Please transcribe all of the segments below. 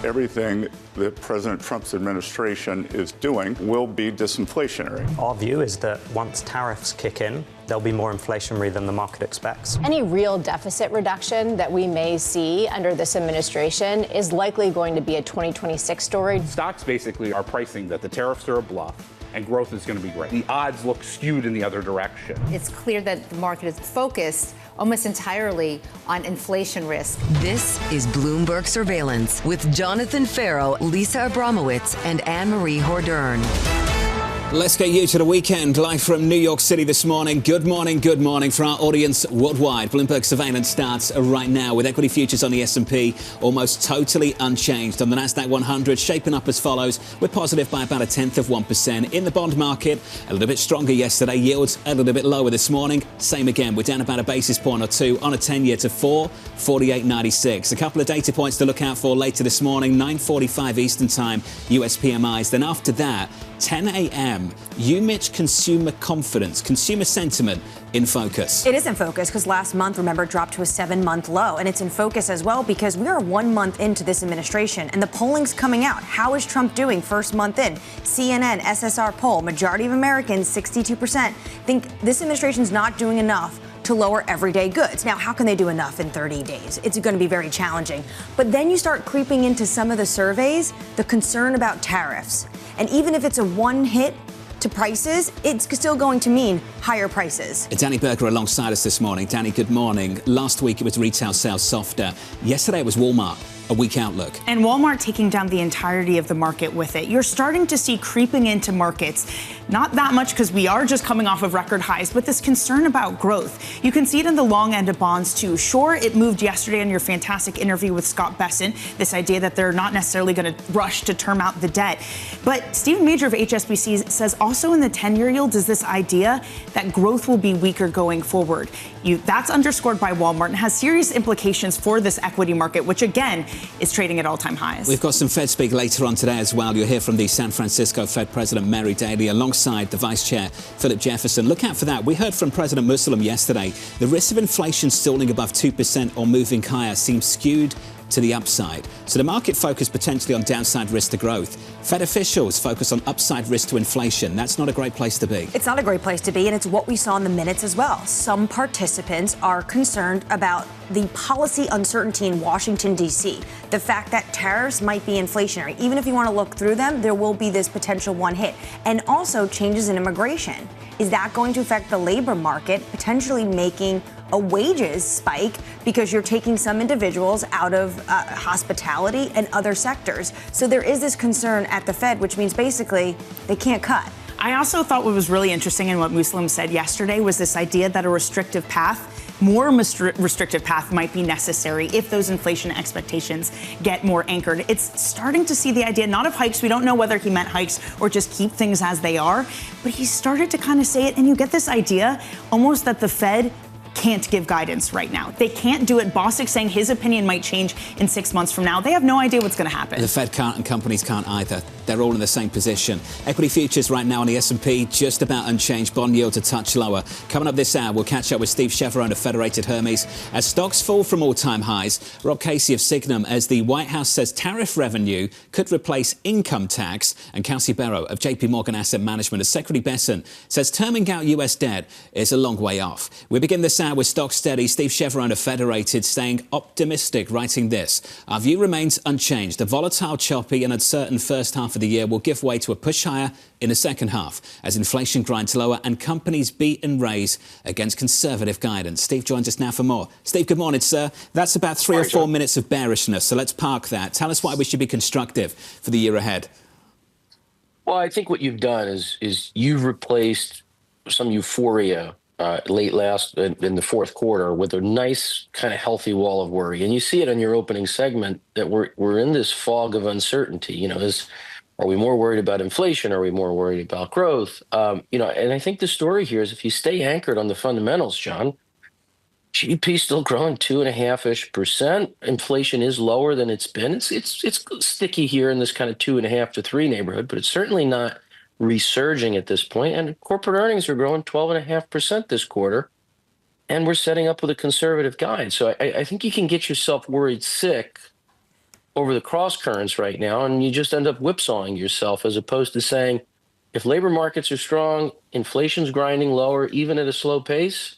everything that President Trump's administration is doing will be disinflationary. Our view is that once tariffs kick in, they'll be more inflationary than the market expects. Any real deficit reduction that we may see under this administration is likely going to be a 2026 story. Stocks basically are pricing that the tariffs are a bluff and growth is going to be great. The odds look skewed in the other direction. It's clear that the market is focused almost entirely on inflation risk. This is Bloomberg Surveillance with Jonathan Ferro, Lisa Abramowicz, and Annmarie Hordern. Let's get you to the weekend, live from New York City this morning. Good morning for our audience worldwide. Bloomberg Surveillance starts right now with equity futures on the S&P almost totally unchanged. On the Nasdaq 100, shaping up as follows. We're positive by about 0.1%. In the bond market, a little bit stronger yesterday. Yields a little bit lower this morning. Same again. We're down about a basis point or two on a 10-year to 4.4896. A couple of data points to look out for later this morning. 9:45 Eastern Time, US PMIs. Then after that, 10 a.m., UMich consumer confidence, consumer sentiment in focus. It is in focus because last month, remember, dropped to a 7-month low. And it's in focus as well because we are 1 month into this administration and the polling's coming out. How is Trump doing first month in? CNN, SSR poll, majority of Americans, 62%, think this administration's not doing enough to lower everyday goods. Now, how can they do enough in 30 days? It's going to be very challenging. But then you start creeping into some of the surveys, the concern about tariffs. And even if it's a one hit to prices, it's still going to mean higher prices. Danny Berger alongside us this morning. Danny, good morning. Last week it was retail sales softer. Yesterday it was Walmart. A weak outlook. And Walmart taking down the entirety of the market with it. You're starting to see creeping into markets, not that much because we are just coming off of record highs, but this concern about growth. You can see it in the long end of bonds too. Sure, it moved yesterday in your fantastic interview with Scott Besson, this idea that they're not necessarily going to rush to term out the debt. But Stephen Major of HSBC says also in the 10-year yield is this idea that growth will be weaker going forward. That's underscored by Walmart and has serious implications for this equity market, which again is trading at all-time highs. We've got some Fed speak later on today as well. You'll hear from the San Francisco Fed President Mary Daly alongside the Vice Chair Philip Jefferson. Look out for that. We heard from President Muslim yesterday. The risk of inflation stalling above 2% or moving higher seems skewed to the upside. So the market focused potentially on downside risk to growth. Fed officials focus on upside risk to inflation. That's not a great place to be. It's not a great place to be, and it's what we saw in the minutes as well. Some participants are concerned about the policy uncertainty in Washington, D.C. The fact that tariffs might be inflationary. Even if you want to look through them, there will be this potential one hit. And also changes in immigration. Is that going to affect the labor market, potentially making a wages spike because you're taking some individuals out of hospitality and other sectors? So there is this concern at the Fed, which means basically they can't cut. I also thought what was really interesting in what Muslim said yesterday was this idea that a restrictive path, more restrictive path might be necessary if those inflation expectations get more anchored. It's starting to see the idea, not of hikes. We don't know whether he meant hikes or just keep things as they are, but he started to kind of say it. And you get this idea almost that the Fed can't give guidance right now. They can't do it. Bostic saying his opinion might change in 6 months from now. They have no idea what's going to happen. The Fed can't and companies can't either. They're all in the same position. Equity futures right now on the S&P just about unchanged. Bond yields a touch lower. Coming up this hour, we'll catch up with Steve Chiavarone of Federated Hermes as stocks fall from all-time highs. Rob Casey of Signum as the White House says tariff revenue could replace income tax. And Kelsey Berro of JPMorgan Asset Management as Secretary Besson says terming out U.S. debt is a long way off. We begin this hour with stock steady. Steve Chiavarone of Federated staying optimistic, writing this. Our view remains unchanged. A volatile, choppy and uncertain first half of the year will give way to a push higher in the second half as inflation grinds lower and companies beat and raise against conservative guidance. Steve joins us now for more. Steve, good morning, sir. That's about 3 or 4 minutes of bearishness, so let's park that. Tell us why we should be constructive for the year ahead. Well, I think what you've done is you've replaced some euphoria late in the fourth quarter with a nice kind of healthy wall of worry. And you see it on your opening segment that we're in this fog of uncertainty. You know, are we more worried about inflation? Are we more worried about growth? And I think the story here is if you stay anchored on the fundamentals, John, GDP still growing 2.5%. Inflation is lower than it's been. It's sticky here in this kind of 2.5 to 3 neighborhood, but it's certainly not resurging at this point. And corporate earnings are growing 12.5% this quarter. And we're setting up with a conservative guide. So I think you can get yourself worried sick over the cross currents right now, and you just end up whipsawing yourself as opposed to saying, if labor markets are strong, inflation's grinding lower, even at a slow pace,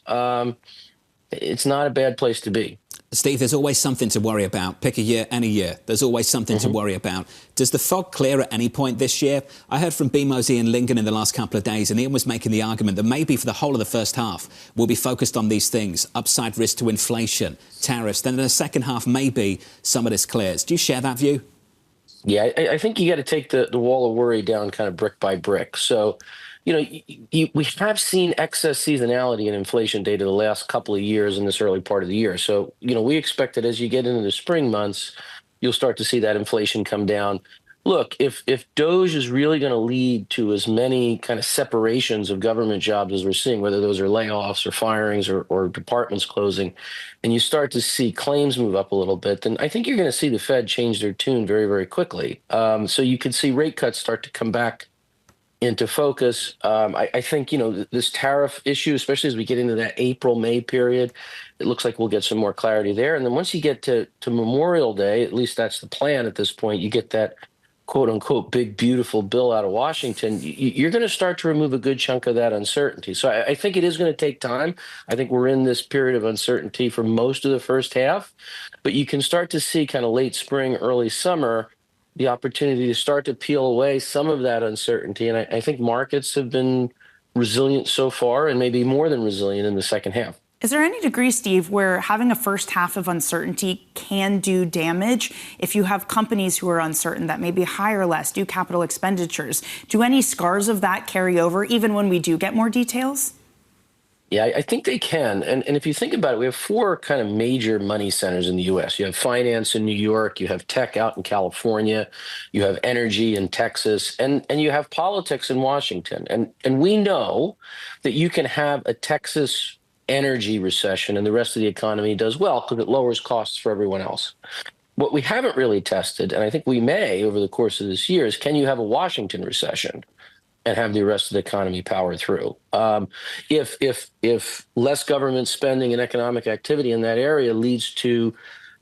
it's not a bad place to be. Steve, there's always something to worry about. Pick a year, any year. There's always something to worry about. Does the fog clear at any point this year? I heard from BMO's Ian Lincoln in the last couple of days, and Ian was making the argument that maybe for the whole of the first half, we'll be focused on these things: upside risk to inflation, tariffs. Then in the second half, maybe some of this clears. Do you share that view? Yeah, I think you got to take the wall of worry down kind of brick by brick. So, we have seen excess seasonality in inflation data the last couple of years in this early part of the year. So, we expect that as you get into the spring months, you'll start to see that inflation come down. Look, if DOGE is really going to lead to as many kind of separations of government jobs as we're seeing, whether those are layoffs or firings or departments closing, and you start to see claims move up a little bit, then I think you're going to see the Fed change their tune very, very quickly. So you could see rate cuts start to come back into focus. I think, this tariff issue, especially as we get into that April-May period, it looks like we'll get some more clarity there. And then once you get to Memorial Day, at least that's the plan at this point, you get that quote unquote big, beautiful bill out of Washington, you're going to start to remove a good chunk of that uncertainty. So I think it is going to take time. I think we're in this period of uncertainty for most of the first half, but you can start to see kind of late spring, early summer, the opportunity to start to peel away some of that uncertainty. And I think markets have been resilient so far, and maybe more than resilient in the second half. Is there any degree, Steve, where having a first half of uncertainty can do damage if you have companies who are uncertain that maybe hire less, do capital expenditures? Do any scars of that carry over even when we do get more details? Yeah, I think they can. And if you think about it, we have four kind of major money centers in the U.S. You have finance in New York, you have tech out in California, you have energy in Texas, and you have politics in Washington. And we know that you can have a Texas energy recession and the rest of the economy does well because it lowers costs for everyone else. What we haven't really tested, and I think we may over the course of this year, is can you have a Washington recession and have the rest of the economy power through? If less government spending and economic activity in that area leads to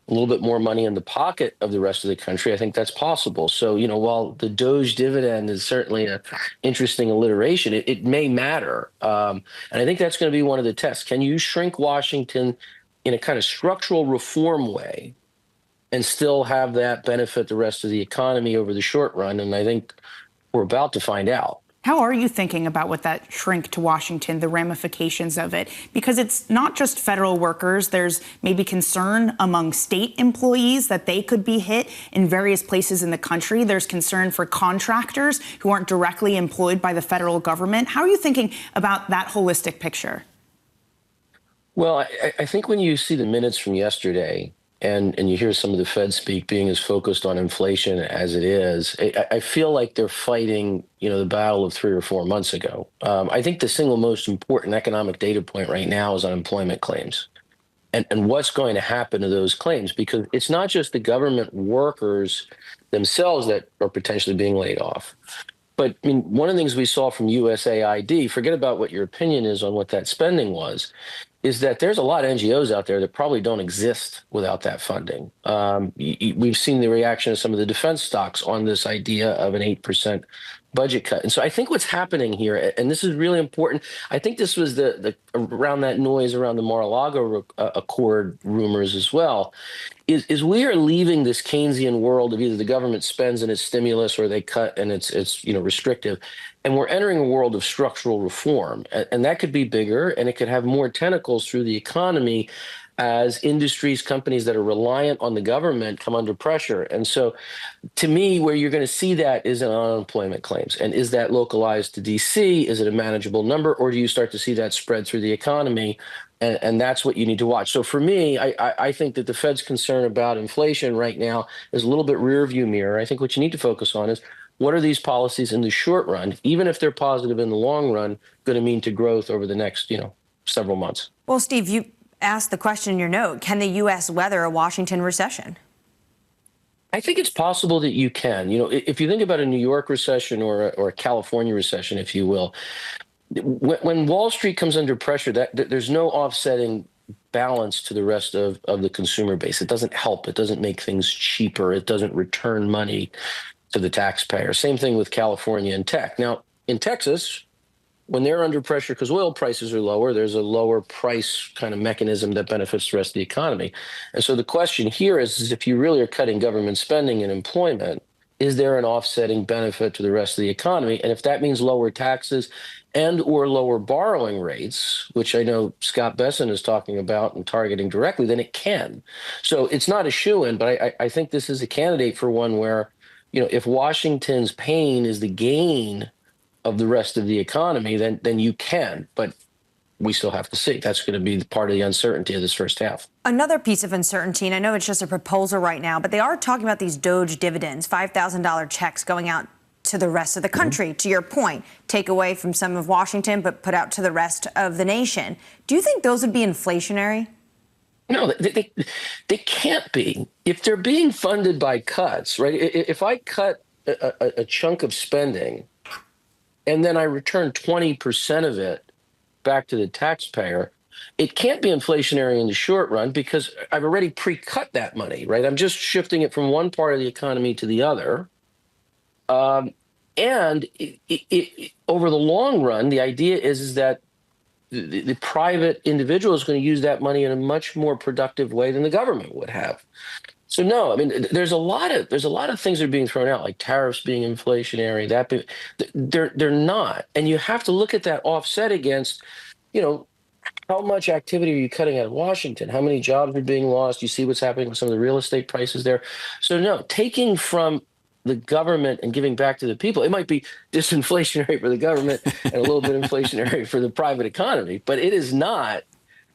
a little bit more money in the pocket of the rest of the country, I think that's possible. So, while the DOGE dividend is certainly an interesting alliteration, it may matter. And I think that's going to be one of the tests. Can you shrink Washington in a kind of structural reform way and still have that benefit the rest of the economy over the short run? And I think we're about to find out. How are you thinking about what that shrink to Washington, the ramifications of it? Because it's not just federal workers. There's maybe concern among state employees that they could be hit in various places in the country. There's concern for contractors who aren't directly employed by the federal government. How are you thinking about that holistic picture? Well, I think when you see the minutes from yesterday, and you hear some of the Fed speak being as focused on inflation as it is, I feel like they're fighting, the battle of 3 or 4 months ago. I think the single most important economic data point right now is unemployment claims and what's going to happen to those claims, because it's not just the government workers themselves that are potentially being laid off. But one of the things we saw from USAID, forget about what your opinion is on what that spending was, is that there's a lot of NGOs out there that probably don't exist without that funding. We've seen the reaction of some of the defense stocks on this idea of an 8% budget cut. And so I think what's happening here, and this is really important, I think this was the around that noise around the Mar-a-Lago Accord rumors as well, is we are leaving this Keynesian world of either the government spends and it's stimulus or they cut and it's restrictive. And we're entering a world of structural reform. And that could be bigger and it could have more tentacles through the economy as industries, companies that are reliant on the government come under pressure. And so to me, where you're going to see that is in unemployment claims. And is that localized to DC? Is it a manageable number? Or do you start to see that spread through the economy? And that's what you need to watch. So for me, I think that the Fed's concern about inflation right now is a little bit rear view mirror. I think what you need to focus on is what are these policies in the short run, even if they're positive in the long run, going to mean to growth over the next, several months? Well, Steve, you asked the question in your note, can the U.S. weather a Washington recession? I think it's possible that you can. If you think about a New York recession or a California recession, if you will, when Wall Street comes under pressure, that there's no offsetting balance to the rest of the consumer base. It doesn't help. It doesn't make things cheaper. It doesn't return money to the taxpayer. Same thing with California and tech. Now, in Texas, when they're under pressure because oil prices are lower, there's a lower price kind of mechanism that benefits the rest of the economy. And so the question here is if you really are cutting government spending and employment, is there an offsetting benefit to the rest of the economy? And if that means lower taxes and or lower borrowing rates, which I know Scott Besson is talking about and targeting directly, then it can. So it's not a shoo-in, but I think this is a candidate for one where, if Washington's pain is the gain of the rest of the economy, then you can. But we still have to see. That's going to be part of the uncertainty of this first half. Another piece of uncertainty, and I know it's just a proposal right now, but they are talking about these Doge dividends, $5,000 checks going out to the rest of the country. To your point, take away from some of Washington, but put out to the rest of the nation. Do you think those would be inflationary? No, they can't be. If they're being funded by cuts, right? If I cut a chunk of spending and then I return 20% of it back to the taxpayer, it can't be inflationary in the short run because I've already pre-cut that money, right? I'm just shifting it from one part of the economy to the other. And over the long run, the idea is that the private individual is going to use that money in a much more productive way than the government would have. So no, I mean, there's a lot of things that are being thrown out, like tariffs being inflationary. They're not, and you have to look at that offset against, how much activity are you cutting out of Washington? How many jobs are being lost? You see what's happening with some of the real estate prices there. So no, taking from the government and giving back to the people, it might be disinflationary for the government and a little bit inflationary for the private economy, but it is not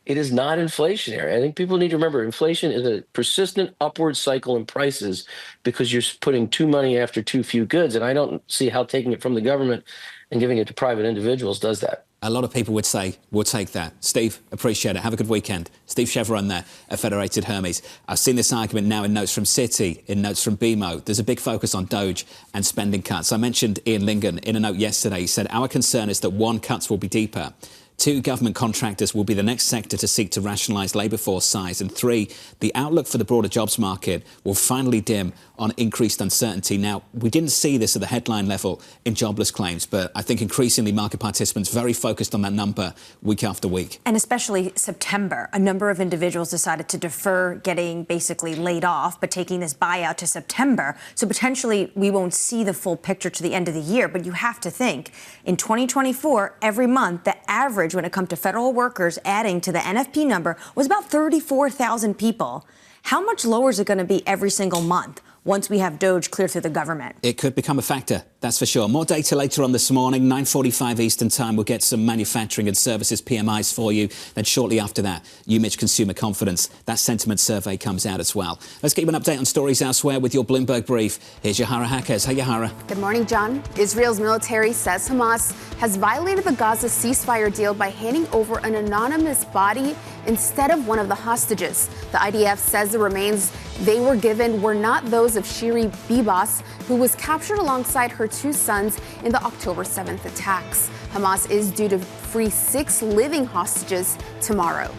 inflationary. I think people need to remember inflation is a persistent upward cycle in prices because you're putting too money after too few goods. And I don't see how taking it from the government and giving it to private individuals does that. A lot of people would say, we'll take that. Steve, appreciate it. Have a good weekend. Steve Chiavarone there at Federated Hermes. I've seen this argument now in notes from Citi, in notes from BMO. There's a big focus on Doge and spending cuts. I mentioned Ian Lingen in a note yesterday. He said, our concern is that one, cuts will be deeper. Two, government contractors will be the next sector to seek to rationalise labour force size. And three, the outlook for the broader jobs market will finally dim on increased uncertainty. Now, we didn't see this at the headline level in jobless claims, but I think increasingly market participants very focused on that number week after week. And especially September, a number of individuals decided to defer getting basically laid off, but taking this buyout to September. So potentially we won't see the full picture to the end of the year. But you have to think, in 2024, every month, the average when it comes to federal workers adding to the NFP number was about 34,000 people. How much lower is it going to be every single month once we have Doge clear through the government? It could become a factor, that's for sure. More data later on this morning, 9:45 Eastern Time. We'll get some manufacturing and services PMIs for you. Then shortly after that, UMich Consumer Confidence. That sentiment survey comes out as well. Let's get you an update on stories elsewhere with your Bloomberg Brief. Here's Yahara Hackers. Hey, Yahara. Good morning, John. Israel's military says Hamas has violated the Gaza ceasefire deal by handing over an anonymous body instead of one of the hostages. The IDF says the remains they were given were not those of Shiri Bibas, who was captured alongside her two sons in the October 7th attacks. Hamas is due to free 6 living hostages tomorrow.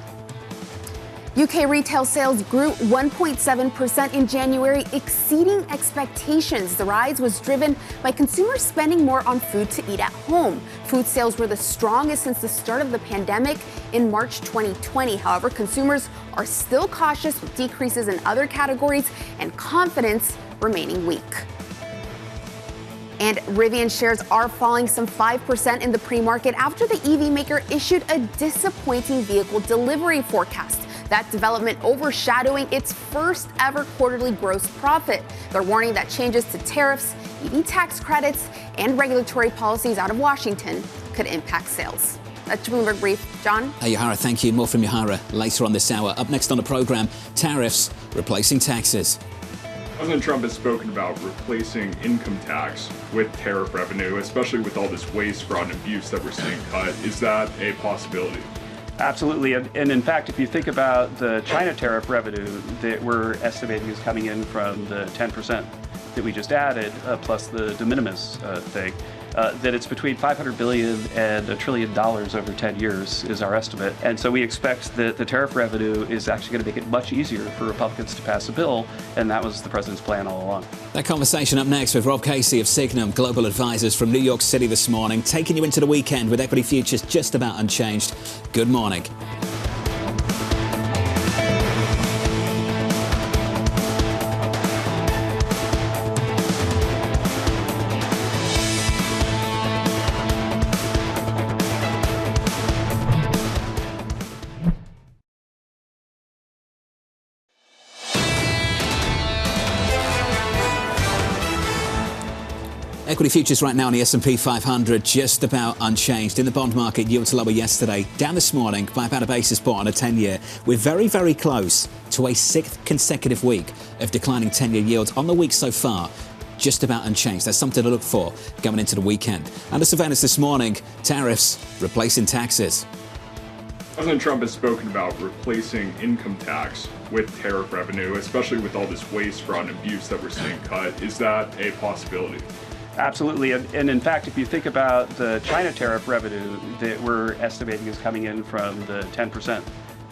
UK retail sales grew 1.7% in January, exceeding expectations. The rise was driven by consumers spending more on food to eat at home. Food sales were the strongest since the start of the pandemic in March 2020. However, consumers are still cautious with decreases in other categories and confidence remaining weak. And Rivian shares are falling some 5% in the pre-market after the EV maker issued a disappointing vehicle delivery forecast. That development overshadowing its first ever quarterly gross profit. They're warning that changes to tariffs, EV tax credits, and regulatory policies out of Washington could impact sales. That's Bloomberg Brief. John? Hey, Yahara, thank you. More from Yahara later on this hour. Up next on the programme, tariffs replacing taxes. President Trump has spoken about replacing income tax with tariff revenue, especially with all this waste, fraud, and abuse that we're seeing cut. Is that a possibility? Absolutely. And in fact, if you think about the China tariff revenue that we're estimating is coming in from the 10% that we just added, plus the de minimis thing, that it's between $500 billion and $1 trillion over 10 years is our estimate. And so we expect that the tariff revenue is actually going to make it much easier for Republicans to pass a bill, and that was the president's plan all along. That conversation up next with Rob Casey of Signum Global Advisors from New York City this morning, taking you into the weekend with equity futures just about unchanged. Good morning. Equity futures right now on the S&P 500 just about unchanged. In the bond market, yields lower yesterday, down this morning by about a basis point on a 10-year. We're very, very close to a sixth consecutive week of declining 10-year yields on the week so far. Just about unchanged. That's something to look for going into the weekend. Under surveillance this morning, tariffs replacing taxes. President Trump has spoken about replacing income tax with tariff revenue, especially with all this waste, fraud, and abuse that we're seeing cut. Is that a possibility? Absolutely. And in fact, if you think about the China tariff revenue that we're estimating is coming in from the 10%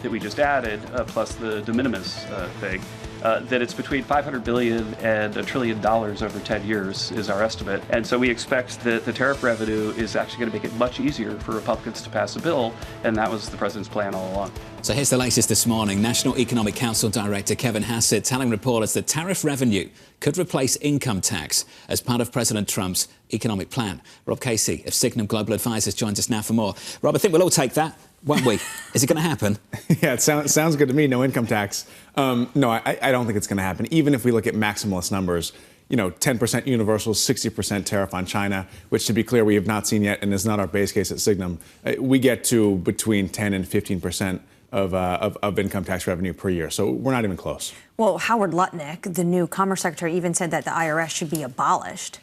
that we just added, plus the de minimis thing, that it's between $500 billion and $1 trillion over 10 years is our estimate. And so we expect that the tariff revenue is actually going to make it much easier for Republicans to pass a bill, and that was the president's plan all along. So here's the latest this morning. National Economic Council Director Kevin Hassett telling reporters that tariff revenue could replace income tax as part of President Trump's economic plan. Rob Casey of Signum Global Advisors joins us now for more. Rob, I think we'll all take that, won't we? Is it going to happen? Yeah, it sounds good to me. No income tax. No, I don't think it's going to happen. Even if we look at maximalist numbers, 10% universal, 60% tariff on China, which, to be clear, we have not seen yet and is not our base case at Signum. We get to between 10 and 15% of income tax revenue per year. So we're not even close. Well, Howard Lutnick, the new Commerce Secretary, even said that the IRS should be abolished.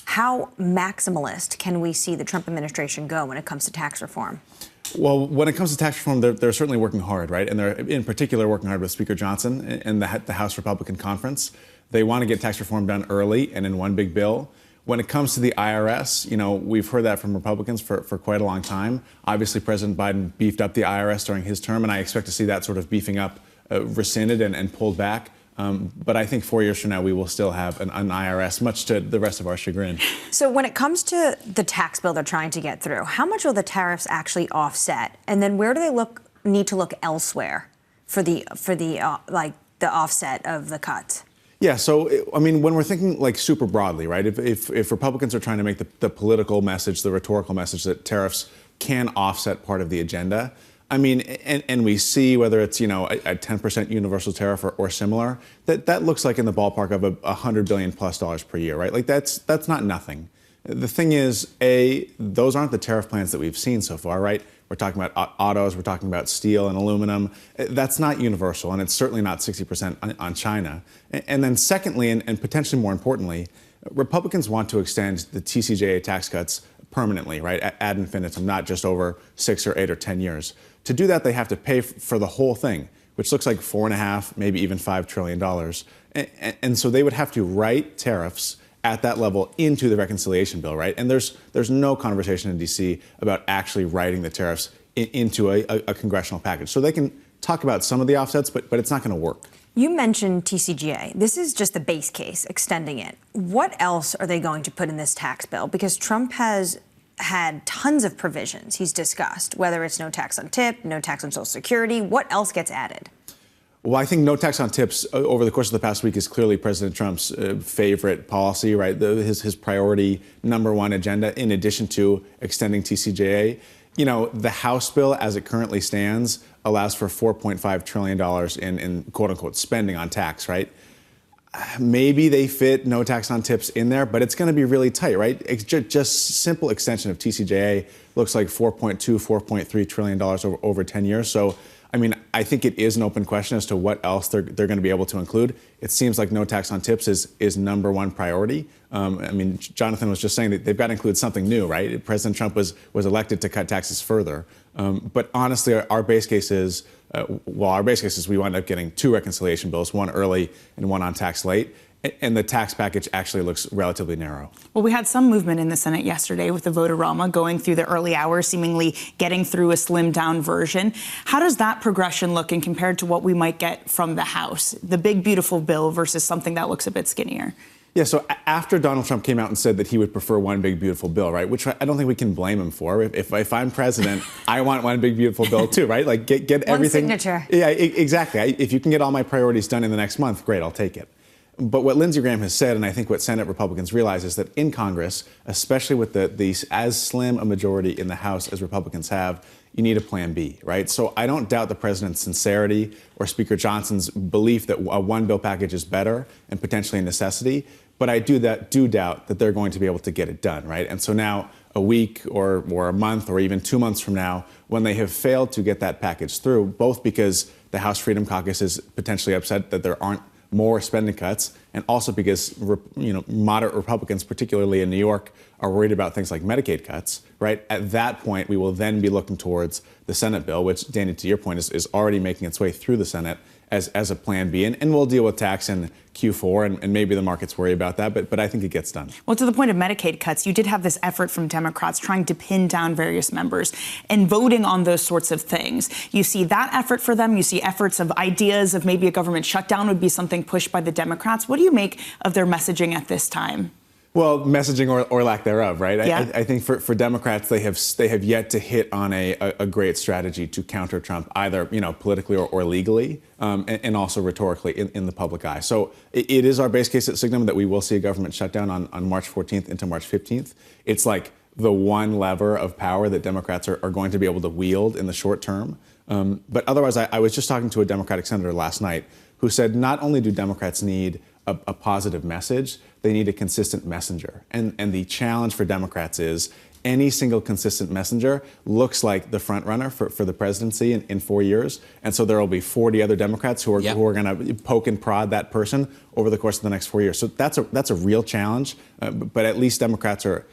How maximalist can we see the Trump administration go when it comes to tax reform? Well, when it comes to tax reform, they're certainly working hard, right? And they're in particular working hard with Speaker Johnson and the House Republican Conference. They want to get tax reform done early and in one big bill. When it comes to the IRS, we've heard that from Republicans for quite a long time. Obviously, President Biden beefed up the IRS during his term, and I expect to see that sort of beefing up rescinded and pulled back. But I think 4 years from now, we will still have an IRS, much to the rest of our chagrin. So when it comes to the tax bill they're trying to get through, how much will the tariffs actually offset? And then where do they need to look elsewhere for the offset of the cuts? Yeah, so, when we're thinking super broadly, right, if Republicans are trying to make the political message, the rhetorical message that tariffs can offset part of the agenda, and we see whether it's, a 10% universal tariff or similar, that looks like in the ballpark of $100 billion plus per year, right? That's not nothing. The thing is, those aren't the tariff plans that we've seen so far, right? We're talking about autos, we're talking about steel and aluminum. That's not universal, and it's certainly not 60% on China. And then secondly, and potentially more importantly, Republicans want to extend the TCJA tax cuts permanently, right, ad infinitum, not just over 6 or 8 or 10 years. To do that, they have to pay for the whole thing, which looks like $4.5, maybe even $5 trillion. And so they would have to write tariffs at that level into the reconciliation bill, right? And there's no conversation in D.C. about actually writing the tariffs into a congressional package. So they can talk about some of the offsets, but it's not going to work. You mentioned TCJA. This is just the base case, extending it. What else are they going to put in this tax bill? Because Trump has had tons of provisions he's discussed, whether it's no tax on tip, no tax on Social Security. What else gets added? Well, I think no tax on tips over the course of the past week is clearly President Trump's favorite policy, right? His priority number one agenda, in addition to extending TCJA. The House bill, as it currently stands, allows for $4.5 trillion in quote-unquote spending on tax, right? Maybe they fit no tax on tips in there, but it's going to be really tight, right? It's just simple extension of TCJA looks like $4.2, $4.3 trillion over 10 years. So, I think it is an open question as to what else they're going to be able to include. It seems like no tax on tips is number one priority. I mean, Jonathan was just saying that they've got to include something new, right? President Trump was elected to cut taxes further. But honestly, our base case is, we wind up getting 2 reconciliation bills, one early and one on tax late. And the tax package actually looks relatively narrow. Well, we had some movement in the Senate yesterday with the vote-a-rama going through the early hours, seemingly getting through a slimmed-down version. How does that progression look in compared to what we might get from the House? The big, beautiful bill versus something that looks a bit skinnier. Yeah, so after Donald Trump came out and said that he would prefer one big, beautiful bill, right, which I don't think we can blame him for. If I'm president, I want one big, beautiful bill too, right? Like get everything. One signature. Yeah, exactly. If you can get all my priorities done in the next month, great, I'll take it. But what Lindsey Graham has said, and I think what Senate Republicans realize, is that in Congress, especially with the as slim a majority in the House as Republicans have, you need a plan B, right? So I don't doubt the president's sincerity or Speaker Johnson's belief that a one-bill package is better and potentially a necessity, but I do doubt that they're going to be able to get it done, right? And so now, a week or a month or even 2 months from now, when they have failed to get that package through, both because the House Freedom Caucus is potentially upset that there aren't more spending cuts, and also because moderate Republicans, particularly in New York, are worried about things like Medicaid cuts, right? At that point, we will then be looking towards the Senate bill, which, Danny, to your point, is already making its way through the Senate as a plan B. And we'll deal with tax in Q4, and maybe the markets worry about that, but I think it gets done. Well, to the point of Medicaid cuts, you did have this effort from Democrats trying to pin down various members and voting on those sorts of things. You see that effort for them. You see efforts of ideas of maybe a government shutdown would be something pushed by the Democrats. What do you make of their messaging at this time? Well, messaging or lack thereof, right? Yeah. I think for Democrats, they have yet to hit on a great strategy to counter Trump, either politically or legally, and also rhetorically in the public eye. So it is our base case at Signum that we will see a government shutdown on March 14th into March 15th. It's like the one lever of power that Democrats are going to be able to wield in the short term. But otherwise, I was just talking to a Democratic senator last night who said not only do Democrats need a positive message, they need a consistent messenger. And the challenge for Democrats is any single consistent messenger looks like the front runner for the presidency in 4 years. And so there will be 40 other Democrats who are going to poke and prod that person over the course of the next 4 years. So that's a real challenge. But at least Democrats are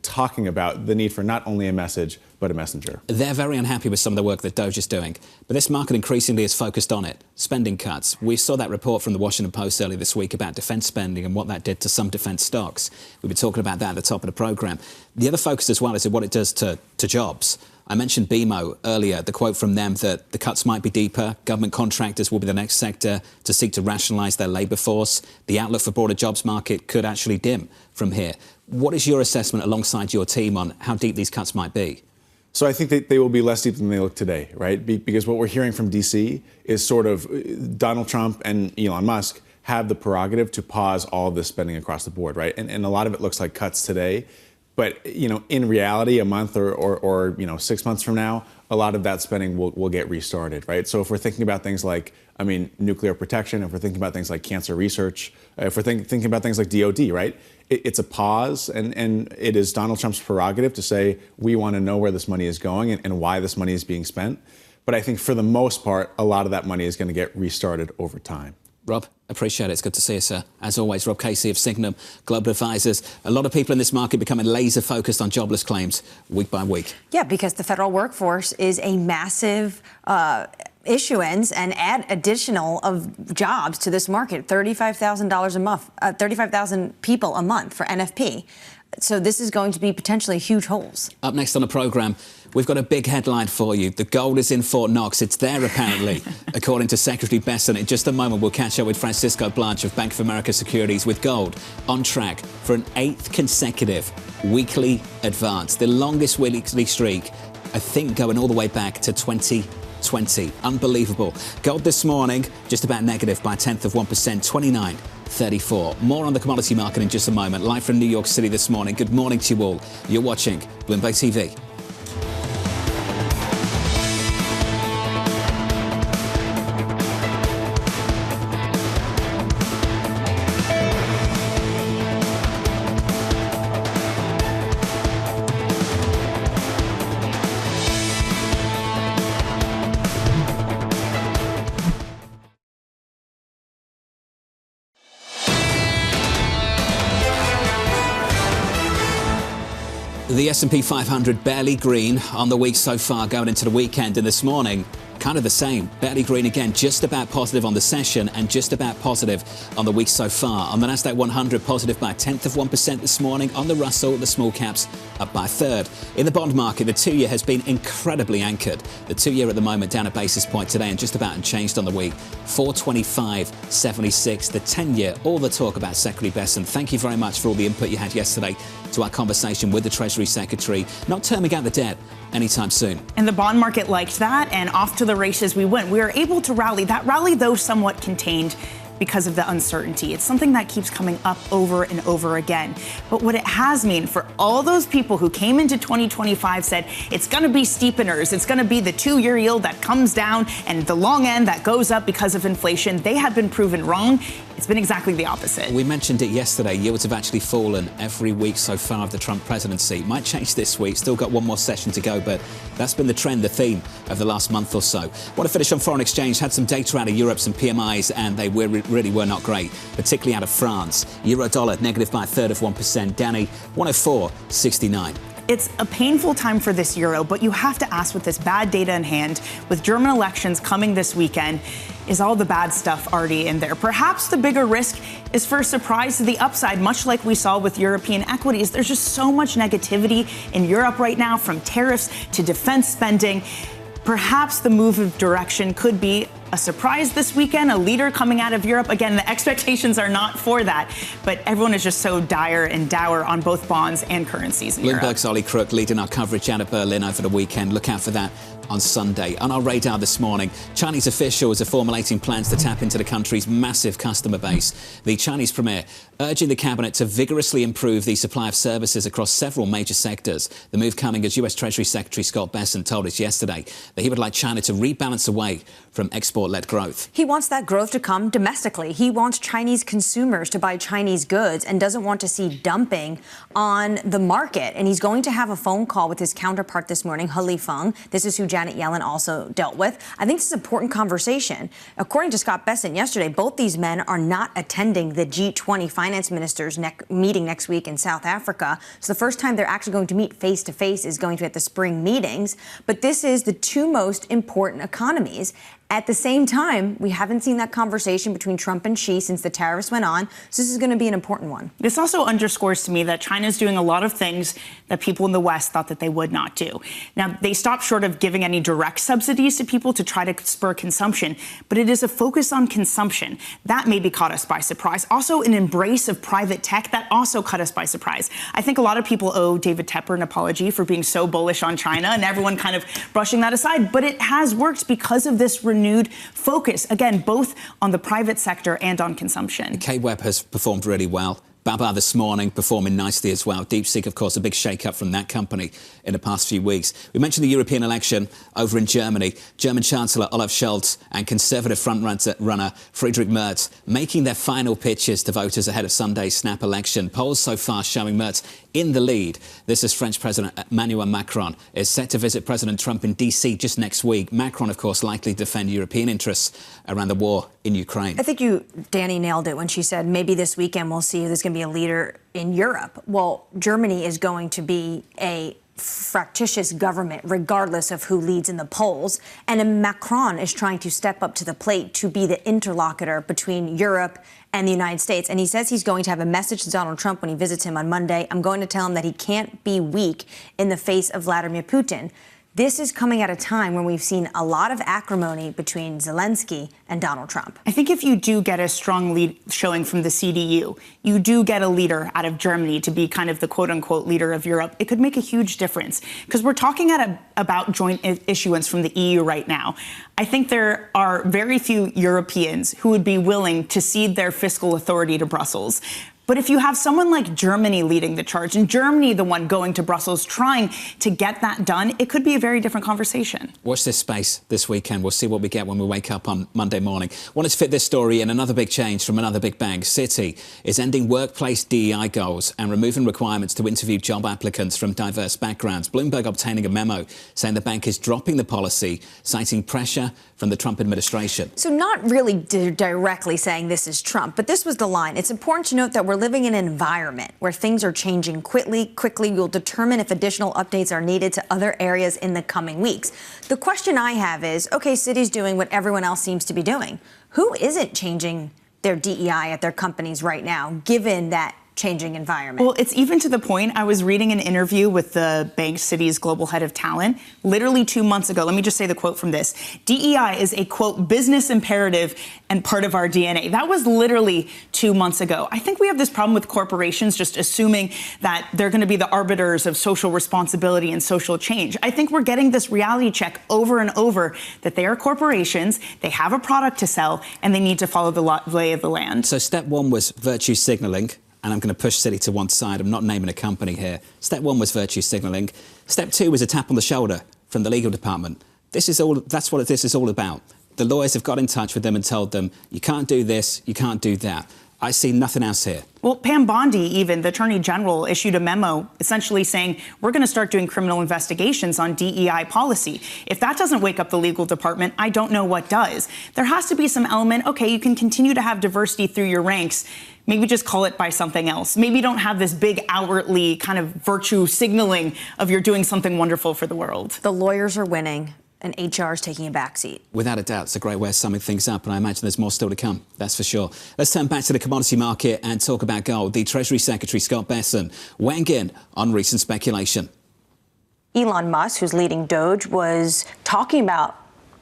talking about the need for not only a message, but a messenger. They're very unhappy with some of the work that Doge is doing, but this market increasingly is focused on it. Spending cuts. We saw that report from the Washington Post earlier this week about defense spending and what that did to some defense stocks. We've been talking about that at the top of the program. The other focus as well is what it does to jobs. I mentioned BMO earlier, the quote from them that the cuts might be deeper. Government contractors will be the next sector to seek to rationalise their labour force. The outlook for broader jobs market could actually dim from here. What is your assessment alongside your team on how deep these cuts might be? So I think they will be less deep than they look today, right? Because what we're hearing from D.C. is sort of Donald Trump and Elon Musk have the prerogative to pause all of this spending across the board, right? And a lot of it looks like cuts today. But, in reality, a month or 6 months from now, a lot of that spending will get restarted, right? So if we're thinking about things like, nuclear protection, if we're thinking about things like cancer research, if we're thinking about things like DOD, right? It's a pause, and it is Donald Trump's prerogative to say, we want to know where this money is going and why this money is being spent. But I think for the most part, a lot of that money is going to get restarted over time. Rob, appreciate it. It's good to see you, sir. As always, Rob Casey of Signum Global Advisors. A lot of people in this market becoming laser focused on jobless claims week by week. Yeah, because the federal workforce is a massive issuance and add additional of jobs to this market. $35,000 a month, 35,000 people a month for NFP. So this is going to be potentially huge holes. Up next on the programme, we've got a big headline for you. The gold is in Fort Knox. It's there, apparently, according to Secretary Besson. In just a moment, we'll catch up with Francisco Blanch of Bank of America Securities, with gold on track for an 8th consecutive weekly advance. The longest weekly streak, I think, going all the way back to 2020. Unbelievable. Gold this morning, just about negative by 1/10 of 1%, 29.34. More on the commodity market in just a moment. Live from New York City this morning. Good morning to you all. You're watching Bloomberg TV. The S&P 500 barely green on the week so far going into the weekend, and this morning kind of the same. Barely green again, just about positive on the session and just about positive on the week so far. On the Nasdaq 100, positive by 0.1% this morning. On the Russell, the small caps up by a third. In the bond market, the 2-year has been incredibly anchored. The 2-year at the moment down a basis point today and just about unchanged on the week. 425.76. The 10-year, all the talk about Secretary Bessent. Thank you very much for all the input you had yesterday to our conversation with the Treasury Secretary. Not terming out the debt anytime soon. And the bond market liked that, and off to the races we went. We were able to rally. That rally, though, somewhat contained because of the uncertainty. It's something that keeps coming up over and over again. But what it has meant for all those people who came into 2025 said it's going to be steepeners, it's going to be the 2-year yield that comes down and the long end that goes up because of inflation, they have been proven wrong. It's been exactly the opposite. We mentioned it yesterday. Yields have actually fallen every week so far of the Trump presidency. Might change this week. Still got one more session to go, but that's been the trend, the theme of the last month or so. Want to finish on foreign exchange. Had some data out of Europe, some PMIs, and they really were not great, particularly out of France. Euro dollar negative by a third of 1%. Danny, 104.69. It's a painful time for this euro, but you have to ask, with this bad data in hand, with German elections coming this weekend, is all the bad stuff already in there? Perhaps the bigger risk is for a surprise to the upside, much like we saw with European equities. There's just so much negativity in Europe right now, from tariffs to defense spending. Perhaps the move of direction could be a surprise this weekend, a leader coming out of Europe. Again, the expectations are not for that, but everyone is just so dire and dour on both bonds and currencies in Europe. Bloomberg's Ollie Crook leading our coverage out of Berlin over the weekend. Look out for that on Sunday. On our radar this morning, Chinese officials are formulating plans to tap into the country's massive customer base. The Chinese premier urging the cabinet to vigorously improve the supply of services across several major sectors. The move coming as US Treasury Secretary Scott Bessent told us yesterday that he would like China to rebalance away from export-led growth. He wants that growth to come domestically. He wants Chinese consumers to buy Chinese goods and doesn't want to see dumping on the market. And he's going to have a phone call with his counterpart this morning, He Lifeng. This is who Janet Yellen also dealt with. I think this is an important conversation. According to Scott Bessent yesterday, both these men are not attending the G20 finance ministers meeting next week in South Africa. So the first time they're actually going to meet face-to-face is going to be at the spring meetings. But this is the two most important economies. At the same time, we haven't seen that conversation between Trump and Xi since the tariffs went on. So this is going to be an important one. This also underscores to me that China is doing a lot of things that people in the West thought that they would not do. Now, they stopped short of giving any direct subsidies to people to try to spur consumption, but it is a focus on consumption. That maybe caught us by surprise. Also, an embrace of private tech that also caught us by surprise. I think a lot of people owe David Tepper an apology for being so bullish on China and everyone kind of brushing that aside, but it has worked because of this renewed focus, again, both on the private sector and on consumption. K-Web has performed really well. Baba this morning performing nicely as well. DeepSeek, of course, a big shake-up from that company in the past few weeks. We mentioned the European election over in Germany. German Chancellor Olaf Scholz and Conservative front-runner Friedrich Merz making their final pitches to voters ahead of Sunday's snap election. Polls so far showing Merz in the lead. This is French President Emmanuel Macron is set to visit President Trump in D.C. just next week. Macron, of course, likely to defend European interests around the war in Ukraine. I think Danny nailed it when she said maybe this weekend we'll see there's going to be a leader in Europe. Well, Germany is going to be a fractious government regardless of who leads in the polls. And Macron is trying to step up to the plate to be the interlocutor between Europe and the United States. And he says he's going to have a message to Donald Trump when he visits him on Monday. I'm going to tell him that he can't be weak in the face of Vladimir Putin. This is coming at a time when we've seen a lot of acrimony between Zelensky and Donald Trump. I think if you do get a strong lead showing from the CDU, you do get a leader out of Germany to be kind of the quote-unquote leader of Europe, it could make a huge difference. Because we're talking about joint issuance from the EU right now. I think there are very few Europeans who would be willing to cede their fiscal authority to Brussels. But if you have someone like Germany leading the charge, and Germany the one going to Brussels trying to get that done, it could be a very different conversation. Watch this space this weekend. We'll see what we get when we wake up on Monday morning. Wanted to fit this story in. Another big change from another big bank. Citi is ending workplace DEI goals and removing requirements to interview job applicants from diverse backgrounds. Bloomberg obtaining a memo saying the bank is dropping the policy, citing pressure from the Trump administration. So not really directly saying this is Trump, but this was the line. It's important to note that we're living in an environment where things are changing quickly. You'll determine if additional updates are needed to other areas in the coming weeks. The question I have is, okay, Citi's doing what everyone else seems to be doing. Who isn't changing their DEI at their companies right now, given that changing environment? Well, it's even to the point, I was reading an interview with the bank Citi's global head of talent literally 2 months ago. Let me just say the quote from this. DEI is a, quote, business imperative and part of our DNA. That was literally 2 months ago. I think we have this problem with corporations just assuming that they're going to be the arbiters of social responsibility and social change. I think we're getting this reality check over and over that they are corporations, they have a product to sell, and they need to follow the lay of the land. So step one was virtue signaling. And I'm going to push Citi to one side. I'm not naming a company here. Step one was virtue signalling. Step two was a tap on the shoulder from the legal department. That's what this is all about. The lawyers have got in touch with them and told them, you can't do this, you can't do that. I see nothing else here. Well, Pam Bondi, even the Attorney General, issued a memo essentially saying we're going to start doing criminal investigations on DEI policy. If that doesn't wake up the legal department, I don't know what does. There has to be some element, okay, you can continue to have diversity through your ranks. Maybe just call it by something else. Maybe don't have this big outwardly kind of virtue signaling of you're doing something wonderful for the world. The lawyers are winning and HR is taking a backseat. Without a doubt, it's a great way of summing things up, and I imagine there's more still to come, that's for sure. Let's turn back to the commodity market and talk about gold. The Treasury Secretary, Scott Bessent, weighing in on recent speculation. Elon Musk, who's leading Doge, was talking about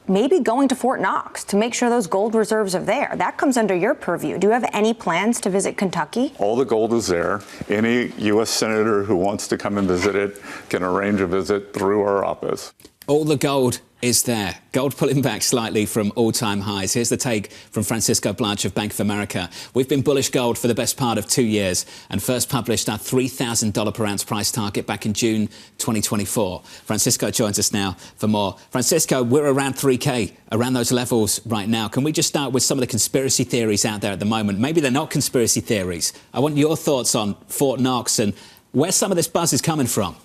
maybe going to Fort Knox to make sure those gold reserves are there. That comes under your purview. Do you have any plans to visit Kentucky? All the gold is there. Any U.S. senator who wants to come and visit it can arrange a visit through our office. All the gold is there. Gold pulling back slightly from all-time highs. Here's the take from Francisco Blanch of Bank of America. We've been bullish gold for the best part of 2 years and first published our $3,000 per ounce price target back in June 2024. Francisco joins us now for more. Francisco, we're around 3K, around those levels right now. Can we just start with some of the conspiracy theories out there at the moment? Maybe they're not conspiracy theories. I want your thoughts on Fort Knox and where some of this buzz is coming from.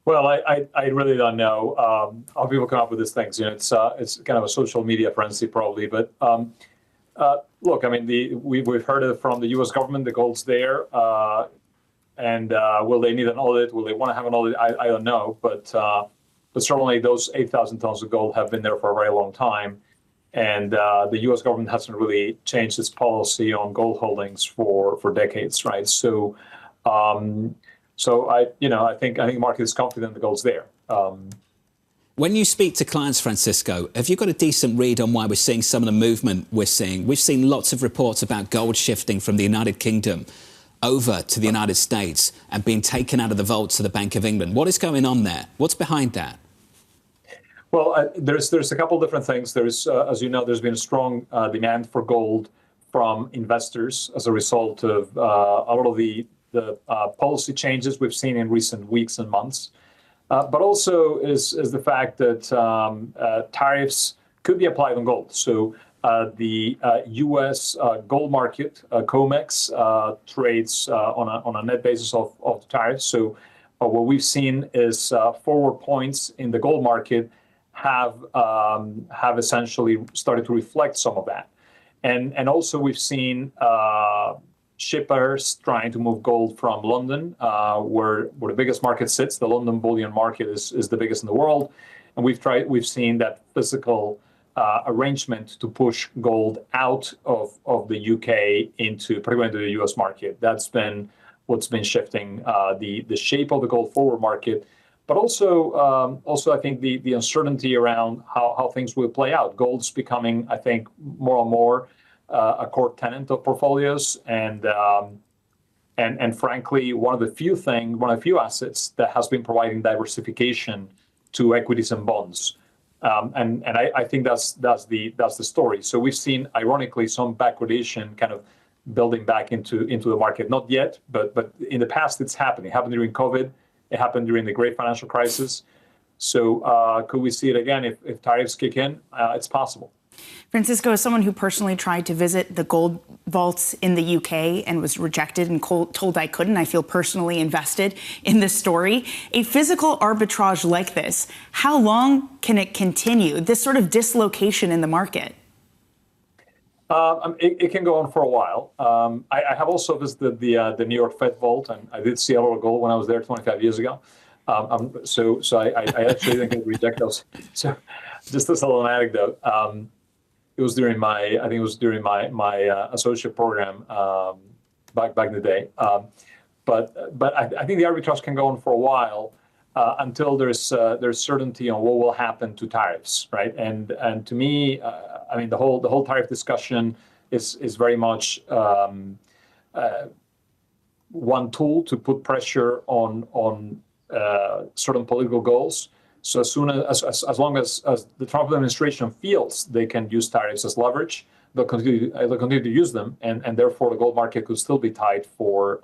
Well, I really don't know how people come up with these things. You know, it's kind of a social media frenzy, probably. But look, I mean, we've heard it from the U.S. government. The gold's there, and will they need an audit? Will they want to have an audit? I don't know, but certainly those 8,000 tons of gold have been there for a very long time, and the U.S. government hasn't really changed its policy on gold holdings for decades, right? So. So I think the market is confident the gold's there. When you speak to clients, Francisco, have you got a decent read on why we're seeing some of the movement we're seeing? We've seen lots of reports about gold shifting from the United Kingdom over to the United States and being taken out of the vaults of the Bank of England. What is going on there? What's behind that? Well, there's a couple of different things. There's, as you know, there's been a strong demand for gold from investors as a result of a lot of the policy changes we've seen in recent weeks and months, but also is the fact that tariffs could be applied on gold. So the U.S. gold market, COMEX, trades on a net basis of the tariffs. So what we've seen is forward points in the gold market have essentially started to reflect some of that, and also we've seen shippers trying to move gold from London, where the biggest market sits. The London bullion market is the biggest in the world, and we've seen that physical arrangement to push gold out of the UK particularly into the US market. That's been what's been shifting the shape of the gold forward market, but also I think the uncertainty around how things will play out. Gold's becoming, I think, more and more a core tenet of portfolios, and frankly, one of the few assets that has been providing diversification to equities and bonds, and I think that's the story. So we've seen, ironically, some backwardation kind of building back into the market. Not yet, but in the past it's happened. It happened during COVID. It happened during the Great Financial Crisis. So could we see it again if tariffs kick in? It's possible. Francisco, as someone who personally tried to visit the gold vaults in the UK and was rejected and told I couldn't, I feel personally invested in this story. A physical arbitrage like this, how long can it continue, this sort of dislocation in the market? It can go on for a while. I have also visited the New York Fed Vault, and I did see a lot of gold when I was there 25 years ago. So I actually didn't reject those. So just as a little anecdote, it was during my associate program back in the day. But I think the arbitrage can go on for a while until there's certainty on what will happen to tariffs, right? And to me, I mean, the whole tariff discussion is very much one tool to put pressure on certain political goals. So as long as the Trump administration feels they can use tariffs as leverage, they'll continue to use them, and therefore the gold market could still be tight for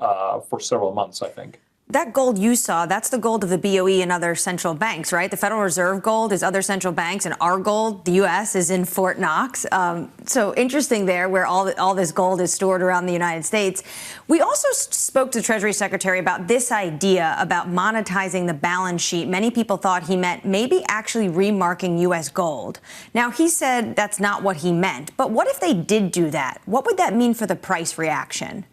several months, I think. That gold you saw, that's the gold of the BOE and other central banks, right? The Federal Reserve gold is other central banks, and our gold, the U.S., is in Fort Knox. So interesting there, where all this gold is stored around the United States. We also spoke to the Treasury Secretary about this idea about monetizing the balance sheet. Many people thought he meant maybe actually remarking U.S. gold. Now, he said that's not what he meant. But what if they did do that? What would that mean for the price reaction?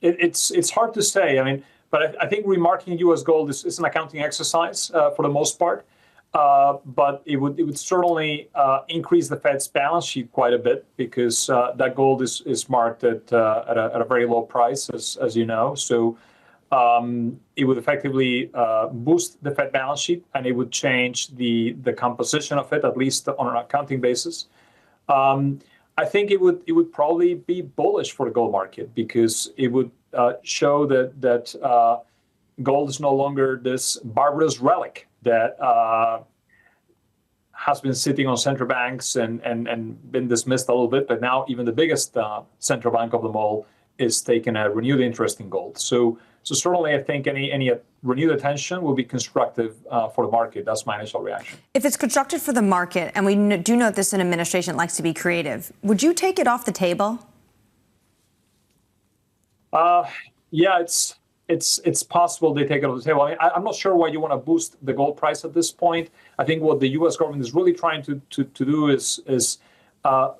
It's hard to say. I mean, but I think remarking U.S. gold is an accounting exercise for the most part. But it would certainly increase the Fed's balance sheet quite a bit, because that gold is marked at a very low price, as you know. So it would effectively boost the Fed balance sheet, and it would change the composition of it, at least on an accounting basis. I think it would probably be bullish for the gold market, because it would show that gold is no longer this barbarous relic that has been sitting on central banks and been dismissed a little bit. But now even the biggest central bank of them all is taking a renewed interest in gold. So certainly, I think any renewed attention will be constructive for the market. That's my initial reaction. If it's constructive for the market, and we do know this administration likes to be creative, would you take it off the table? Yeah, it's possible they take it off the table. I mean, I'm not sure why you want to boost the gold price at this point. I think what the U.S. government is really trying to do is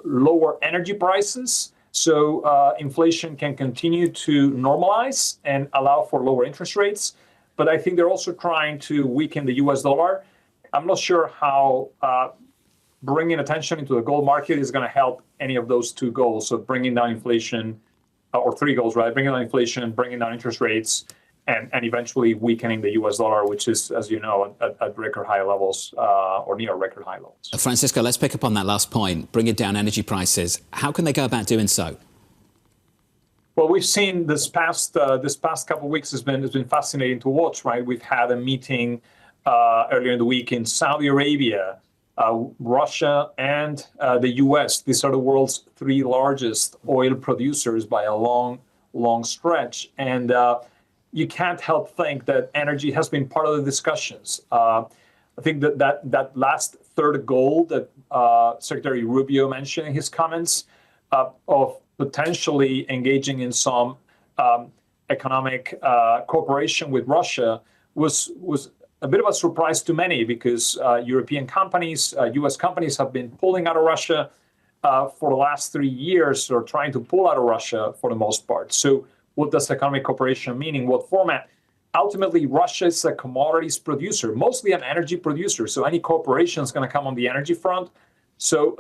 lower energy prices, so inflation can continue to normalize and allow for lower interest rates. But I think they're also trying to weaken the U.S. dollar. I'm not sure how bringing attention into the gold market is going to help any of those two goals. So bringing down inflation, or three goals, right? Bringing down inflation, bringing down interest rates, and eventually weakening the U.S. dollar, which is, as you know, at record high levels or near record high levels. Francisco, let's pick up on that last point. Bringing down energy prices. How can they go about doing so? Well, we've seen this past couple of weeks has been fascinating to watch, right? We've had a meeting earlier in the week in Saudi Arabia, Russia, and the U.S. These are the world's three largest oil producers by a long stretch, and you can't help think that energy has been part of the discussions. I think that last third goal that Secretary Rubio mentioned in his comments of potentially engaging in some economic cooperation with Russia was a bit of a surprise to many, because European companies, U.S. companies have been pulling out of Russia for the last 3 years, or trying to pull out of Russia for the most part. So what does economic cooperation mean? In what format? Ultimately, Russia is a commodities producer, mostly an energy producer. So any cooperation is going to come on the energy front. So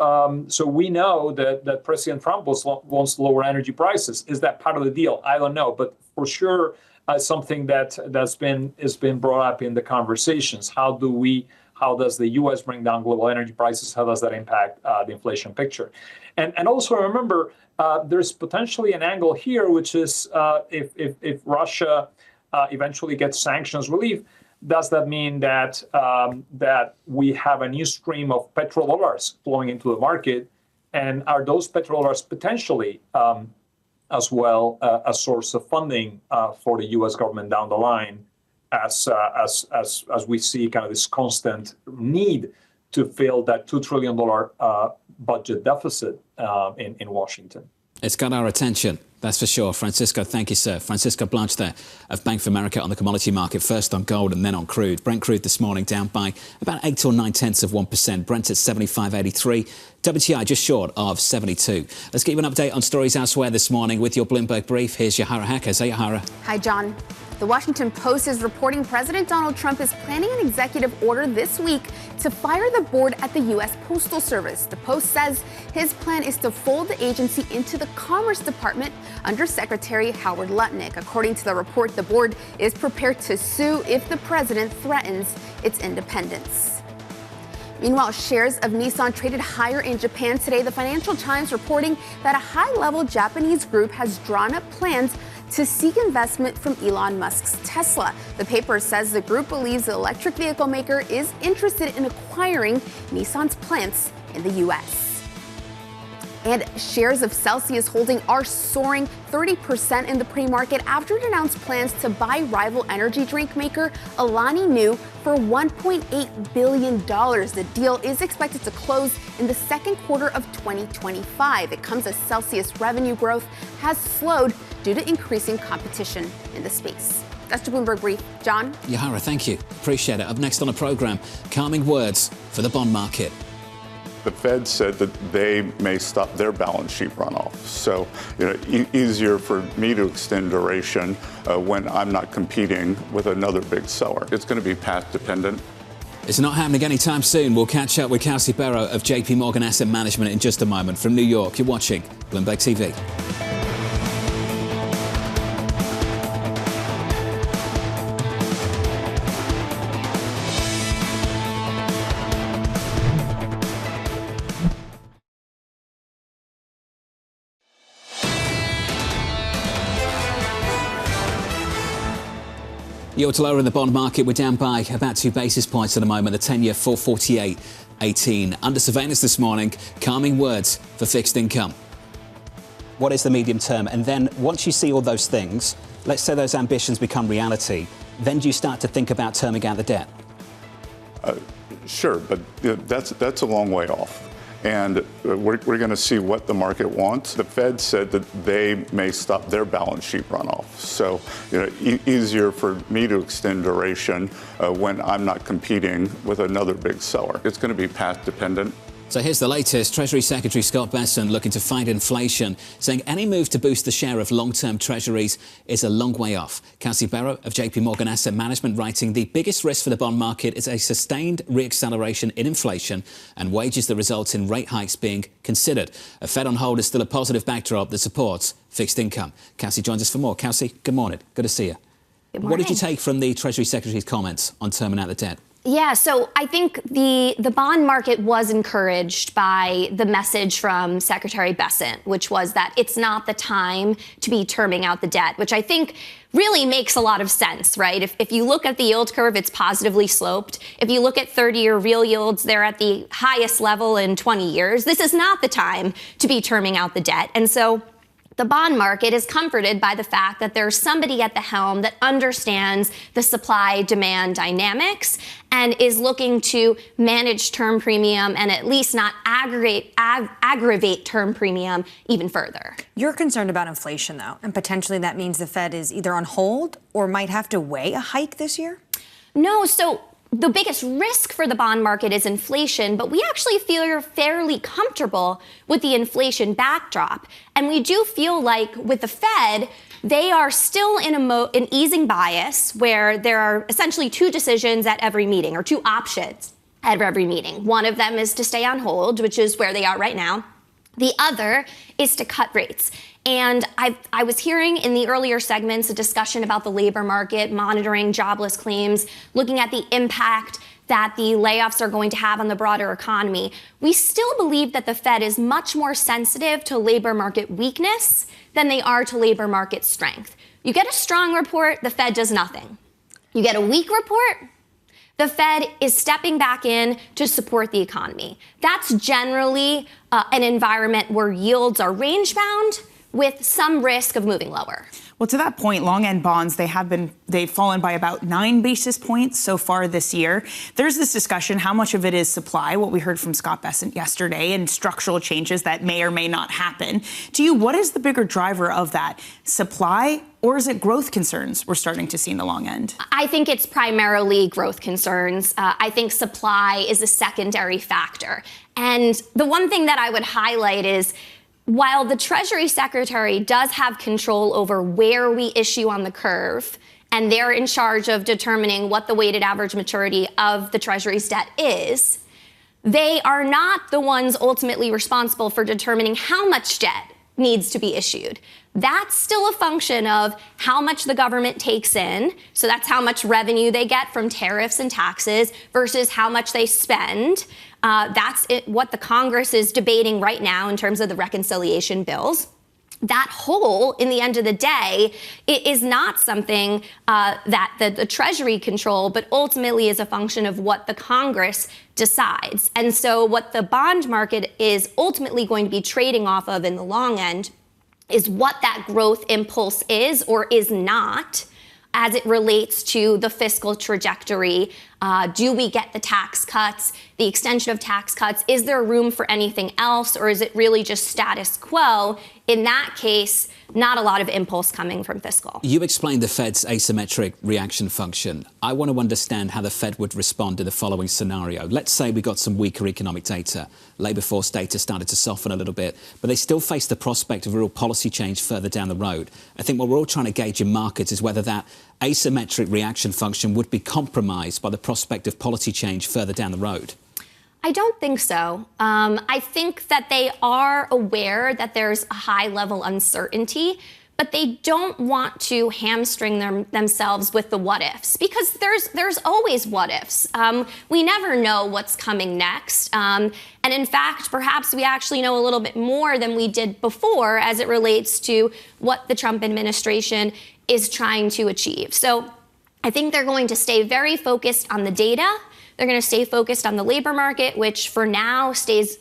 we know that President Trump wants to lower energy prices. Is that part of the deal? I don't know. But for sure, something that's been brought up in the conversations. How does the U.S. bring down global energy prices? How does that impact the inflation picture? And also remember, there's potentially an angle here, which is if Russia eventually gets sanctions relief, does that mean that we have a new stream of petrodollars flowing into the market? And are those petrodollars potentially as well a source of funding for the U.S. government down the line, as we see kind of this constant need to fill that $2 trillion budget deficit in Washington? It's got our attention. That's for sure. Francisco, thank you, sir. Francisco Blanch there of Bank of America on the commodity market, first on gold and then on crude. Brent crude this morning down by about 8 or 9/10%. Brent at 75.83. WTI just short of 72. Let's give you an update on stories elsewhere this morning with your Bloomberg brief. Here's Yahara Hackers. Hey, Yahara. Hi, John. The Washington Post is reporting President Donald Trump is planning an executive order this week to fire the board at the U.S. Postal Service. The Post says his plan is to fold the agency into the Commerce Department under Secretary Howard Lutnick. According to the report, the board is prepared to sue if the president threatens its independence. Meanwhile, shares of Nissan traded higher in Japan today. The Financial Times reporting that a high-level Japanese group has drawn up plans to seek investment from Elon Musk's Tesla. The paper says the group believes the electric vehicle maker is interested in acquiring Nissan's plants in the U.S. And shares of Celsius Holding are soaring 30% in the pre-market after it announced plans to buy rival energy drink maker Alani Nu for $1.8 billion. The deal is expected to close in the second quarter of 2025. It comes as Celsius revenue growth has slowed due to increasing competition in the space. That's the Bloomberg Brief. John? Yahara, thank you. Appreciate it. Up next on the program, calming words for the bond market. The Fed said that they may stop their balance sheet runoff. So, easier for me to extend duration when I'm not competing with another big seller. It's going to be path dependent. It's not happening anytime soon. We'll catch up with Kelsey Berro of JPMorgan Asset Management in just a moment. From New York, you're watching Bloomberg TV. Yields lower in the bond market. We're down by about 2 basis points at the moment. The 10-year 448.18. Under surveillance this morning, calming words for fixed income. What is the medium term? And then once you see all those things, let's say those ambitions become reality, then do you start to think about terming out the debt? Sure, but that's a long way off. And we're going to see what the market wants. The Fed said that they may stop their balance sheet runoff. So, easier for me to extend duration when I'm not competing with another big seller. It's going to be path dependent. So here's the latest. Treasury Secretary Scott Bessent looking to fight inflation, saying any move to boost the share of long-term treasuries is a long way off. Kelsey Berro of JPMorgan Asset Management writing, the biggest risk for the bond market is a sustained re-acceleration in inflation and wages that result in rate hikes being considered. A Fed on hold is still a positive backdrop that supports fixed income. Kelsey joins us for more. Kelsey, good morning. Good to see you. Good morning. What did you take from the Treasury Secretary's comments on terming out the debt? Yeah, so I think the bond market was encouraged by the message from Secretary Bessent, which was that it's not the time to be terming out the debt, which I think really makes a lot of sense, right? If you look at the yield curve, it's positively sloped. If you look at 30-year real yields, they're at the highest level in 20 years. This is not the time to be terming out the debt. And so the bond market is comforted by the fact that there's somebody at the helm that understands the supply-demand dynamics and is looking to manage term premium and at least not aggravate term premium even further. You're concerned about inflation, though, and potentially that means the Fed is either on hold or might have to weigh a hike this year? No, so the biggest risk for the bond market is inflation, but we actually feel fairly comfortable with the inflation backdrop. And we do feel like with the Fed, they are still in an easing bias where there are essentially two decisions at every meeting, or two options at every meeting. One of them is to stay on hold, which is where they are right now. The other is to cut rates. And I was hearing in the earlier segments a discussion about the labor market, monitoring jobless claims, looking at the impact that the layoffs are going to have on the broader economy. We still believe that the Fed is much more sensitive to labor market weakness than they are to labor market strength. You get a strong report, the Fed does nothing. You get a weak report, the Fed is stepping back in to support the economy. That's generally an environment where yields are range-bound, with some risk of moving lower. Well, to that point, long end bonds, they've fallen by about 9 basis points so far this year. There's this discussion, how much of it is supply, what we heard from Scott Bessent yesterday, and structural changes that may or may not happen. To you, what is the bigger driver of that? Supply, or is it growth concerns we're starting to see in the long end? I think it's primarily growth concerns. I think supply is a secondary factor. And the one thing that I would highlight is, while the Treasury Secretary does have control over where we issue on the curve, and they're in charge of determining what the weighted average maturity of the Treasury's debt is, they are not the ones ultimately responsible for determining how much debt needs to be issued. That's still a function of how much the government takes in. So that's how much revenue they get from tariffs and taxes versus how much they spend. That's what the Congress is debating right now in terms of the reconciliation bills. That whole, in the end of the day, it is not something that the Treasury control, but ultimately is a function of what the Congress decides. And so what the bond market is ultimately going to be trading off of in the long end is what that growth impulse is or is not as it relates to the fiscal trajectory. Do we get the tax cuts, the extension of tax cuts? Is there room for anything else, or is it really just status quo? In that case, not a lot of impulse coming from fiscal. You explained the Fed's asymmetric reaction function. I want to understand how the Fed would respond in the following scenario. Let's say we got some weaker economic data. Labour force data started to soften a little bit, but they still face the prospect of real policy change further down the road. I think what we're all trying to gauge in markets is whether that asymmetric reaction function would be compromised by the prospect of policy change further down the road. I don't think so. I think that they are aware that there's a high level uncertainty, but they don't want to hamstring themselves with the what ifs, because there's always what ifs. We never know what's coming next. And in fact, perhaps we actually know a little bit more than we did before as it relates to what the Trump administration is trying to achieve. So I think they're going to stay very focused on the data. They're going to stay focused on the labor market, which for now is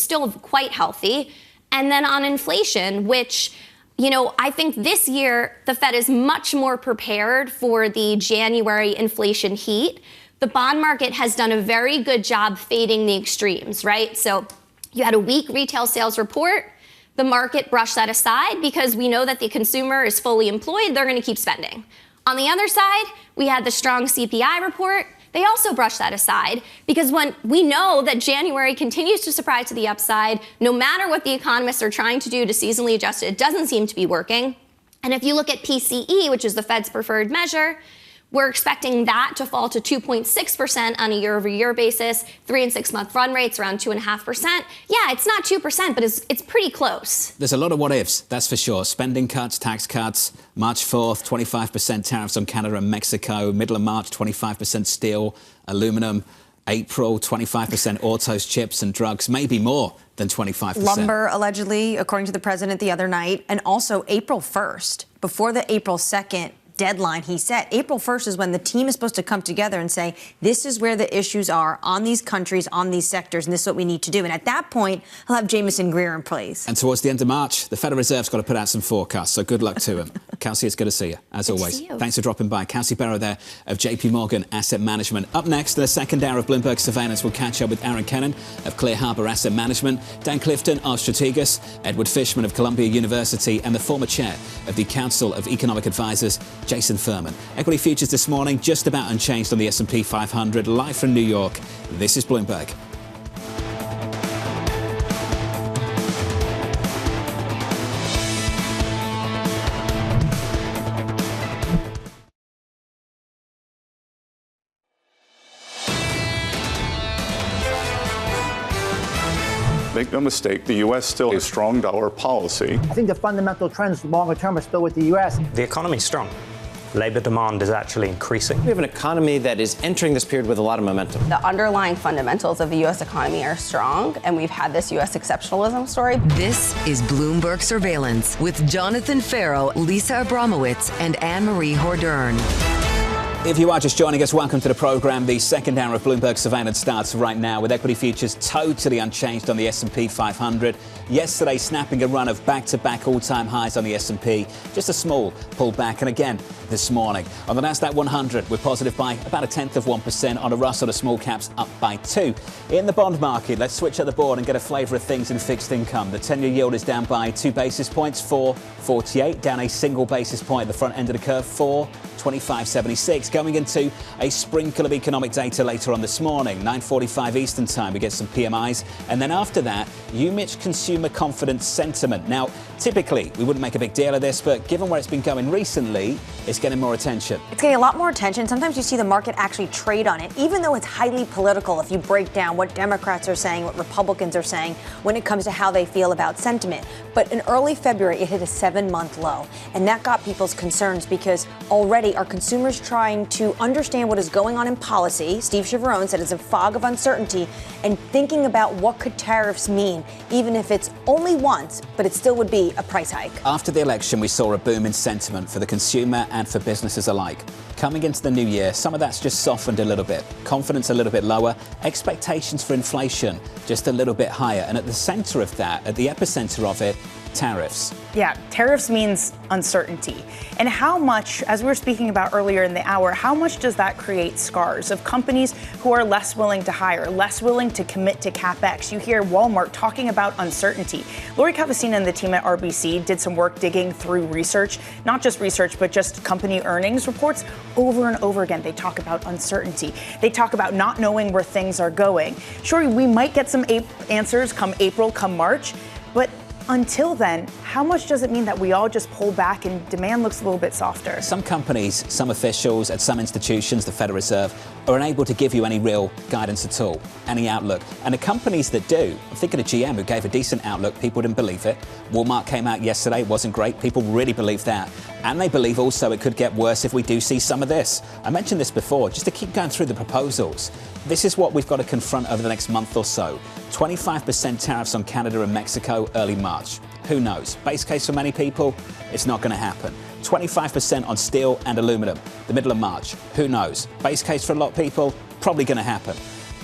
still quite healthy. And then on inflation, which, I think this year the Fed is much more prepared for the January inflation heat. The bond market has done a very good job fading the extremes, right? So you had a weak retail sales report. The market brushed that aside because we know that the consumer is fully employed. They're going to keep spending. On the other side, we had the strong CPI report. They also brushed that aside because when we know that January continues to surprise to the upside, no matter what the economists are trying to do to seasonally adjust it, it doesn't seem to be working. And if you look at PCE, which is the Fed's preferred measure, we're expecting that to fall to 2.6% on a year-over-year basis. 3- and 6-month run rates around 2.5%. Yeah, it's not 2%, but it's pretty close. There's a lot of what-ifs, that's for sure. Spending cuts, tax cuts, March 4th, 25% tariffs on Canada and Mexico. Middle of March, 25% steel, aluminum. April, 25% autos, chips and drugs, maybe more than 25%. Lumber, allegedly, according to the president the other night. And also April 1st, before the April 2nd deadline he set. April 1st is when the team is supposed to come together and say, this is where the issues are on these countries, on these sectors, and this is what we need to do. And at that point, he'll have Jameson Greer in place. And towards the end of March, the Federal Reserve's got to put out some forecasts, so good luck to him. Kelsey, it's good to see you, as always. Thanks for dropping by. Kelsey Berro there of JPMorgan Asset Management. Up next, in the second hour of Bloomberg Surveillance, we'll catch up with Aaron Kennon of Clear Harbor Asset Management, Dan Clifton of Strategas, Edward Fishman of Columbia University, and the former chair of the Council of Economic Advisors, Jason Furman. Equity futures this morning just about unchanged on the S&P 500. Live from New York, this is Bloomberg. Make no mistake, the U.S. still has a strong dollar policy. I think the fundamental trends longer term are still with the U.S. The economy is strong. Labor demand is actually increasing. We have an economy that is entering this period with a lot of momentum. The underlying fundamentals of the U.S. economy are strong, and we've had this U.S. exceptionalism story. This is Bloomberg Surveillance with Jonathan Ferro, Lisa Abramowicz, and Annmarie Hordern. If you are just joining us, welcome to the program. The second hour of Bloomberg Surveillance starts right now with equity futures totally unchanged on the S&P 500. Yesterday, snapping a run of back-to-back all-time highs on the S&P. Just a small pullback. And again, this morning on the Nasdaq 100, we're positive by about 1/10%. On a Russell, the small caps up by 2. In the bond market, let's switch at the board and get a flavour of things in fixed income. The 10-year yield is down by 2 basis points, 4.48, down a single basis point at the front end of the curve, 4.2576. Going into a sprinkle of economic data later on this morning, 9:45 Eastern time, we get some PMIs. And then after that, UMich consumer confidence sentiment. Now, typically, we wouldn't make a big deal of this, but given where it's been going recently, it's getting more attention. It's getting a lot more attention. Sometimes you see the market actually trade on it, even though it's highly political. If you break down what Democrats are saying, what Republicans are saying when it comes to how they feel about sentiment. But in early February, it hit a 7-month low. And that got people's concerns because already are consumers trying to understand what is going on in policy. Steve Chiavarone said it's a fog of uncertainty and thinking about what could tariffs mean, even if it's only once, but it still would be a price hike. After the election, we saw a boom in sentiment for the consumer and for businesses alike. Coming into the new year, some of that's just softened a little bit. Confidence a little bit lower. Expectations for inflation just a little bit higher. And at the center of that, at the epicenter of it, tariffs. Yeah, tariffs means uncertainty. And how much, as we were speaking about earlier in the hour, how much does that create scars of companies who are less willing to hire, less willing to commit to CapEx? You hear Walmart talking about uncertainty. Lori Cavacina and the team at RBC did some work digging through research, not just research, but just company earnings reports. Over and over again, they talk about uncertainty. They talk about not knowing where things are going. Sure, we might get some answers come April, come March, but until then, how much does it mean that we all just pull back and demand looks a little bit softer? Some companies, some officials at some institutions, the Federal Reserve, are unable to give you any real guidance at all, any outlook. And the companies that do, I'm thinking of GM, who gave a decent outlook, people didn't believe it. Walmart came out yesterday, it wasn't great, people really believe that. And they believe also it could get worse if we do see some of this. I mentioned this before, just to keep going through the proposals. This is what we've got to confront over the next month or so. 25% tariffs on Canada and Mexico early March. Who knows? Base case for many people, it's not going to happen. 25% on steel and aluminum, the middle of March. Who knows? Base case for a lot of people, probably going to happen.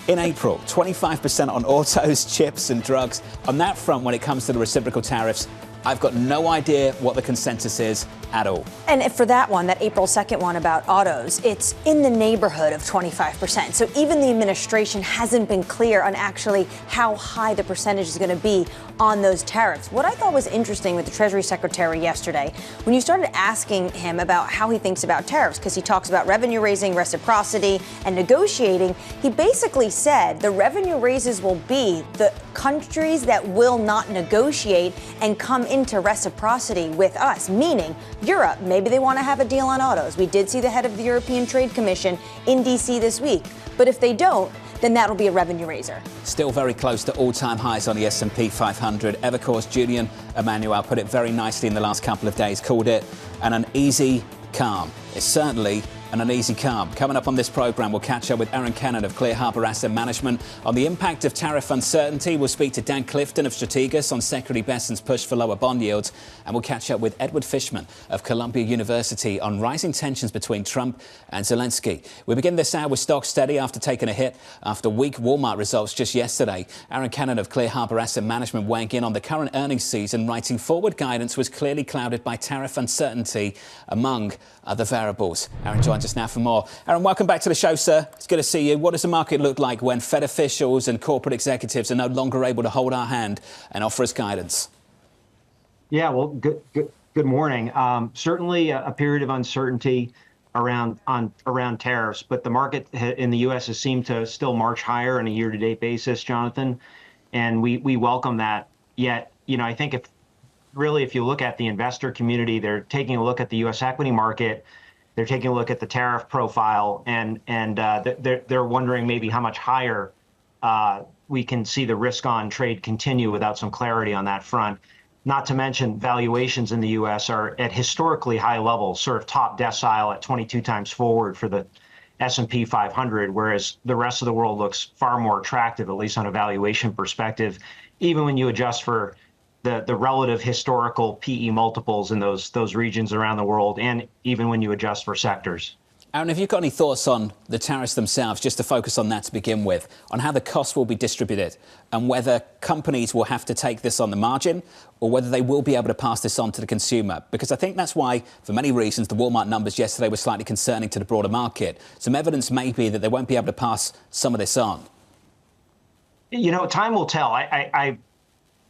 In April, 25% on autos, chips and drugs. On that front, when it comes to the reciprocal tariffs, I've got no idea what the consensus is at all. And for that one, that April 2nd one about autos, it's in the neighborhood of 25%. So even the administration hasn't been clear on actually how high the percentage is going to be on those tariffs. What I thought was interesting with the Treasury Secretary yesterday, when you started asking him about how he thinks about tariffs, because he talks about revenue raising, reciprocity, and negotiating, he basically said the revenue raises will be the countries that will not negotiate and come into reciprocity with us, meaning Europe. Maybe they want to have a deal on autos. We did see the head of the European Trade Commission in D.C. this week. But if they don't, then that'll be a revenue raiser. Still very close to all-time highs on the S&P 500. Evercore's Julian Emmanuel put it very nicely in the last couple of days, called it an uneasy calm. It's certainly an uneasy calm. Coming up on this program, we'll catch up with Aaron Kennon of Clear Harbor Asset Management on the impact of tariff uncertainty. We'll speak to Dan Clifton of Strategas on Secretary Besson's push for lower bond yields. And we'll catch up with Edward Fishman of Columbia University on rising tensions between Trump and Zelensky. We begin this hour with stocks steady after taking a hit after weak Walmart results just yesterday. Aaron Kennon of Clear Harbor Asset Management weighing in on the current earnings season, writing forward guidance was clearly clouded by tariff uncertainty, among other variables. Aaron joins us now for more. Aaron, welcome back to the show, sir. It's good to see you. What does the market look like when Fed officials and corporate executives are no longer able to hold our hand and offer us guidance? Yeah, well, good morning. Certainly a period of uncertainty around tariffs, but the market in the U.S. has seemed to still march higher on a year-to-date basis, Jonathan, and we welcome that. Yet, I think if you look at the investor community, they're taking a look at the U.S. equity market, they're taking a look at the tariff profile, and they're wondering maybe how much higher we can see the risk-on trade continue without some clarity on that front. Not to mention valuations in the U.S. are at historically high levels, sort of top decile at 22 times forward for the S&P 500, whereas the rest of the world looks far more attractive, at least on a valuation perspective, even when you adjust for the relative historical PE multiples in those regions around the world, and even when you adjust for sectors. Aaron, have you got any thoughts on the tariffs themselves, just to focus on that to begin with, on how the costs will be distributed and whether companies will have to take this on the margin or whether they will be able to pass this on to the consumer? Because I think that's why, for many reasons, the Walmart numbers yesterday were slightly concerning to the broader market. Some evidence may be that they won't be able to pass some of this on. You know, time will tell.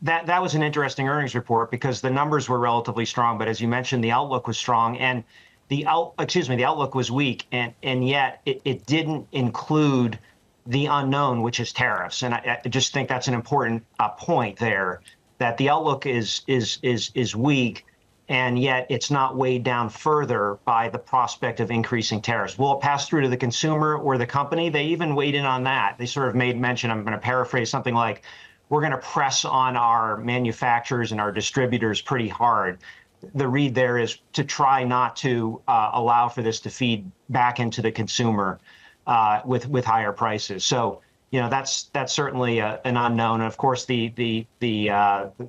That was an interesting earnings report because the numbers were relatively strong, but as you mentioned, the outlook was strong and the outlook was weak, and yet it didn't include the unknown, which is tariffs. And I just think that's an important point there, that the outlook is weak, and yet it's not weighed down further by the prospect of increasing tariffs. Will it pass through to the consumer or the company? They even weighed in on that. They sort of made mention, I'm going to paraphrase something like, we're going to press on our manufacturers and our distributors pretty hard. The read there is to try not to allow for this to feed back into the consumer with higher prices. So, you know, that's certainly an unknown. And of course, the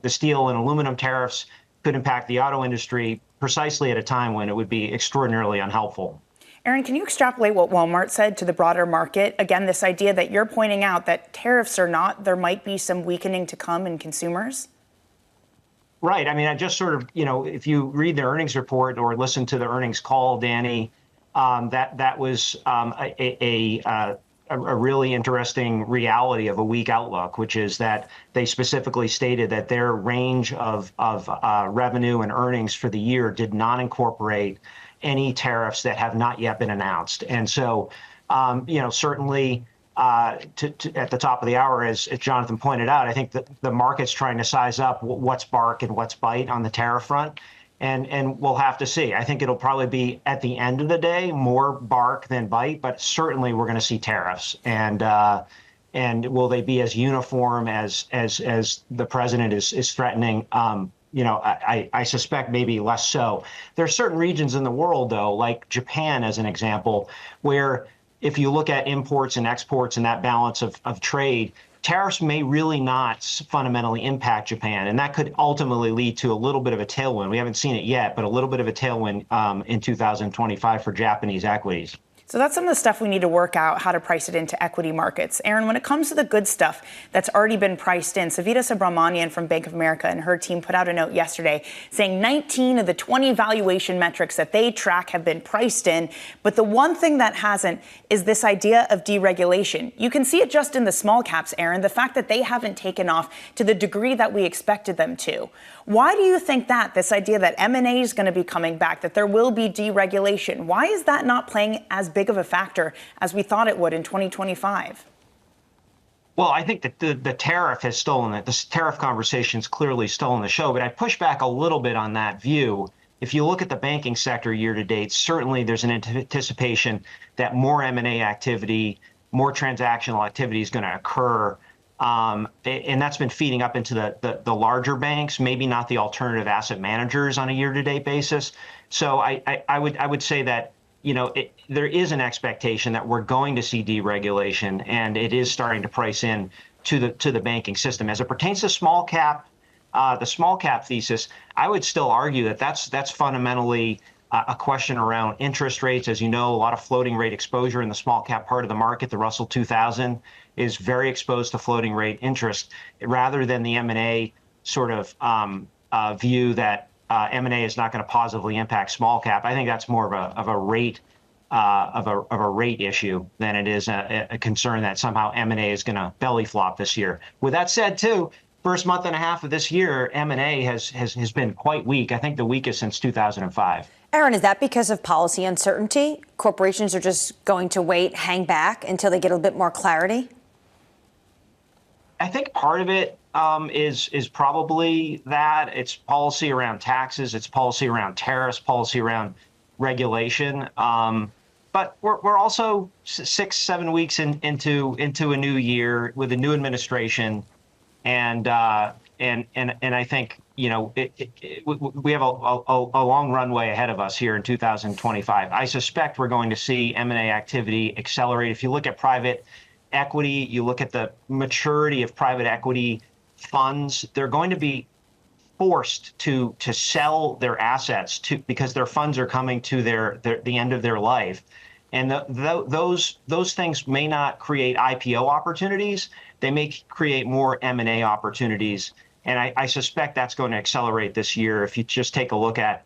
steel and aluminum tariffs could impact the auto industry precisely at a time when it would be extraordinarily unhelpful. Aaron, can you extrapolate what Walmart said to the broader market? Again, this idea that you're pointing out that tariffs or not, there might be some weakening to come in consumers? Right. I mean, I just sort of, you know, if you read the earnings report or listen to the earnings call, Danny, that was a really interesting reality of a weak outlook, which is that they specifically stated that their range of revenue and earnings for the year did not incorporate any tariffs that have not yet been announced. And so, you know, certainly at the top of the hour, as Jonathan pointed out, I think that the market's trying to size up what's bark and what's bite on the tariff front. And we'll have to see. I think it'll probably be, at the end of the day, more bark than bite, but certainly we're going to see tariffs. And will they be as uniform as the president is threatening? You know, I suspect maybe less so. There are certain regions in the world, though, like Japan, as an example, where if you look at imports and exports and that balance of trade, tariffs may really not fundamentally impact Japan. And that could ultimately lead to a little bit of a tailwind. We haven't seen it yet, but a little bit of a tailwind in 2025 for Japanese equities. So that's some of the stuff we need to work out, how to price it into equity markets. Aaron, when it comes to the good stuff that's already been priced in, Savita Subramanian from Bank of America and her team put out a note yesterday saying 19 of the 20 valuation metrics that they track have been priced in. But the one thing that hasn't is this idea of deregulation. You can see it just in the small caps, Aaron, the fact that they haven't taken off to the degree that we expected them to. Why do you think that, this idea that M&A is going to be coming back, that there will be deregulation, why is that not playing as big of a factor as we thought it would in 2025? Well, I think that the tariff has stolen it. This tariff conversation's clearly stolen the show, but I'd push back a little bit on that view. If you look at the banking sector year to date, certainly there's an anticipation that more M&A activity, more transactional activity is going to occur. And that's been feeding up into the larger banks, maybe not the alternative asset managers on a year-to-date basis. So I would say that, you know, there is an expectation that we're going to see deregulation, and it is starting to price in to the banking system. As it pertains to small cap, the small cap thesis, I would still argue that that's fundamentally a question around interest rates. As you know, a lot of floating rate exposure in the small cap part of the market. The Russell 2000 is very exposed to floating rate interest, rather than the M&A sort of view that M&A is not going to positively impact small cap. I think that's more of a rate issue than it is a concern that somehow M&A is going to belly flop this year. With that said, too, first month and a half of this year, M&A has been quite weak. I think the weakest since 2005. Aaron, is that because of policy uncertainty? Corporations are just going to wait, hang back until they get a bit more clarity? I think part of it is probably that. It's policy around taxes, it's policy around tariffs, policy around regulation. But we're also 6-7 weeks into a new year with a new administration, and I think, you know, we have a long runway ahead of us here in 2025. I suspect we're going to see M&A activity accelerate. If you look at private equity, you look at the maturity of private equity funds, they're going to be forced to sell their assets because their funds are coming to the end of their life. And those things may not create IPO opportunities. They may create more M&A opportunities. And I suspect that's going to accelerate this year. If you just take a look at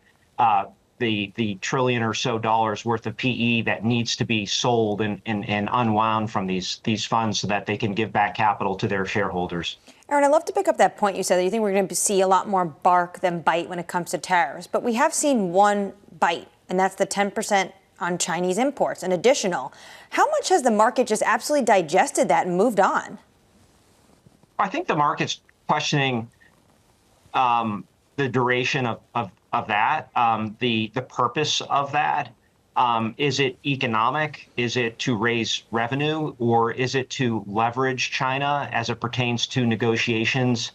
the trillion or so dollars worth of PE that needs to be sold and unwound from these funds so that they can give back capital to their shareholders. Aaron, I'd love to pick up that point you said that you think we're going to see a lot more bark than bite when it comes to tariffs. But we have seen one bite, and that's the 10% on Chinese imports, an additional. How much has the market just absolutely digested that and moved on? I think the market's questioning the duration of that, the purpose of that. Is it economic? Is it to raise revenue, or is it to leverage China as it pertains to negotiations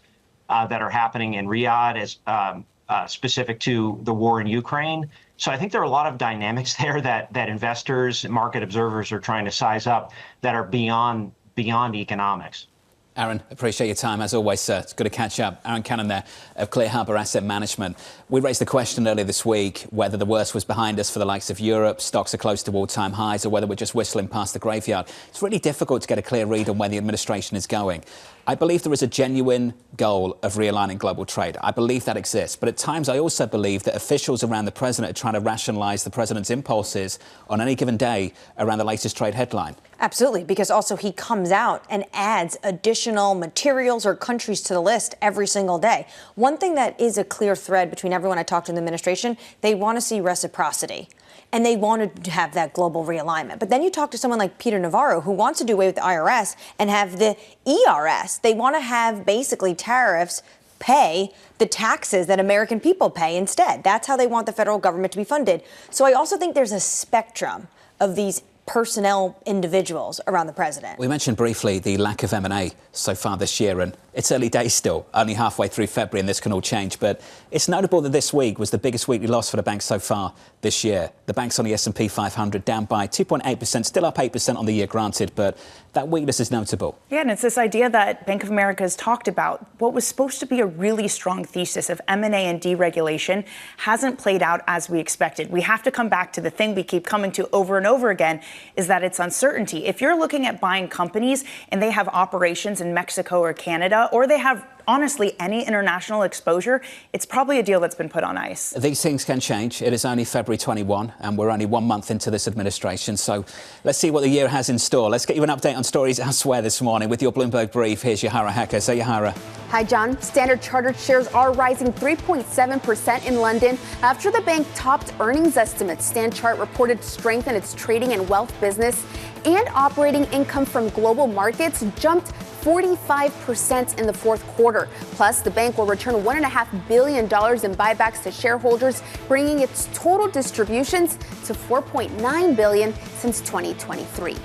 that are happening in Riyadh as specific to the war in Ukraine? So I think there are a lot of dynamics there that investors, market observers are trying to size up that are beyond economics. Aaron, appreciate your time as always, sir. It's good to catch up. Aaron Kennon there of Clear Harbor Asset Management. We raised the question earlier this week whether the worst was behind us for the likes of Europe, stocks are close to all-time highs, or whether we're just whistling past the graveyard. It's really difficult to get a clear read on where the administration is going. I believe there is a genuine goal of realigning global trade. I believe that exists. But at times, I also believe that officials around the president are trying to rationalize the president's impulses on any given day around the latest trade headline. Absolutely, because also he comes out and adds additional materials or countries to the list every single day. One thing that is a clear thread between everyone I talked to in the administration, they want to see reciprocity. And they wanted to have that global realignment. But then you talk to someone like Peter Navarro, who wants to do away with the IRS and have the ERS. They want to have basically tariffs pay the taxes that American people pay instead. That's how they want the federal government to be funded. So I also think there's a spectrum of these personnel individuals around the president. We mentioned briefly the lack of M&A so far this year, and it's early days still, only halfway through February, and this can all change. But it's notable that this week was the biggest weekly loss for the banks so far this year. The banks on the S&P 500 down by 2.8%, still up 8% on the year, granted, but that weakness is notable. Yeah, and it's this idea that Bank of America has talked about. What was supposed to be a really strong thesis of M&A and deregulation hasn't played out as we expected. We have to come back to the thing we keep coming to over and over again, is that it's uncertainty. If you're looking at buying companies and they have operations in Mexico or Canada, or they have honestly any international exposure, it's probably a deal that's been put on ice. These things can change. It is only February 21 and we're only 1 month into this administration. So let's see what the year has in store. Let's get you an update on stories elsewhere this morning with your Bloomberg Brief. Here's Yahara Hacker. So Yahara. Hi, John. Standard Chartered shares are rising 3.7% in London after the bank topped earnings estimates. Stanchart reported strength in its trading and wealth business, and operating income from global markets jumped 45% in the fourth quarter. Plus, the bank will return $1.5 billion in buybacks to shareholders, bringing its total distributions to $4.9 billion since 2023.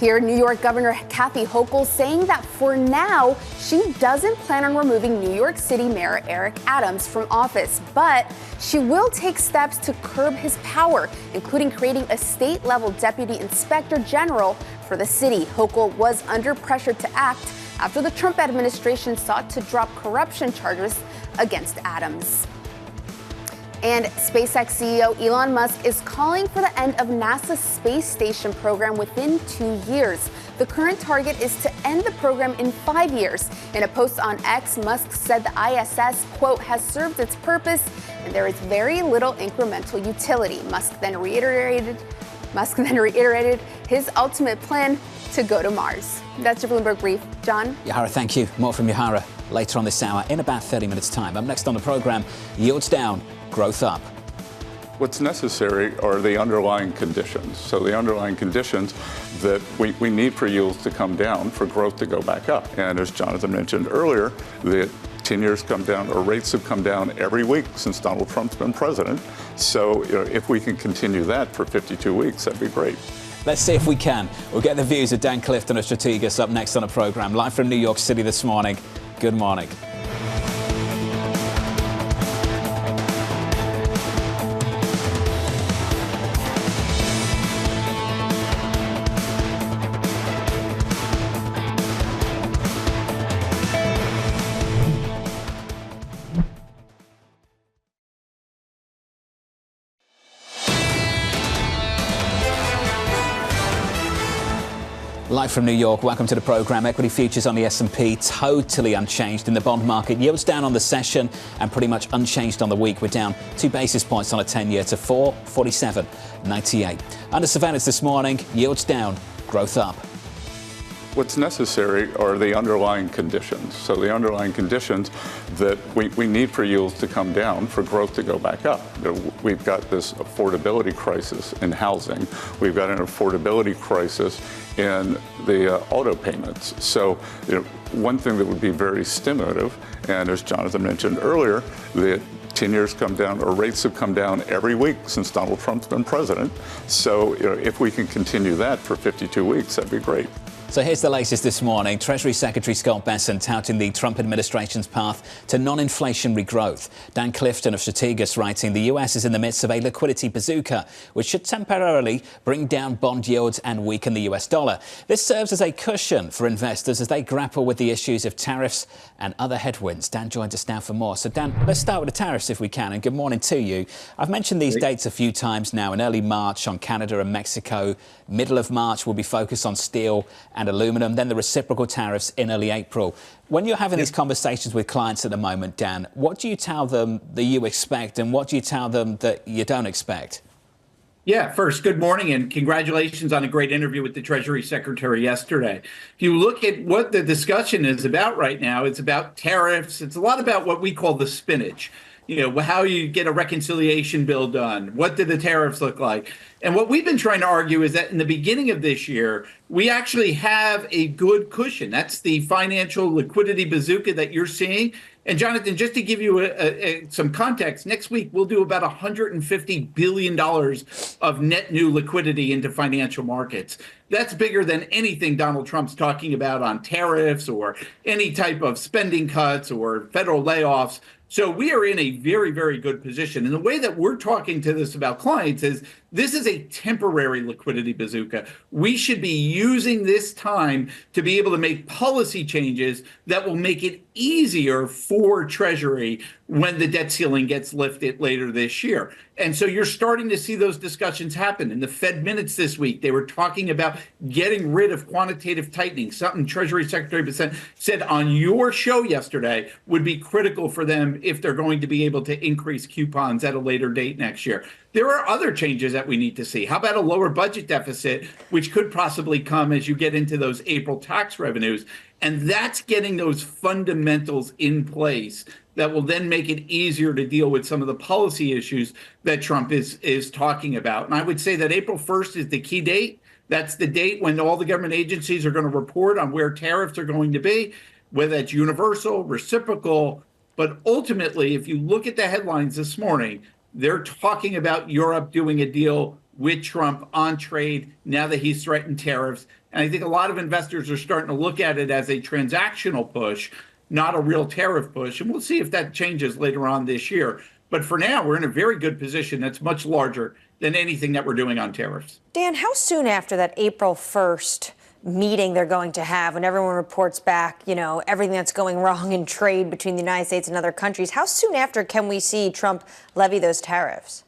Here, New York Governor Kathy Hochul saying that for now, she doesn't plan on removing New York City Mayor Eric Adams from office, but she will take steps to curb his power, including creating a state-level deputy inspector general for the city. Hochul was under pressure to act after the Trump administration sought to drop corruption charges against Adams. And SpaceX CEO Elon Musk is calling for the end of NASA's space station program within 2 years. The current target is to end the program in 5 years. In a post on X, Musk said the ISS, quote, has served its purpose and there is very little incremental utility. Musk then reiterated his ultimate plan to go to Mars. That's your Bloomberg Brief. John? Yahara, thank you. More from Yahara later on this hour in about 30 minutes' time. Up next on the program, yields down, growth up. What's necessary are the underlying conditions. So the underlying conditions that we need for yields to come down, for growth to go back up. And as Jonathan mentioned earlier, the 10 years come down, or rates have come down every week since Donald Trump's been president. So if we can continue that for 52 weeks, that'd be great. Let's see if we can. We'll get the views of Dan Clifton of Strategas up next on the program. Live from New York City this morning. Good morning. Live from New York, welcome to the program. Equity futures on the S&P totally unchanged in the bond market. Yields down on the session and pretty much unchanged on the week. We're down 2 basis points on a 10-year to 447.98. Under surveillance this morning, yields down, growth up. What's necessary are the underlying conditions. So the underlying conditions that we need for yields to come down, for growth to go back up. We've got this affordability crisis in housing. We've got an affordability crisis in the auto payments. So one thing that would be very stimulative, and as Jonathan mentioned earlier, the 10 years come down, or rates have come down every week since Donald Trump's been president. So if we can continue that for 52 weeks, that'd be great. So here's the latest this morning. Treasury Secretary Scott Bessent touting the Trump administration's path to non-inflationary growth. Dan Clifton of Strategas writing the US is in the midst of a liquidity bazooka, which should temporarily bring down bond yields and weaken the US dollar. This serves as a cushion for investors as they grapple with the issues of tariffs and other headwinds. Dan joins us now for more. So Dan, let's start with the tariffs if we can, and good morning to you. I've mentioned these dates a few times now. In early March on Canada and Mexico, middle of March will be focused on steel and aluminum, then the reciprocal tariffs in early April. When you're having these conversations with clients at the moment, Dan, what do you tell them that you expect and what do you tell them that you don't expect? Yeah, first, good morning and congratulations on a great interview with the Treasury Secretary yesterday. If you look at what the discussion is about right now, it's about tariffs. It's a lot about what we call the spinach. How you get a reconciliation bill done. What do the tariffs look like? And what we've been trying to argue is that in the beginning of this year, we actually have a good cushion. That's the financial liquidity bazooka that you're seeing. And Jonathan, just to give you some context, next week we'll do about $150 billion of net new liquidity into financial markets. That's bigger than anything Donald Trump's talking about on tariffs or any type of spending cuts or federal layoffs. So we are in a very, very good position. And the way that we're talking to this about clients is this is a temporary liquidity bazooka. We should be using this time to be able to make policy changes that will make it easier for Treasury when the debt ceiling gets lifted later this year. And so you're starting to see those discussions happen. In the Fed minutes this week, they were talking about getting rid of quantitative tightening, something Treasury Secretary Bessent said on your show yesterday would be critical for them if they're going to be able to increase coupons at a later date next year. There are other changes that we need to see. How about a lower budget deficit, which could possibly come as you get into those April tax revenues? And that's getting those fundamentals in place that will then make it easier to deal with some of the policy issues that Trump is talking about. And I would say that April 1st is the key date. That's the date when all the government agencies are going to report on where tariffs are going to be, whether it's universal, reciprocal. But ultimately, if you look at the headlines this morning, they're talking about Europe doing a deal with Trump on trade now that he's threatened tariffs. And I think a lot of investors are starting to look at it as a transactional push, not a real tariff push. And we'll see if that changes later on this year. But for now, we're in a very good position that's much larger than anything that we're doing on tariffs. Dan, how soon after that April 1st meeting they're going to have when everyone reports back, everything that's going wrong in trade between the United States and other countries, how soon after can we see Trump levy those tariffs?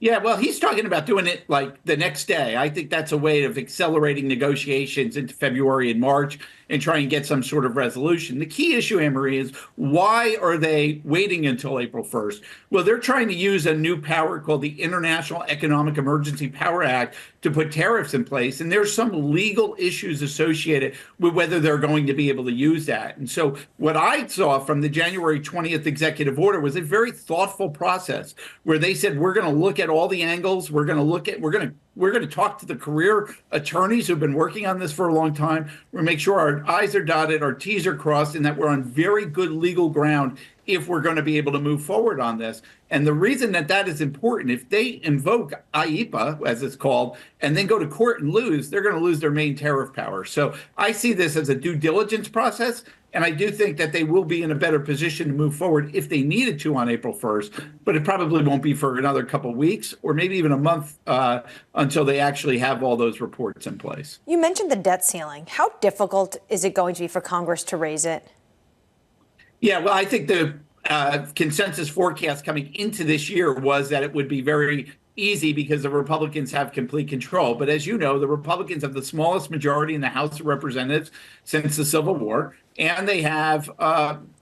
Yeah, well, he's talking about doing it like the next day. I think that's a way of accelerating negotiations into February and March and try and get some sort of resolution. The key issue, Annmarie, is why are they waiting until April 1st? Well, they're trying to use a new power called the International Economic Emergency Power Act to put tariffs in place. And there's some legal issues associated with whether they're going to be able to use that. And so what I saw from the January 20th executive order was a very thoughtful process where they said, we're going to look at all the angles. We're going to talk to the career attorneys who've been working on this for a long time. We're going to make sure our I's are dotted, our T's are crossed, and that we're on very good legal ground if we're going to be able to move forward on this. And the reason that is important, if they invoke IEEPA, as it's called, and then go to court and lose, they're going to lose their main tariff power. So I see this as a due diligence process. And I do think that they will be in a better position to move forward if they needed to on April 1st, but it probably won't be for another couple of weeks or maybe even a month until they actually have all those reports in place. You mentioned the debt ceiling. How difficult is it going to be for Congress to raise it? Yeah, well, I think the consensus forecast coming into this year was that it would be very easy because the Republicans have complete control. But as you know, the Republicans have the smallest majority in the House of Representatives since the Civil War. And they have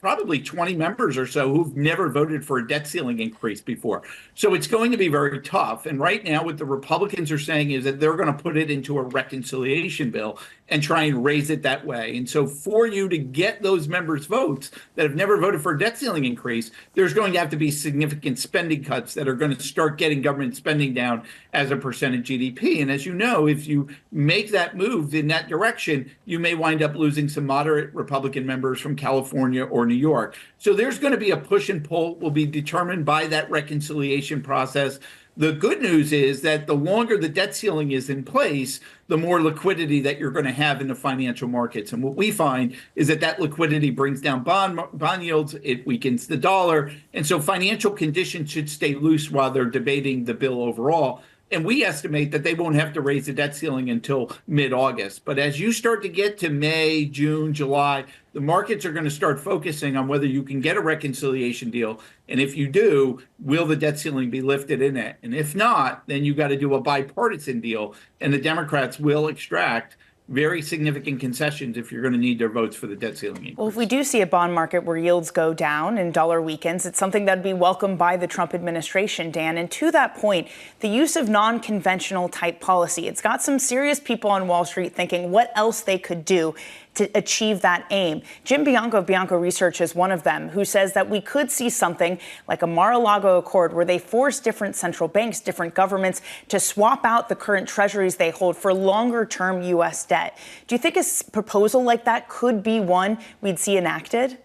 probably 20 members or so who've never voted for a debt ceiling increase before. So it's going to be very tough. And right now, what the Republicans are saying is that they're going to put it into a reconciliation bill and try and raise it that way. And so for you to get those members' votes that have never voted for a debt ceiling increase, there's going to have to be significant spending cuts that are going to start getting government spending down as a percent of GDP. And as you know, if you make that move in that direction, you may wind up losing some moderate Republican members from California or New York. So there's going to be a push and pull, will be determined by that reconciliation process. The good news is that the longer the debt ceiling is in place, the more liquidity that you're going to have in the financial markets. And what we find is that that liquidity brings down bond yields, it weakens the dollar. And so financial conditions should stay loose while they're debating the bill overall. And we estimate that they won't have to raise the debt ceiling until mid-August. But as you start to get to May, June, July, the markets are going to start focusing on whether you can get a reconciliation deal. And if you do, will the debt ceiling be lifted in it? And if not, then you got to do a bipartisan deal. And the Democrats will extract very significant concessions if you're going to need their votes for the debt ceiling increase. Well, if we do see a bond market where yields go down and dollar weakens, it's something that'd be welcomed by the Trump administration, Dan. And to that point, the use of non-conventional type policy, it's got some serious people on Wall Street thinking what else they could do to achieve that aim. Jim Bianco of Bianco Research is one of them, who says that we could see something like a Mar-a-Lago Accord where they force different central banks, different governments to swap out the current treasuries they hold for longer-term U.S. debt. Do you think a proposal like that could be one we'd see enacted?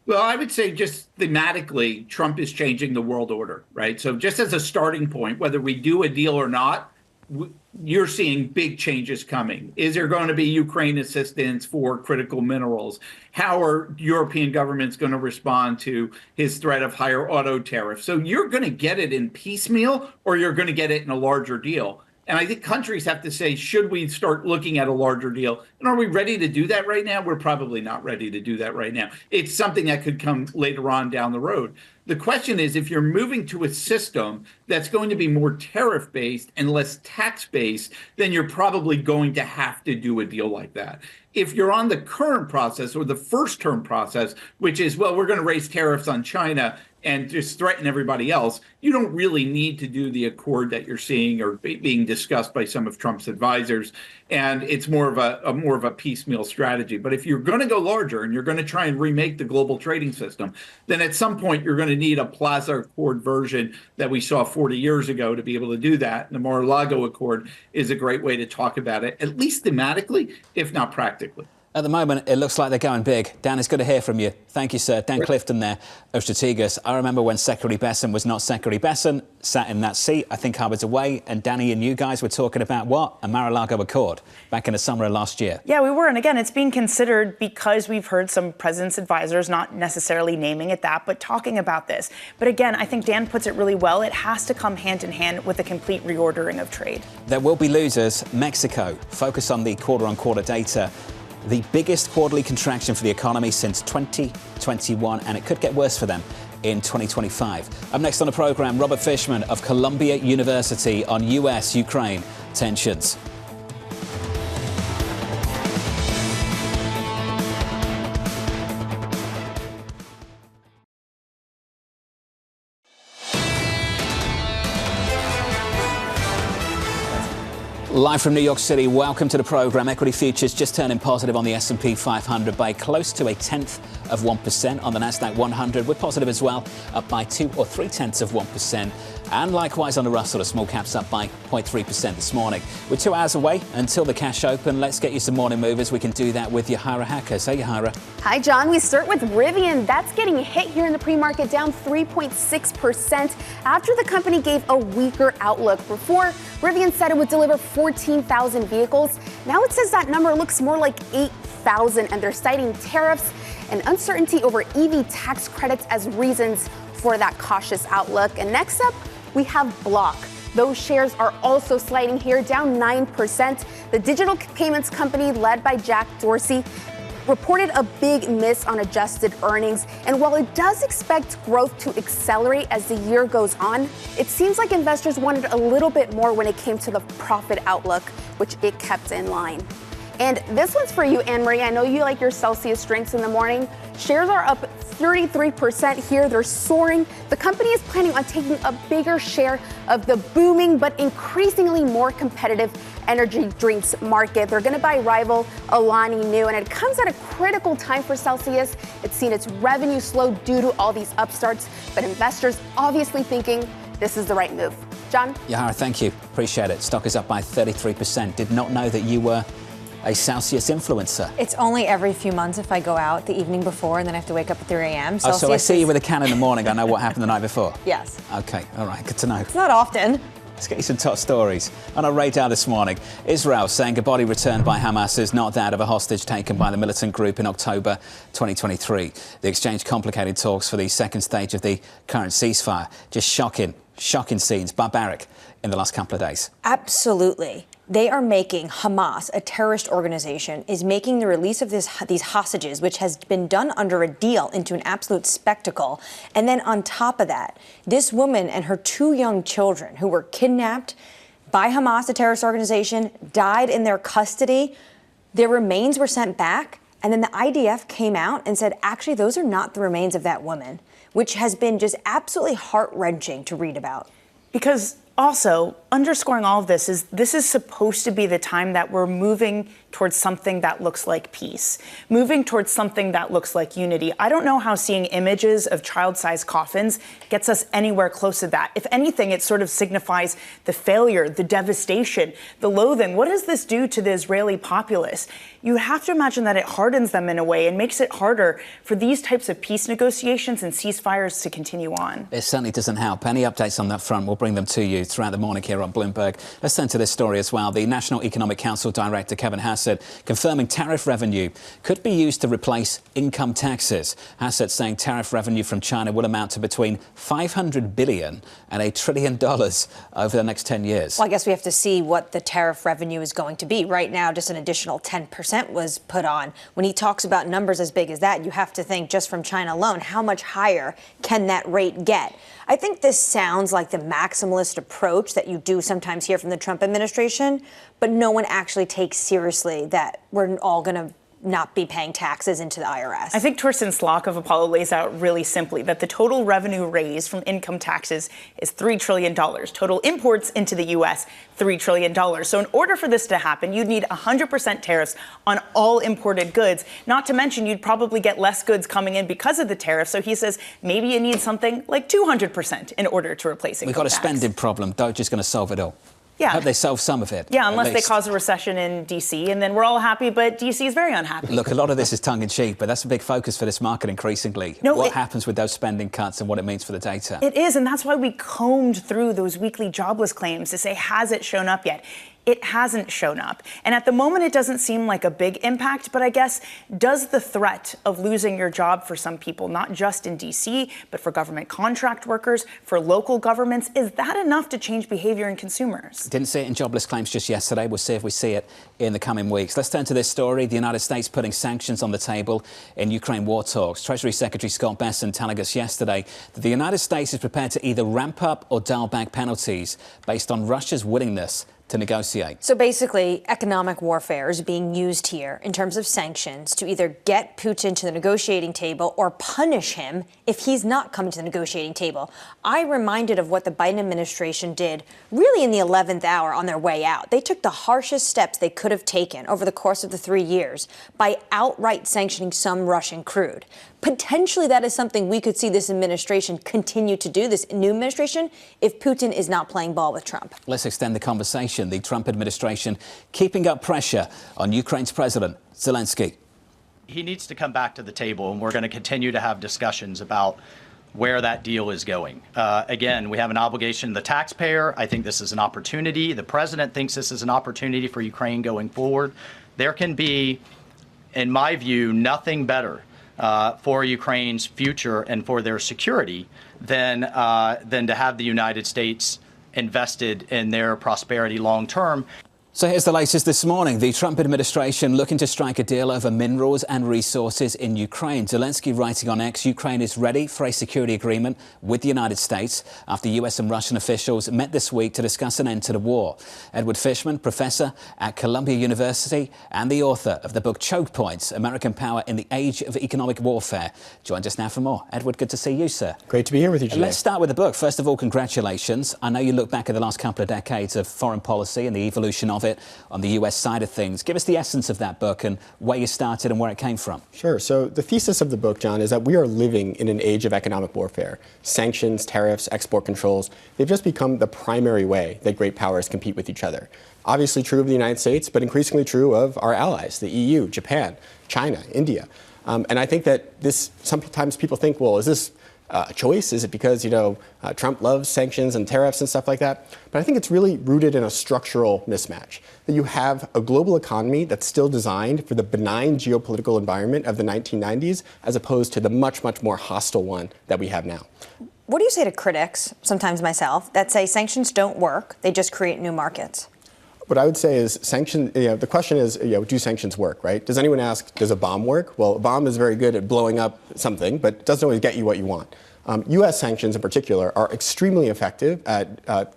Well, I would say just thematically, Trump is changing the world order, right? So just as a starting point, whether we do a deal or not, you're seeing big changes coming. Is there going to be Ukraine assistance for critical minerals? How are European governments going to respond to his threat of higher auto tariffs? So you're going to get it in piecemeal, or you're going to get it in a larger deal. And I think countries have to say, should we start looking at a larger deal? And are we ready to do that right now? We're probably not ready to do that right now. It's something that could come later on down the road. The question is, if you're moving to a system that's going to be more tariff-based and less tax-based, then you're probably going to have to do a deal like that. If you're on the current process or the first-term process, which is, well, we're going to raise tariffs on China and just threaten everybody else, you don't really need to do the accord that you're seeing or being discussed by some of Trump's advisors. And it's more of a piecemeal strategy. But if you're going to go larger and you're going to try and remake the global trading system, then at some point you're going to need a Plaza Accord version that we saw 40 years ago to be able to do that. And the Mar-a-Lago Accord is a great way to talk about it, at least thematically, if not practically. At the moment, it looks like they're going big. Dan, it's good to hear from you. Thank you, sir. Dan Clifton there of Strategas. I remember when Secretary Besson was not Secretary Besson, sat in that seat, I think hours away, and Danny and you guys were talking about what? A Mar-a-Lago Accord back in the summer of last year. Yeah, we were. And again, it's being considered because we've heard some president's advisors, not necessarily naming it that, but talking about this. But again, I think Dan puts it really well. It has to come hand in hand with a complete reordering of trade. There will be losers. Mexico, focus on the quarter-on-quarter data. The biggest quarterly contraction for the economy since 2021, and it could get worse for them in 2025. Up next on the program, Robert Fishman of Columbia University on US-Ukraine tensions. Live from New York City, welcome to the program. Equity futures just turning positive on the S&P 500 by close to 0.1% on the Nasdaq 100. We're positive as well, up by 2 or 0.3%. And likewise on the Russell, the small caps up by 0.3% this morning. We're 2 hours away until the cash open. Let's get you some morning movers. We can do that with Yahara Hackers. Hey, Yahara. Hi, John. We start with Rivian. That's getting hit here in the pre-market, down 3.6% after the company gave a weaker outlook. Before, Rivian said it would deliver 14,000 vehicles. Now it says that number looks more like 8,000, and they're citing tariffs and uncertainty over EV tax credits as reasons for that cautious outlook. And next up, we have Block. Those shares are also sliding here, down 9%. The digital payments company led by Jack Dorsey reported a big miss on adjusted earnings. And while it does expect growth to accelerate as the year goes on, it seems like investors wanted a little bit more when it came to the profit outlook, which it kept in line. And this one's for you, Annmarie. I know you like your Celsius drinks in the morning. Shares are up 33% here. They're soaring. The company is planning on taking a bigger share of the booming but increasingly more competitive energy drinks market. They're going to buy rival Alani Nu, and it comes at a critical time for Celsius. It's seen its revenue slow due to all these upstarts, but investors obviously thinking this is the right move. John? Yahara, thank you. Appreciate it. Stock is up by 33%. Did not know that you were a Celsius influencer. It's only every few months if I go out the evening before and then I have to wake up at 3 a.m. Oh, so I see you with a can in the morning. I know what happened the night before. Yes. Okay, all right, good to know. It's not often. Let's get you some top stories. On our radar this morning, Israel saying a body returned by Hamas is not that of a hostage taken by the militant group in October 2023. The exchange complicated talks for the second stage of the current ceasefire. Just shocking scenes, barbaric in the last couple of days. Absolutely. They are making Hamas, a terrorist organization, is making the release of these hostages, which has been done under a deal, into an absolute spectacle. And then on top of that, this woman and her 2 young children who were kidnapped by Hamas, a terrorist organization, died in their custody. Their remains were sent back. And then the IDF came out and said, actually, those are not the remains of that woman, which has been just absolutely heart-wrenching to read about. Because also, underscoring all of this is supposed to be the time that we're moving towards something that looks like peace, moving towards something that looks like unity. I don't know how seeing images of child-sized coffins gets us anywhere close to that. If anything, it sort of signifies the failure, the devastation, the loathing. What does this do to the Israeli populace? You have to imagine that it hardens them in a way and makes it harder for these types of peace negotiations and ceasefires to continue on. It certainly doesn't help. Any updates on that front, we'll bring them to you throughout the morning here on Bloomberg. Let's turn to this story as well. The National Economic Council Director, Kevin Hassett, confirming tariff revenue could be used to replace income taxes. Hassett saying tariff revenue from China will amount to between $500 billion and $1 trillion over the next 10 years. Well, I guess we have to see what the tariff revenue is going to be. Right now, just an additional 10% was put on. When he talks about numbers as big as that, you have to think just from China alone, how much higher can that rate get? I think this sounds like the maximalist approach that you do sometimes hear from the Trump administration, but no one actually takes seriously that we're all going to not be paying taxes into the IRS. I think Torsten Slok of Apollo lays out really simply that the total revenue raised from income taxes is $3 trillion. Total imports into the U.S., $3 trillion. So in order for this to happen, you'd need 100% tariffs on all imported goods. Not to mention, you'd probably get less goods coming in because of the tariffs. So he says maybe you need something like 200% in order to replace income tax. We've got a spending problem. Doja's going to solve it all. Yeah. I hope they solve some of it. Yeah, unless they cause a recession in D.C., and then we're all happy, but D.C. is very unhappy. Look, a lot of this is tongue-in-cheek, but that's a big focus for this market increasingly. What happens with those spending cuts and what it means for the data? It is, and that's why we combed through those weekly jobless claims to say, has it shown up yet? It hasn't shown up. And at the moment, it doesn't seem like a big impact, but I guess, does the threat of losing your job for some people, not just in D.C., but for government contract workers, for local governments, is that enough to change behavior in consumers? Didn't see it in jobless claims just yesterday. We'll see if we see it in the coming weeks. Let's turn to this story. The United States putting sanctions on the table in Ukraine war talks. Treasury Secretary Scott Bessent telling us yesterday that the United States is prepared to either ramp up or dial back penalties based on Russia's willingness to negotiate. So basically, economic warfare is being used here in terms of sanctions to either get Putin to the negotiating table or punish him if he's not coming to the negotiating table. I'm reminded of what the Biden administration did really in the 11th hour on their way out. They took the harshest steps they could have taken over the course of the 3 years by outright sanctioning some Russian crude. Potentially, that is something we could see this administration continue to do, this new administration, if Putin is not playing ball with Trump. Let's extend the conversation. The Trump administration keeping up pressure on Ukraine's President Zelensky. He needs to come back to the table, and we're going to continue to have discussions about where that deal is going. Again, we have an obligation to the taxpayer. I think this is an opportunity. The president thinks this is an opportunity for Ukraine going forward. There can be, in my view, nothing better for Ukraine's future and for their security than to have the United States invested in their prosperity long term. So here's the latest this morning. The Trump administration looking to strike a deal over minerals and resources in Ukraine. Zelensky writing on X, Ukraine is ready for a security agreement with the United States after US and Russian officials met this week to discuss an end to the war. Edward Fishman, professor at Columbia University and the author of the book Choke Points, American Power in the Age of Economic Warfare, joins us now for more. Edward, good to see you, sir. Great to be here with you today. Let's start with the book. First of all, congratulations. I know you look back at the last couple of decades of foreign policy and the evolution of it on the US side of things. Give us the essence of that book and where you started and where it came from. Sure. So the thesis of the book, John, is that we are living in an age of economic warfare. Sanctions, tariffs, export controls, they've just become the primary way that great powers compete with each other. Obviously true of the United States, but increasingly true of our allies, the EU, Japan, China, India. And I think that this, sometimes people think, well, is this a choice? Is it because, Trump loves sanctions and tariffs and stuff like that? But I think it's really rooted in a structural mismatch. That you have a global economy that's still designed for the benign geopolitical environment of the 1990s, as opposed to the much, much more hostile one that we have now. What do you say to critics, sometimes myself, that say sanctions don't work, they just create new markets? What I would say is the question is, do sanctions work, right? Does anyone ask, does a bomb work? Well, a bomb is very good at blowing up something, but it doesn't always get you what you want. U.S. sanctions in particular are extremely effective at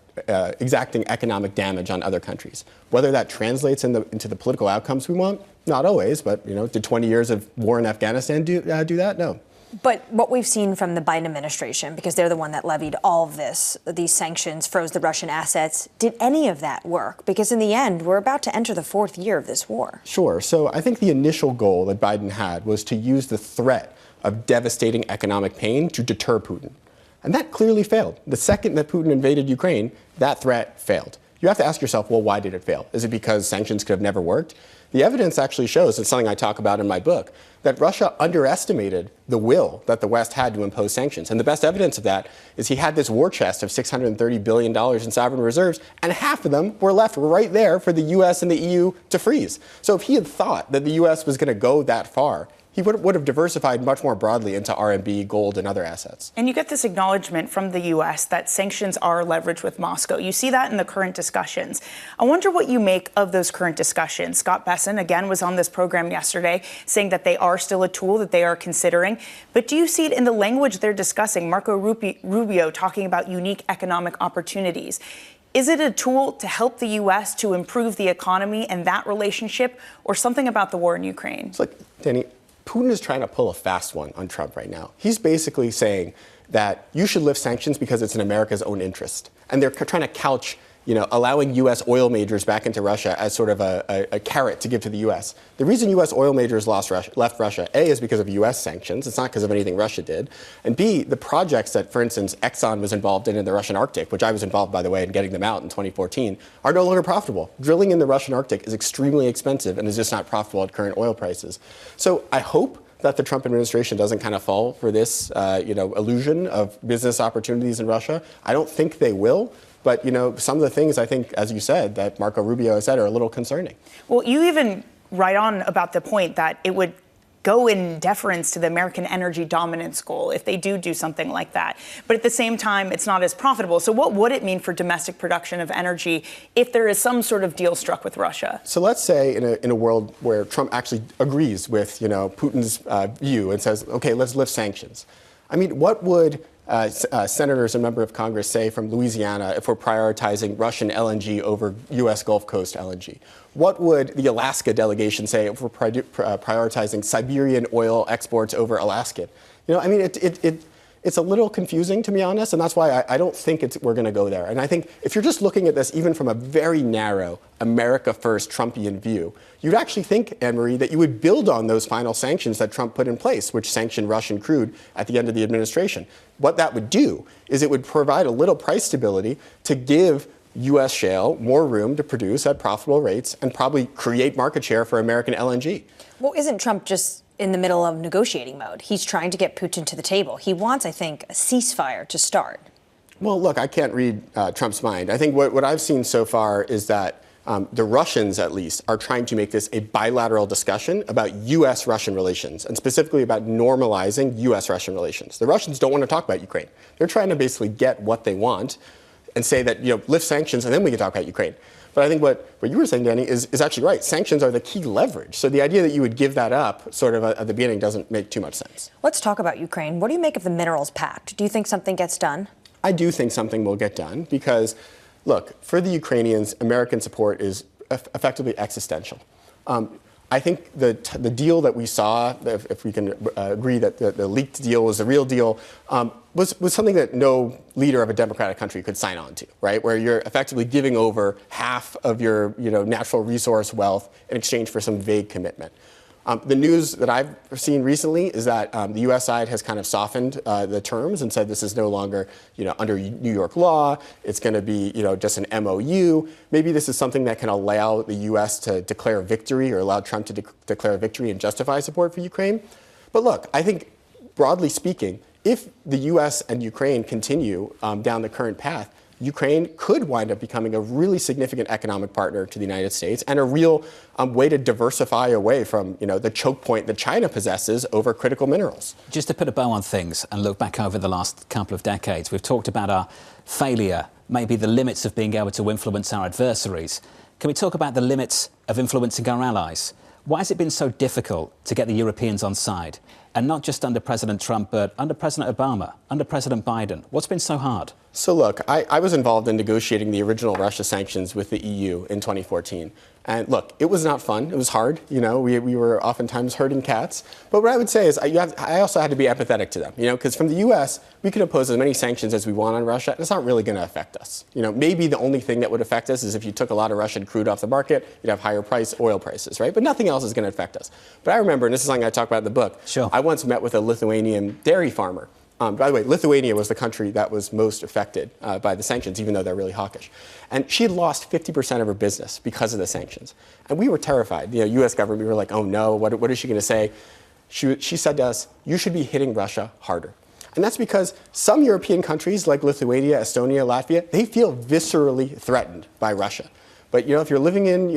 exacting economic damage on other countries. Whether that translates into the political outcomes we want, not always, but did 20 years of war in Afghanistan do that? No. But what we've seen from the Biden administration, because they're the one that levied all of these sanctions, froze the Russian assets, did any of that work? Because in the end, we're about to enter the fourth year of this war. Sure. So I think the initial goal that Biden had was to use the threat of devastating economic pain to deter Putin. And that clearly failed. The second that Putin invaded Ukraine, that threat failed. You have to ask yourself, well, why did it fail? Is it because sanctions could have never worked? The evidence actually shows, it's something I talk about in my book, that Russia underestimated the will that the West had to impose sanctions. And the best evidence of that is he had this war chest of $630 billion in sovereign reserves, and half of them were left right there for the U.S. and the EU to freeze. So if he had thought that the U.S. was going to go that far, he would have diversified much more broadly into RMB, gold, and other assets. And you get this acknowledgement from the U.S. that sanctions are leveraged with Moscow. You see that in the current discussions. I wonder what you make of those current discussions. Scott Besson, again, was on this program yesterday saying that they are still a tool that they are considering. But do you see it in the language they're discussing? Marco Rubio talking about unique economic opportunities. Is it a tool to help the U.S. to improve the economy and that relationship, or something about the war in Ukraine? It's like, Danny, Putin is trying to pull a fast one on Trump right now. He's basically saying that you should lift sanctions because it's in America's own interest. And they're trying to couch, allowing U.S. oil majors back into Russia as sort of a carrot to give to the U.S. The reason U.S. oil majors left Russia, A, is because of U.S. sanctions. It's not because of anything Russia did. And B, the projects that, for instance, Exxon was involved in the Russian Arctic, which I was involved, by the way, in getting them out in 2014, are no longer profitable. Drilling in the Russian Arctic is extremely expensive and is just not profitable at current oil prices. So I hope that the Trump administration doesn't kind of fall for this, illusion of business opportunities in Russia. I don't think they will. But, some of the things I think, as you said, that Marco Rubio has said are a little concerning. Well, you even write on about the point that it would go in deference to the American energy dominance goal if they do something like that. But at the same time, it's not as profitable. So what would it mean for domestic production of energy if there is some sort of deal struck with Russia? So let's say in a world where Trump actually agrees with, Putin's view and says, OK, let's lift sanctions. I mean, what would senators and members of Congress say from Louisiana if we're prioritizing Russian LNG over U.S. Gulf Coast LNG? What would the Alaska delegation say if we're prioritizing Siberian oil exports over Alaskan? It's a little confusing, to be honest, and that's why I don't think we're going to go there. And I think if you're just looking at this even from a very narrow America First Trumpian view, you'd actually think, Annmarie, that you would build on those final sanctions that Trump put in place, which sanctioned Russian crude at the end of the administration. What that would do is it would provide a little price stability to give U.S. shale more room to produce at profitable rates and probably create market share for American LNG. Well, isn't Trump just in the middle of negotiating mode? He's trying to get Putin to the table. He wants, I think, a ceasefire to start. Well, look, I can't read Trump's mind. I think what I've seen so far is that the Russians, at least, are trying to make this a bilateral discussion about U.S.-Russian relations, and specifically about normalizing U.S.-Russian relations. The Russians don't want to talk about Ukraine. They're trying to basically get what they want and say that, lift sanctions and then we can talk about Ukraine. But I think what you were saying, Danny, is actually right. Sanctions are the key leverage. So the idea that you would give that up sort of at the beginning doesn't make too much sense. Let's talk about Ukraine. What do you make of the minerals pact? Do you think something gets done? I do think something will get done because, look, for the Ukrainians, American support is effectively existential. I think the deal that we saw, if we can agree that the leaked deal was the real deal, was something that no leader of a democratic country could sign on to, right? Where you're effectively giving over half of your natural resource wealth in exchange for some vague commitment. The news that I've seen recently is that the U.S. side has kind of softened the terms and said this is no longer, under New York law. It's going to be, just an MOU. Maybe this is something that can allow the U.S. to declare victory or allow Trump to declare victory and justify support for Ukraine. But look, I think broadly speaking, if the U.S. and Ukraine continue down the current path, Ukraine could wind up becoming a really significant economic partner to the United States and a real way to diversify away from, the choke point that China possesses over critical minerals. Just to put a bow on things and look back over the last couple of decades, we've talked about our failure, maybe the limits of being able to influence our adversaries. Can we talk about the limits of influencing our allies? Why has it been so difficult to get the Europeans on side? And not just under President Trump, but under President Obama, under President Biden. What's been so hard? So look, I was involved in negotiating the original Russia sanctions with the EU in 2014. And look, it was not fun. It was hard. We were oftentimes herding cats. But what I would say is I also had to be empathetic to them, because from the U.S., we can impose as many sanctions as we want on Russia, and it's not really going to affect us. Maybe the only thing that would affect us is if you took a lot of Russian crude off the market, you'd have higher oil prices, right? But nothing else is going to affect us. But I remember, and this is something I talk about in the book, I once met with a Lithuanian dairy farmer. By the way, Lithuania was the country that was most affected by the sanctions, even though they're really hawkish. And she had lost 50% of her business because of the sanctions. And we were terrified. The U.S. government, we were like, oh no, what is she going to say? She said to us, you should be hitting Russia harder. And that's because some European countries like Lithuania, Estonia, Latvia, they feel viscerally threatened by Russia. But if you're living in,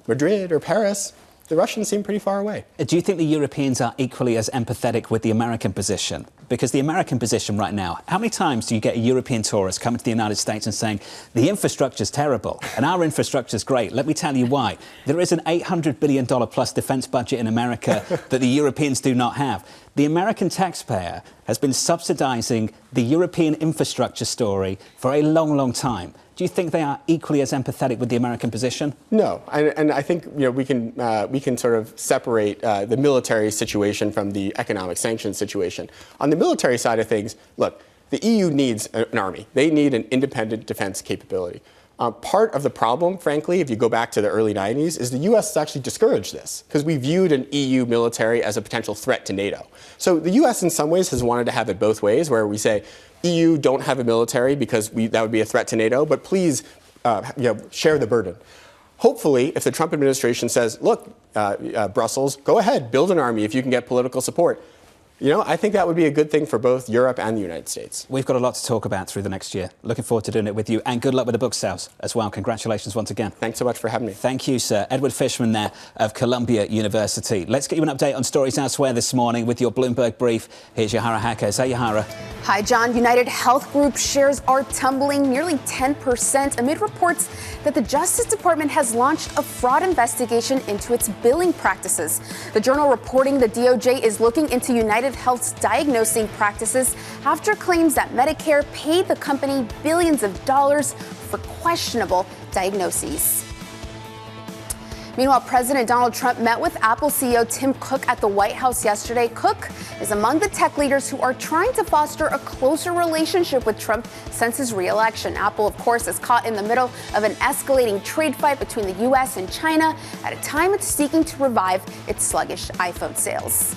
Madrid or Paris, the Russians seem pretty far away. Do you think the Europeans are equally as empathetic with the American position? Because the American position right now, how many times do you get a European tourist coming to the United States and saying, the infrastructure's terrible and our infrastructure's great? Let me tell you why. There is an $800 billion plus defense budget in America that the Europeans do not have. The American taxpayer has been subsidizing the European infrastructure story for a long, long time. Do you think they are equally as empathetic with the American position? No, and I think we can sort of separate the military situation from the economic sanctions situation. On the military side of things, look, the EU needs an army. They need an independent defense capability. Part of the problem, frankly, if you go back to the early 90s, is the U.S. has actually discouraged this because we viewed an EU military as a potential threat to NATO. So the U.S. in some ways has wanted to have it both ways, where we say, EU don't have a military because that would be a threat to NATO, but please share the burden. Hopefully, if the Trump administration says, look, Brussels, go ahead, build an army if you can get political support. I think that would be a good thing for both Europe and the United States. We've got a lot to talk about through the next year. Looking forward to doing it with you. And good luck with the book sales as well. Congratulations once again. Thanks so much for having me. Thank you, sir. Edward Fishman there of Columbia University. Let's get you an update on stories elsewhere this morning with your Bloomberg brief. Here's Yahara Hackers. Hey, Yahara. Hi, John. United Health Group shares are tumbling nearly 10% amid reports that the Justice Department has launched a fraud investigation into its billing practices. The Journal reporting the DOJ is looking into United Health's diagnosing practices after claims that Medicare paid the company billions of dollars for questionable diagnoses. Meanwhile, President Donald Trump met with Apple CEO Tim Cook at the White House yesterday. Cook is among the tech leaders who are trying to foster a closer relationship with Trump since his re-election. Apple, of course, is caught in the middle of an escalating trade fight between the U.S. and China at a time it's seeking to revive its sluggish iPhone sales.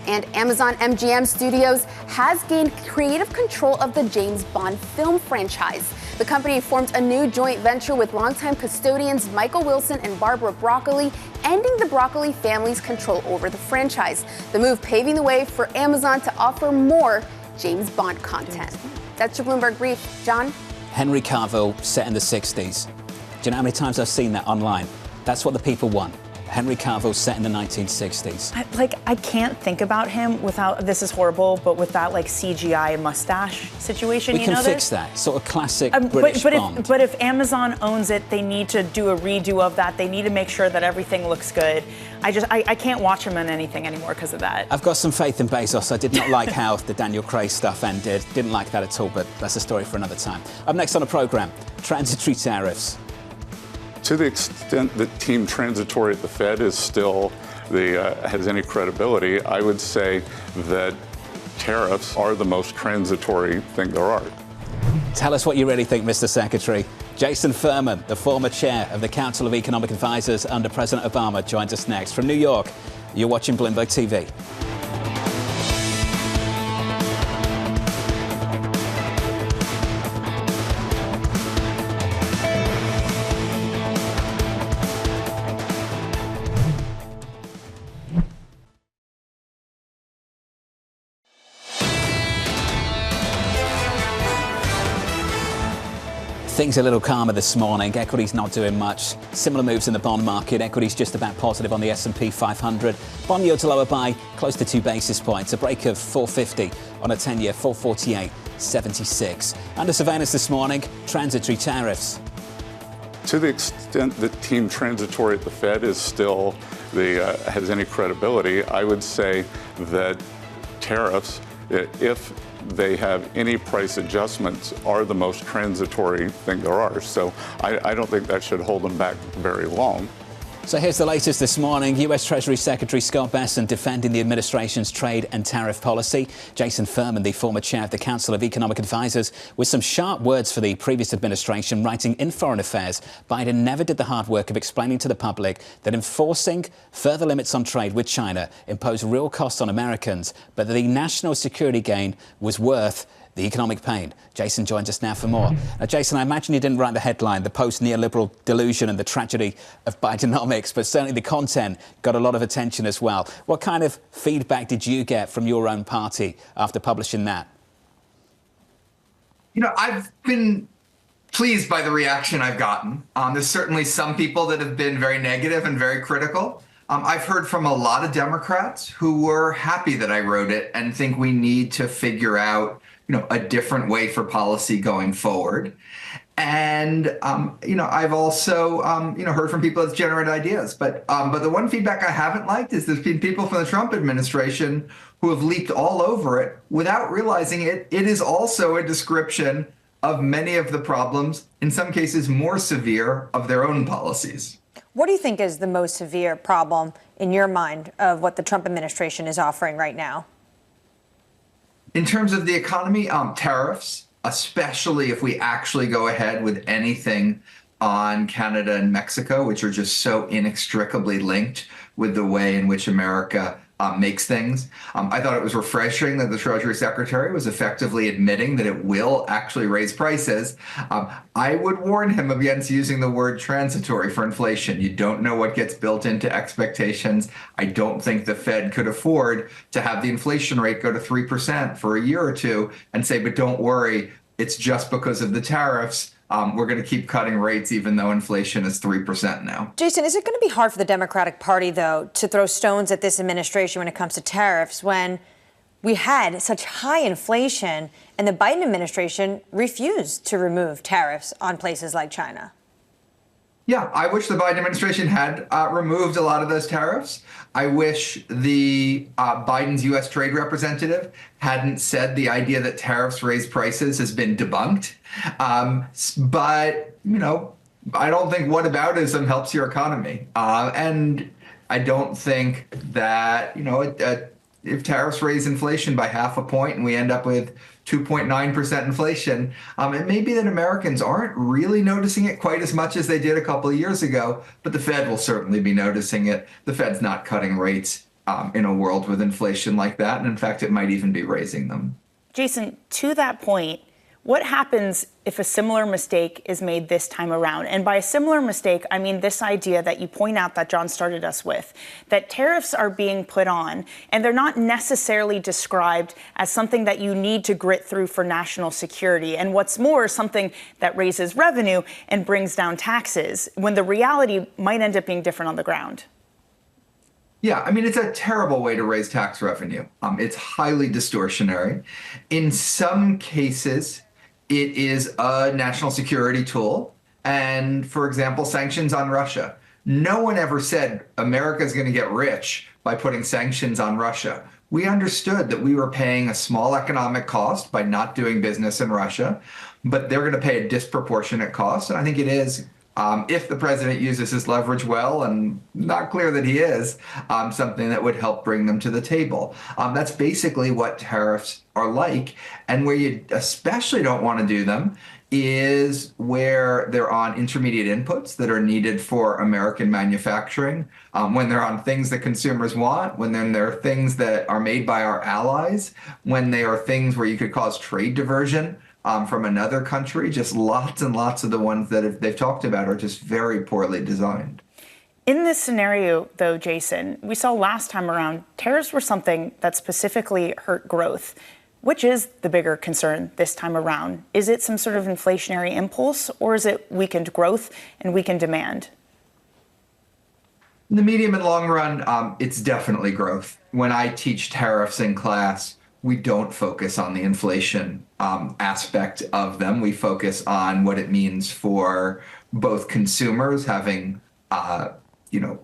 And Amazon MGM Studios has gained creative control of the James Bond film franchise. The company formed a new joint venture with longtime custodians Michael Wilson and Barbara Broccoli, ending the Broccoli family's control over the franchise. The move paving the way for Amazon to offer more James Bond content. That's your Bloomberg brief. John? Henry Cavill set in the 60s. Do you know how many times I've seen that online? That's what the people want. Henry Cavill set in the 1960s. I can't think about him without, this is horrible, but with that CGI mustache situation. We can fix that. Sort of classic British Bond. But if Amazon owns it, they need to do a redo of that. They need to make sure that everything looks good. I can't watch him in anything anymore because of that. I've got some faith in Bezos. I did not like how the Daniel Craig stuff ended. Didn't like that at all, but that's a story for another time. Up next on the program, transitory tariffs. To the extent that Team Transitory at the Fed is still has any credibility, I would say that tariffs are the most transitory thing there are. Tell us what you really think, Mr. Secretary. Jason Furman, the former chair of the Council of Economic Advisors under President Obama, joins us next. From New York, you're watching Bloomberg TV. Things a little calmer this morning. Equities not doing much. Similar moves in the bond market. Equities just about positive on the S&P 500. Bond yields lower by close to 2 basis points. A break of 450 on a 10-year, 448.76. Under surveillance this morning, transitory tariffs. To the extent that Team Transitory at the Fed is still has any credibility, I would say that tariffs, if they have any price adjustments, are the most transitory thing there are. So I don't think that should hold them back very long. So here's the latest this morning. U.S. Treasury Secretary Scott Bessent defending the administration's trade and tariff policy. Jason Furman, the former chair of the Council of Economic Advisors, with some sharp words for the previous administration, writing in Foreign Affairs, Biden never did the hard work of explaining to the public that enforcing further limits on trade with China imposed real costs on Americans, but that the national security gain was worth the economic pain. Jason joins us now for more. Now, Jason, I imagine you didn't write the headline, the post-neoliberal delusion and the tragedy of Bidenomics, but certainly the content got a lot of attention as well. What kind of feedback did you get from your own party after publishing that? I've been pleased by the reaction I've gotten. There's certainly some people that have been very negative and very critical. I've heard from a lot of Democrats who were happy that I wrote it and think we need to figure out a different way for policy going forward. And, I've also, heard from people that generate ideas. But the one feedback I haven't liked is there's been people from the Trump administration who have leaped all over it without realizing it. It is also a description of many of the problems, in some cases more severe, of their own policies. What do you think is the most severe problem in your mind of what the Trump administration is offering right now? In terms of the economy, tariffs, especially if we actually go ahead with anything on Canada and Mexico, which are just so inextricably linked with the way in which America makes things. I thought it was refreshing that the Treasury Secretary was effectively admitting that it will actually raise prices. I would warn him against using the word transitory for inflation. You don't know what gets built into expectations. I don't think the Fed could afford to have the inflation rate go to 3% for a year or two and say, but don't worry, it's just because of the tariffs. We're going to keep cutting rates even though inflation is 3% now. Jason, is it going to be hard for the Democratic Party, though, to throw stones at this administration when it comes to tariffs when we had such high inflation and the Biden administration refused to remove tariffs on places like China? Yeah, I wish the Biden administration had removed a lot of those tariffs. I wish the Biden's U.S. trade representative hadn't said the idea that tariffs raise prices has been debunked. But, I don't think whataboutism helps your economy. And I don't think that, if tariffs raise inflation by 0.5 point and we end up with 2.9% inflation, it may be that Americans aren't really noticing it quite as much as they did a couple of years ago, but the Fed will certainly be noticing it. The Fed's not cutting rates in a world with inflation like that. And in fact, it might even be raising them. Jason, to that point, what happens if a similar mistake is made this time around? And by a similar mistake, I mean this idea that you point out that John started us with, that tariffs are being put on and they're not necessarily described as something that you need to grit through for national security. And what's more, something that raises revenue and brings down taxes, when the reality might end up being different on the ground. Yeah, I mean, it's a terrible way to raise tax revenue. It's highly distortionary. In some cases, it is a national security tool. And for example, sanctions on Russia. No one ever said America's going to get rich by putting sanctions on Russia. We understood that we were paying a small economic cost by not doing business in Russia, but they're going to pay a disproportionate cost. And I think it is, if the president uses his leverage well, and not clear that he is, something that would help bring them to the table. That's basically what tariffs are like. And where you especially don't want to do them is where they're on intermediate inputs that are needed for American manufacturing, when they're on things that consumers want, when then there are things that are made by our allies, when they are things where you could cause trade diversion from another country. Just lots and lots of the ones that they've talked about are just very poorly designed. In this scenario, though, Jason, we saw last time around, tariffs were something that specifically hurt growth. Which is the bigger concern this time around? Is it some sort of inflationary impulse, or is it weakened growth and weakened demand? In the medium and long run, it's definitely growth. When I teach tariffs in class, we don't focus on the inflation aspect of them. We focus on what it means for both consumers having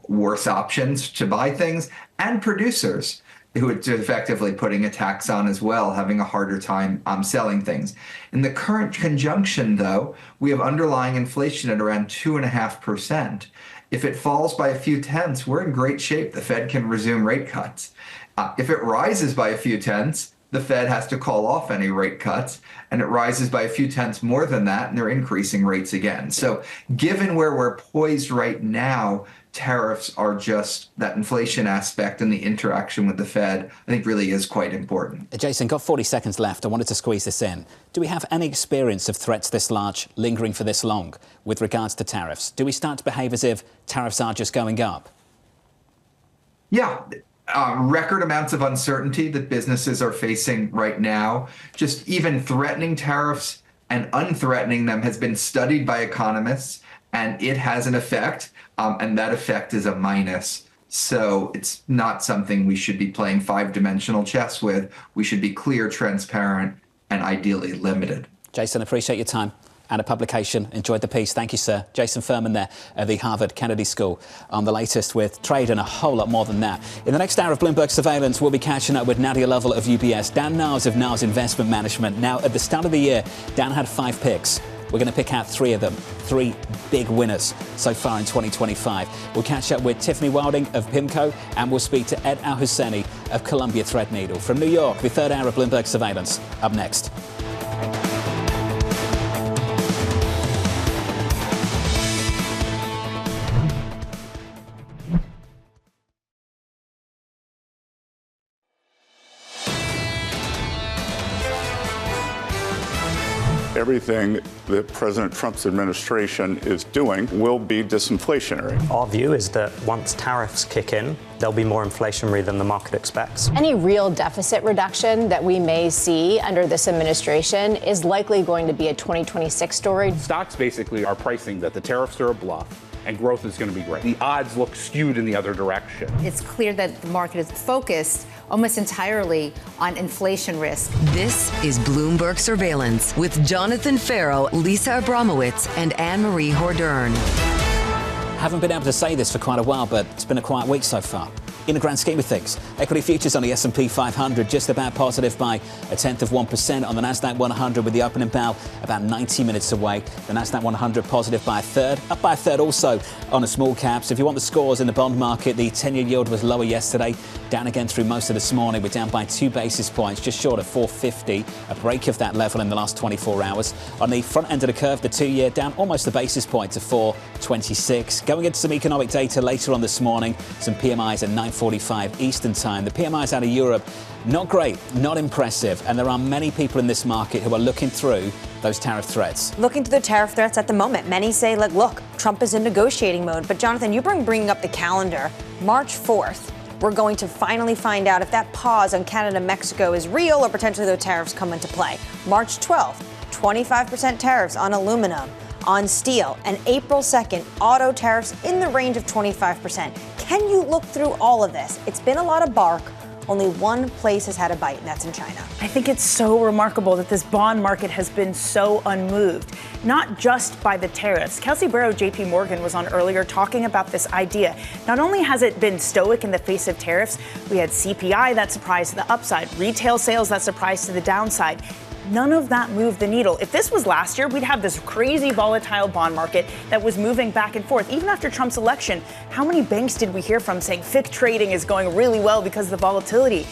worse options to buy things, and producers who it's effectively putting a tax on as well, having a harder time selling things. In the current conjunction, though, we have underlying inflation at around 2.5%. If it falls by a few tenths, we're in great shape. The Fed can resume rate cuts. If it rises by a few tenths, the Fed has to call off any rate cuts, and it rises by a few tenths more than that, and they're increasing rates again. So given where we're poised right now, tariffs are just that inflation aspect, and the interaction with the Fed, I think, really is quite important. Jason, got 40 seconds left. I wanted to squeeze this in. Do we have any experience of threats this large lingering for this long with regards to tariffs? Do we start to behave as if tariffs are just going up? Yeah. Record amounts of uncertainty that businesses are facing right now. Just even threatening tariffs and unthreatening them has been studied by economists, and it has an effect, and that effect is a minus. So it's not something we should be playing five-dimensional chess with. We should be clear, transparent, and ideally limited. Jason, appreciate your time and a publication. Enjoyed the piece. Thank you, sir. Jason Furman there at the Harvard Kennedy School on the latest with trade and a whole lot more than that. In the next hour of Bloomberg Surveillance, we'll be catching up with Nadia Lovell of UBS, Dan Niles of Niles Investment Management. Now, at the start of the year, Dan had 5 picks. We're going to pick out 3 of them, 3 big winners so far in 2025. We'll catch up with Tiffany Wilding of PIMCO, and we'll speak to Ed Al-Hussainy of Columbia Threadneedle. From New York, the third hour of Bloomberg Surveillance, up next. Everything that President Trump's administration is doing will be disinflationary. Our view is that once tariffs kick in, they'll be more inflationary than the market expects. Any real deficit reduction that we may see under this administration is likely going to be a 2026 story. Stocks basically are pricing that the tariffs are a bluff and growth is going to be great. The odds look skewed in the other direction. It's clear that the market is focused almost entirely on inflation risk. This is Bloomberg Surveillance with Jonathan Ferro, Lisa Abramowicz, and Annmarie Hordern. Haven't been able to say this for quite a while, but it's been a quiet week so far. In the grand scheme of things, equity futures on the S&P 500 just about positive by 0.1% on the Nasdaq 100 with the opening bell about 90 minutes away. The Nasdaq 100 positive by a third, up by a third also on the small caps. If you want the scores in the bond market, the 10-year yield was lower yesterday, down again through most of this morning. We're down by 2 basis points, just short of 450, a break of that level in the last 24 hours. On the front end of the curve, the 2-year down almost a basis point to 426. Going into some economic data later on this morning, some PMIs at 9:45 Eastern Time. The PMIs out of Europe, not great, not impressive, and there are many people in this market who are looking through those tariff threats. Looking to the tariff threats at the moment. Many say, like, look, Trump is in negotiating mode. But Jonathan, you bringing up the calendar. March 4th, we're going to finally find out if that pause on Canada-Mexico is real or potentially those tariffs come into play. March 12th, 25% tariffs on aluminum. on steel. And April 2nd, auto tariffs in the range of 25%. Can you look through all of this? It's been a lot of bark. Only one place has had a bite, and that's in China. I think it's so remarkable that this bond market has been so unmoved, not just by the tariffs. Kelsey Berro, JPMorgan, was on earlier talking about this idea. Not only has it been stoic in the face of tariffs, we had CPI that surprised to the upside, retail sales that surprised to the downside. None of that moved the needle. If this was last year, we'd have this crazy volatile bond market that was moving back and forth. Even after Trump's election, how many banks did we hear from saying FIC trading is going really well because of the volatility?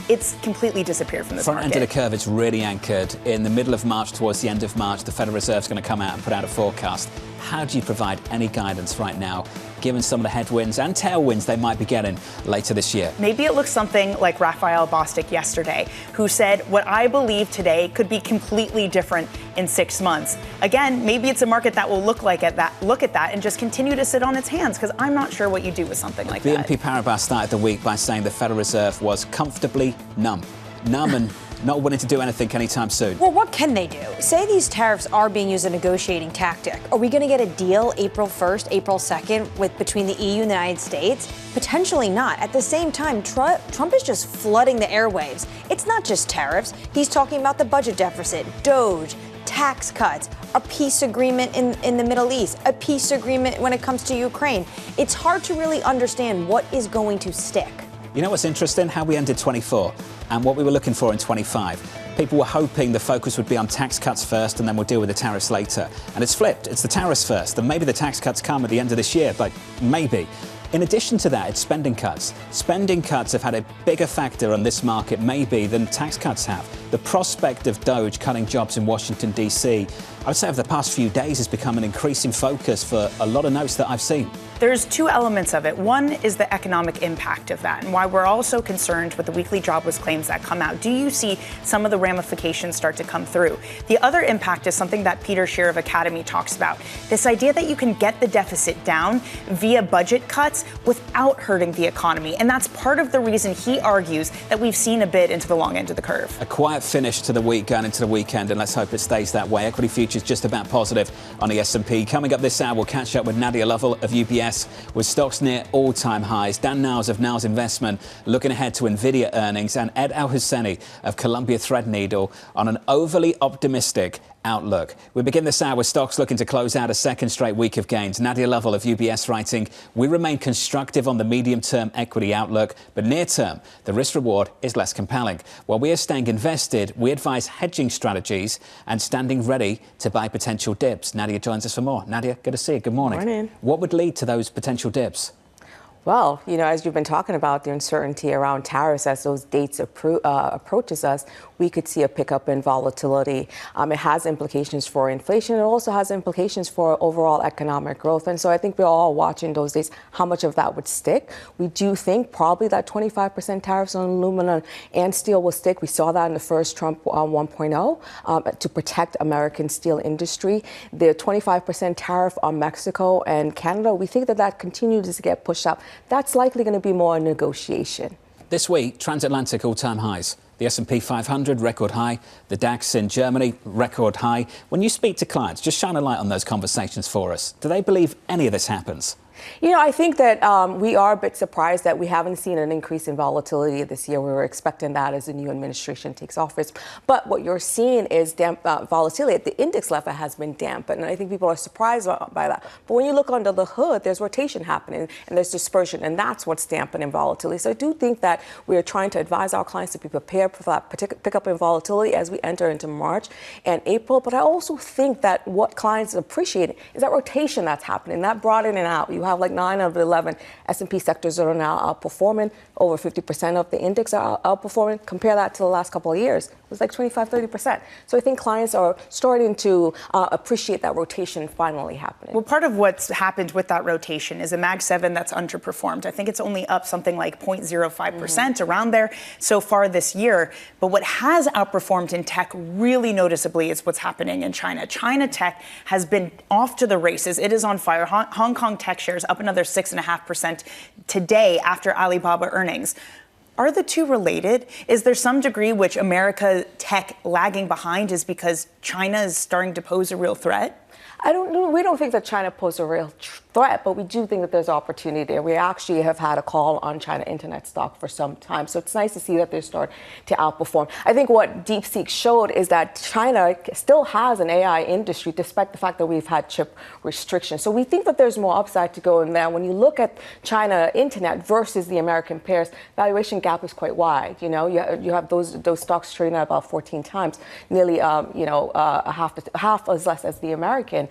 It's completely disappeared from this market. Front end of the curve, it's really anchored. In the middle of March, towards the end of March, the Federal Reserve's going to come out and put out a forecast. How do you provide any guidance right now, given some of the headwinds and tailwinds they might be getting later this year? Maybe it looks something like Raphael Bostic yesterday, who said, what I believe today could be completely different in 6 months. Again, maybe it's a market that will look at that and just continue to sit on its hands, because I'm not sure what you do with something like that. BNP Paribas started the week by saying the Federal Reserve was comfortably numb and not willing to do anything anytime soon. Well, what can they do? Say these tariffs are being used as a negotiating tactic. Are we going to get a deal April 1st, April 2nd between the EU and the United States? Potentially not. At the same time, Trump is just flooding the airwaves. It's not just tariffs. He's talking about the budget deficit, DOGE, tax cuts, a peace agreement in the Middle East, a peace agreement when it comes to Ukraine. It's hard to really understand what is going to stick. You know what's interesting? How we ended 24 and what we were looking for in 25. People were hoping the focus would be on tax cuts first and then we'll deal with the tariffs later. And it's flipped. It's the tariffs first. And maybe the tax cuts come at the end of this year, but maybe. In addition to that, it's spending cuts. Spending cuts have had a bigger factor on this market, maybe, than tax cuts have. The prospect of DOGE cutting jobs in Washington, D.C., I would say over the past few days has become an increasing focus for a lot of notes that I've seen. There's two elements of it. One is the economic impact of that and why we're also concerned with the weekly jobless claims that come out. Do you see some of the ramifications start to come through? The other impact is something that Peter Schiff of Academy talks about. This idea that you can get the deficit down via budget cuts without hurting the economy. And that's part of the reason he argues that we've seen a bit into the long end of the curve. A quiet finish to the week going into the weekend, and let's hope it stays that way. Equity futures just about positive on the S&P. Coming up this hour, we'll catch up with Nadia Lovell of UBS with stocks near all-time highs. Dan Niles of Niles Investment looking ahead to Nvidia earnings, and Ed Al-Hussainy of Columbia Threadneedle on an overly optimistic outlook. We begin this hour with stocks looking to close out a second straight week of gains. Nadia Lovell of UBS writing, we remain constructive on the medium-term equity outlook, but near-term, the risk-reward is less compelling. While we are staying invested, we advise hedging strategies and standing ready to buy potential dips. Nadia joins us for more. Nadia, good to see you. Good morning. Good morning. What would lead to those potential dips? Well, as you've been talking about the uncertainty around tariffs as those dates approaches us, we could see a pickup in volatility. It has implications for inflation. It also has implications for overall economic growth. And so I think we're all watching those days how much of that would stick. We do think probably that 25% tariffs on aluminum and steel will stick. We saw that in the first Trump 1.0 to protect American steel industry. The 25% tariff on Mexico and Canada, we think that continues to get pushed up. That's likely going to be more a negotiation. This week, transatlantic all-time highs. The S&P 500, record high. The DAX in Germany, record high. When you speak to clients, just shine a light on those conversations for us. Do they believe any of this happens? I think that we are a bit surprised that we haven't seen an increase in volatility this year. We were expecting that as the new administration takes office. But what you're seeing is volatility at the index level has been dampened. And I think people are surprised by that. But when you look under the hood, there's rotation happening and there's dispersion. And that's what's dampening volatility. So I do think that we are trying to advise our clients to be prepared for that pickup in volatility as we enter into March and April. But I also think that what clients appreciate is that rotation that's happening, that broadening out. You have like 9 of the 11 S&P sectors that are now outperforming. Over 50% of the index are outperforming. Compare that to the last couple of years. It was like 25-30%. So I think clients are starting to appreciate that rotation finally happening. Well, part of what's happened with that rotation is a Mag 7 that's underperformed. I think it's only up something like 0.05% around there so far this year. But what has outperformed in tech really noticeably is what's happening in China. China tech has been off to the races. It is on fire. Hong Kong tech shares up another 6.5% today after Alibaba earnings. Are the two related? Is there some degree which America tech lagging behind is because China is starting to pose a real threat? We don't think that China poses a real threat, but we do think that there's opportunity there. We actually have had a call on China internet stock for some time, so it's nice to see that they're starting to outperform. I think what DeepSeek showed is that China still has an AI industry, despite the fact that we've had chip restrictions. So we think that there's more upside to go in there. When you look at China internet versus the American peers, valuation gap is quite wide. You know, you have those stocks trading at about 14 times, nearly half as less as the American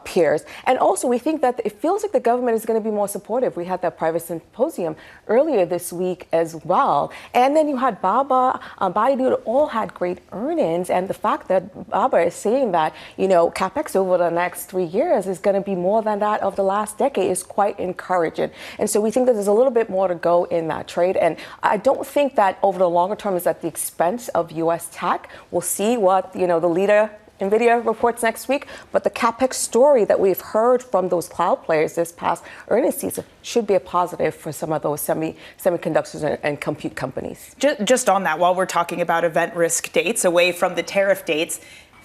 peers. And also, we think that it feels like the government is going to be more supportive. We had that private symposium earlier this week as well. And then you had Baidu, all had great earnings. And the fact that Baba is saying that, CapEx over the next 3 years is going to be more than that of the last decade is quite encouraging. And so we think that there's a little bit more to go in that trade. And I don't think that over the longer term is at the expense of U.S. tech. We'll see what, the leader NVIDIA reports next week, but the CapEx story that we've heard from those cloud players this past earnings season should be a positive for some of those semiconductors and compute companies. Just on that, while we're talking about event risk dates, away from the tariff dates,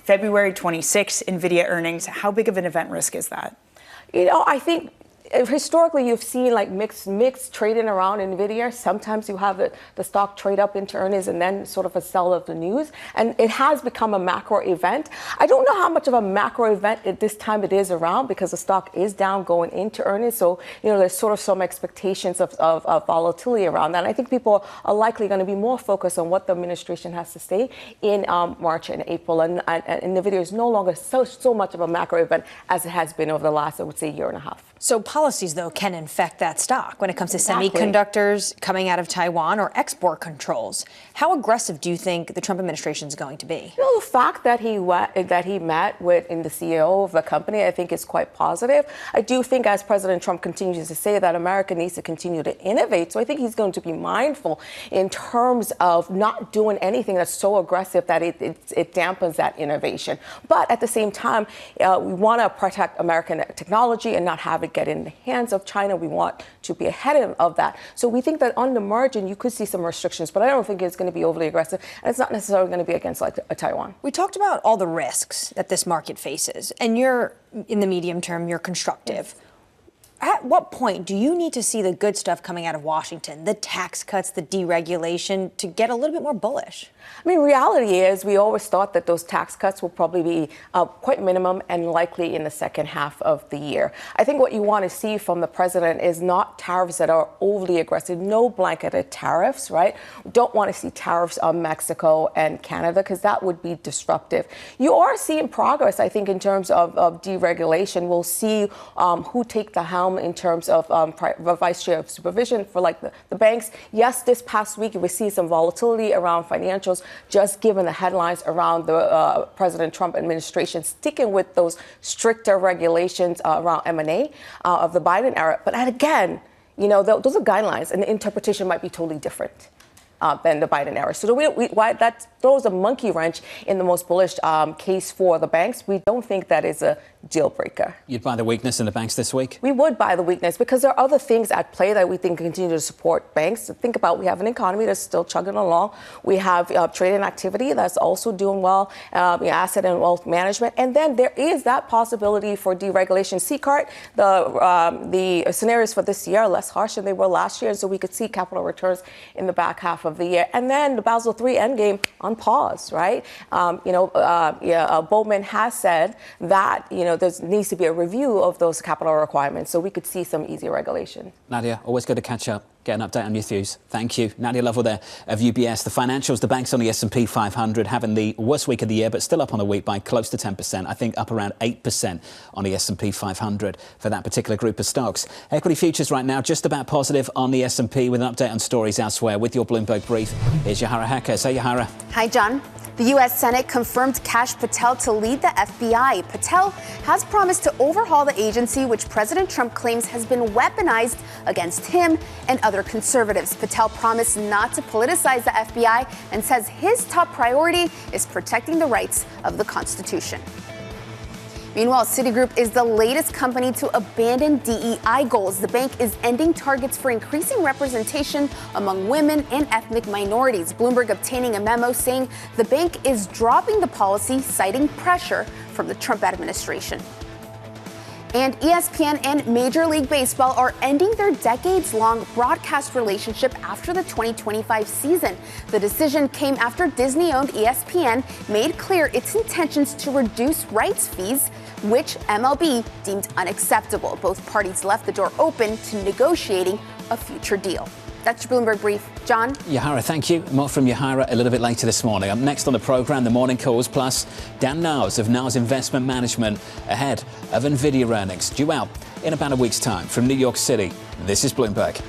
February 26th, NVIDIA earnings, how big of an event risk is that? I think historically, you've seen like mixed trading around NVIDIA. Sometimes you have the stock trade up into earnings and then sort of a sell of the news. And it has become a macro event. I don't know how much of a macro event at this time it is around because the stock is down going into earnings. So, there's sort of some expectations of volatility around that. And I think people are likely going to be more focused on what the administration has to say in March and April. And NVIDIA is no longer so much of a macro event as it has been over the last, I would say, year and a half. So policies, though, can infect that stock when it comes to semiconductors coming out of Taiwan or export controls. How aggressive do you think the Trump administration is going to be? The fact that he met with the CEO of the company, I think is quite positive. I do think as President Trump continues to say that America needs to continue to innovate. So I think he's going to be mindful in terms of not doing anything that's so aggressive that it dampens that innovation. But at the same time, we want to protect American technology and not have it get in the hands of China. We want to be ahead of that. So we think that on the margin, you could see some restrictions, but I don't think it's going to be overly aggressive. And it's not necessarily going to be against like Taiwan. We talked about all the risks that this market faces, and you're in the medium term, you're constructive. At what point do you need to see the good stuff coming out of Washington, the tax cuts, the deregulation, to get a little bit more bullish? I mean, reality is we always thought that those tax cuts will probably be quite minimum and likely in the second half of the year. I think what you want to see from the president is not tariffs that are overly aggressive, no blanketed tariffs, right? We don't want to see tariffs on Mexico and Canada because that would be disruptive. You are seeing progress, I think, in terms of deregulation. We'll see who take the helm in terms of vice chair of supervision for like the banks. Yes, this past week we see some volatility around financials, just given the headlines around the President Trump administration sticking with those stricter regulations around M&A of the Biden era. But again, those are guidelines, and the interpretation might be totally different than the Biden era. So that throws a monkey wrench in the most bullish case for the banks. We don't think that is a deal breaker. You'd buy the weakness in the banks this week? We would buy the weakness because there are other things at play that we think continue to support banks. So think about, we have an economy that's still chugging along. We have trading activity that's also doing well, asset and wealth management. And then there is that possibility for deregulation. CCART, the scenarios for this year are less harsh than they were last year. So we could see capital returns in the back half of the year. And then the Basel III endgame on pause, right? Bowman has said that, there needs to be a review of those capital requirements, so we could see some easier regulation. Nadia, always good to catch up, get an update on your views. Thank you. Nadia Lovell there of UBS. The financials, the banks on the S&P 500 having the worst week of the year, but still up on the week by close to 10%. I think up around 8% on the S&P 500 for that particular group of stocks. Equity futures right now just about positive on the S&P with an update on stories elsewhere with your Bloomberg Brief. Here's Yahara Hacker. Say, Yahara. Hi, John. The U.S. Senate confirmed Kash Patel to lead the FBI. Patel has promised to overhaul the agency, which President Trump claims has been weaponized against him and other conservatives. Patel promised not to politicize the FBI and says his top priority is protecting the rights of the Constitution. Meanwhile, Citigroup is the latest company to abandon DEI goals. The bank is ending targets for increasing representation among women and ethnic minorities. Bloomberg obtaining a memo saying the bank is dropping the policy, citing pressure from the Trump administration. And ESPN and Major League Baseball are ending their decades-long broadcast relationship after the 2025 season. The decision came after Disney-owned ESPN made clear its intentions to reduce rights fees, which MLB deemed unacceptable. Both parties left the door open to negotiating a future deal. That's your Bloomberg Brief. John? Yahara, thank you. More from Yahara a little bit later this morning. Up next on the programme, the morning calls, plus Dan Niles of Niles Investment Management ahead of NVIDIA earnings, due out in about a week's time. From New York City, this is Bloomberg.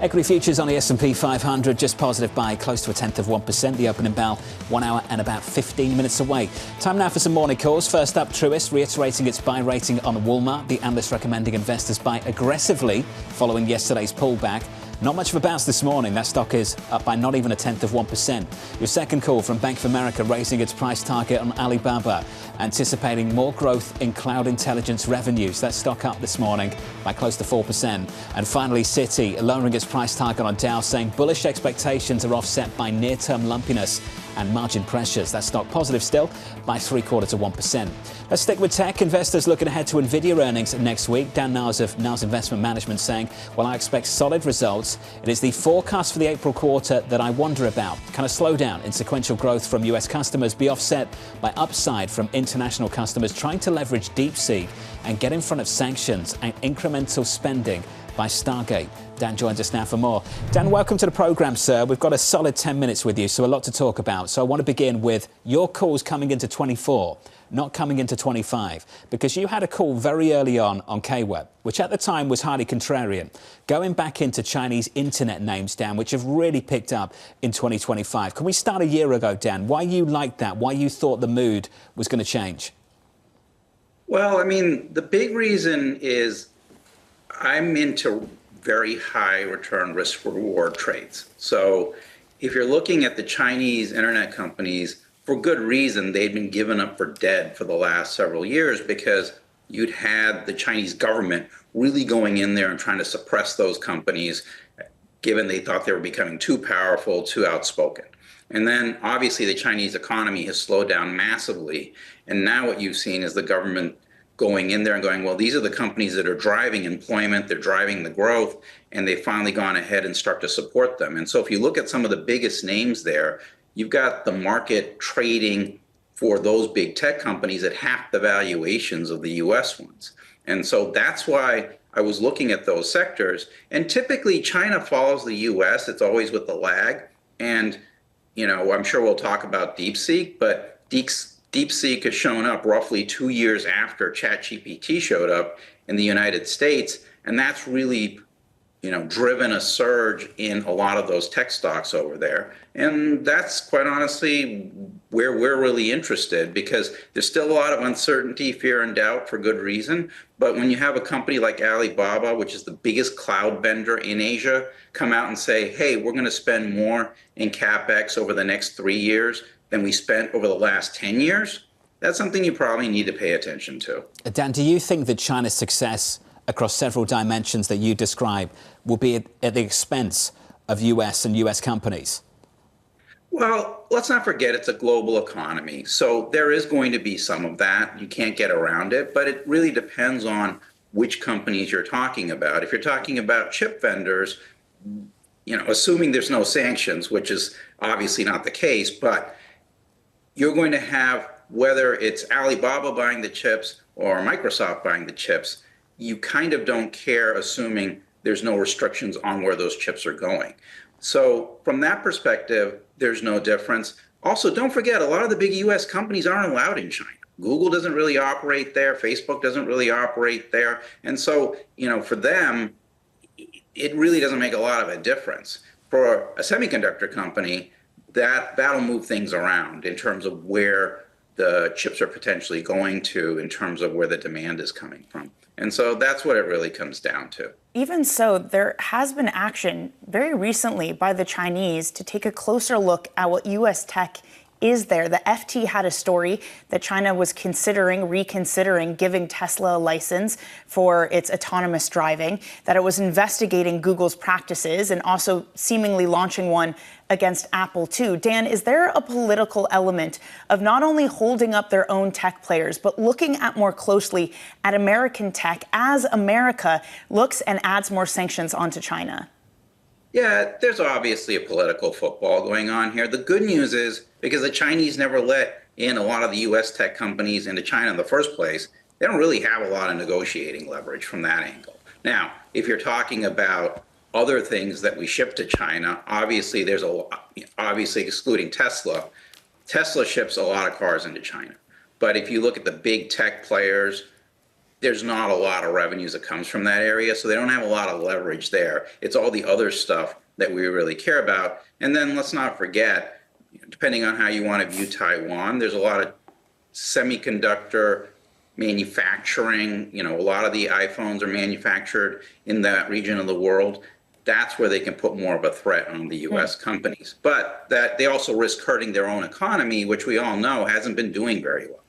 Equity futures on the S&P 500 just positive by close to 0.1%. The opening bell 1 hour and about 15 minutes away. Time now for some morning calls. First up, Truist reiterating its buy rating on Walmart. The analyst recommending investors buy aggressively following yesterday's pullback. Not much of a bounce this morning. That stock is up by not even 0.1%. Your second call from Bank of America raising its price target on Alibaba, anticipating more growth in cloud intelligence revenues. That stock up this morning by close to 4%. And finally, Citi lowering its price target on Dow, saying bullish expectations are offset by near-term lumpiness and margin pressures. That stock positive still by 0.75%. Let's stick with tech. Investors looking ahead to NVIDIA earnings next week. Dan Niles of Niles Investment Management saying, well, I expect solid results. It is the forecast for the April quarter that I wonder about. Can a slowdown in sequential growth from US customers be offset by upside from international customers trying to leverage DeepSeek and get in front of sanctions and incremental spending by Stargate? Dan joins us now for more. Dan, welcome to the programme, sir. We've got a solid 10 minutes with you, so a lot to talk about. So I want to begin with your calls coming into 24, not coming into 25, because you had a call very early on KWeb, which at the time was highly contrarian, going back into Chinese internet names, Dan, which have really picked up in 2025. Can we start a year ago, Dan? Why you liked that? Why you thought the mood was going to change? Well, I mean, the big reason is I'm into very high return risk reward trades. So if you're looking at the Chinese internet companies, for good reason, they've been given up for dead for the last several years because you'd had the Chinese government really going in there and trying to suppress those companies, given they thought they were becoming too powerful, too outspoken. And then obviously the Chinese economy has slowed down massively. And now what you've seen is the government going in there and going, well, these are the companies that are driving employment, they're driving the growth, and they've finally gone ahead and start to support them. And so if you look at some of the biggest names there, you've got the market trading for those big tech companies at half the valuations of the US ones. And so that's why I was looking at those sectors. And typically China follows the US, it's always with the lag. And, you know, I'm sure we'll talk about DeepSeek, but DeepSeek has shown up roughly 2 years after ChatGPT showed up in the United States, and that's really, you know, driven a surge in a lot of those tech stocks over there. And that's quite honestly where we're really interested, because there's still a lot of uncertainty, fear, and doubt for good reason. But when you have a company like Alibaba, which is the biggest cloud vendor in Asia, come out and say, hey, we're going to spend more in CapEx over the next 3 years than we spent over the last 10 years, that's something you probably need to pay attention to. Dan, do you think that China's success across several dimensions that you describe will be at the expense of US and US companies? Well, let's not forget it's a global economy. So there is going to be some of that. You can't get around it, but it really depends on which companies you're talking about. If you're talking about chip vendors, you know, assuming there's no sanctions, which is obviously not the case, but you're going to have, whether it's Alibaba buying the chips or Microsoft buying the chips, you kind of don't care, assuming there's no restrictions on where those chips are going. So from that perspective, there's no difference. Also, don't forget, a lot of the big US companies aren't allowed in China. Google doesn't really operate there. Facebook doesn't really operate there. And so, you know, for them, it really doesn't make a lot of a difference. For a semiconductor company, that'll move things around in terms of where the chips are potentially going to in terms of where the demand is coming from. And so that's what it really comes down to. Even so, there has been action very recently by the Chinese to take a closer look at what U.S. tech is there. The FT had a story that China was reconsidering giving Tesla a license for its autonomous driving, that it was investigating Google's practices and also seemingly launching one against Apple too. Dan, is there a political element of not only holding up their own tech players, but looking at more closely at American tech as America looks and adds more sanctions onto China? Yeah, there's obviously a political football going on here. The good news is, because the Chinese never let in a lot of the U.S. tech companies into China in the first place, they don't really have a lot of negotiating leverage from that angle. Now, if you're talking about other things that we ship to China, obviously obviously excluding Tesla, Tesla ships a lot of cars into China. But if you look at the big tech players, there's not a lot of revenues that comes from that area, so they don't have a lot of leverage there. It's all the other stuff that we really care about. And then let's not forget, depending on how you want to view Taiwan, there's a lot of semiconductor manufacturing. A lot of the iPhones are manufactured in that region of the world. That's where they can put more of a threat on the U.S. companies. But that they also risk hurting their own economy, which we all know hasn't been doing very well.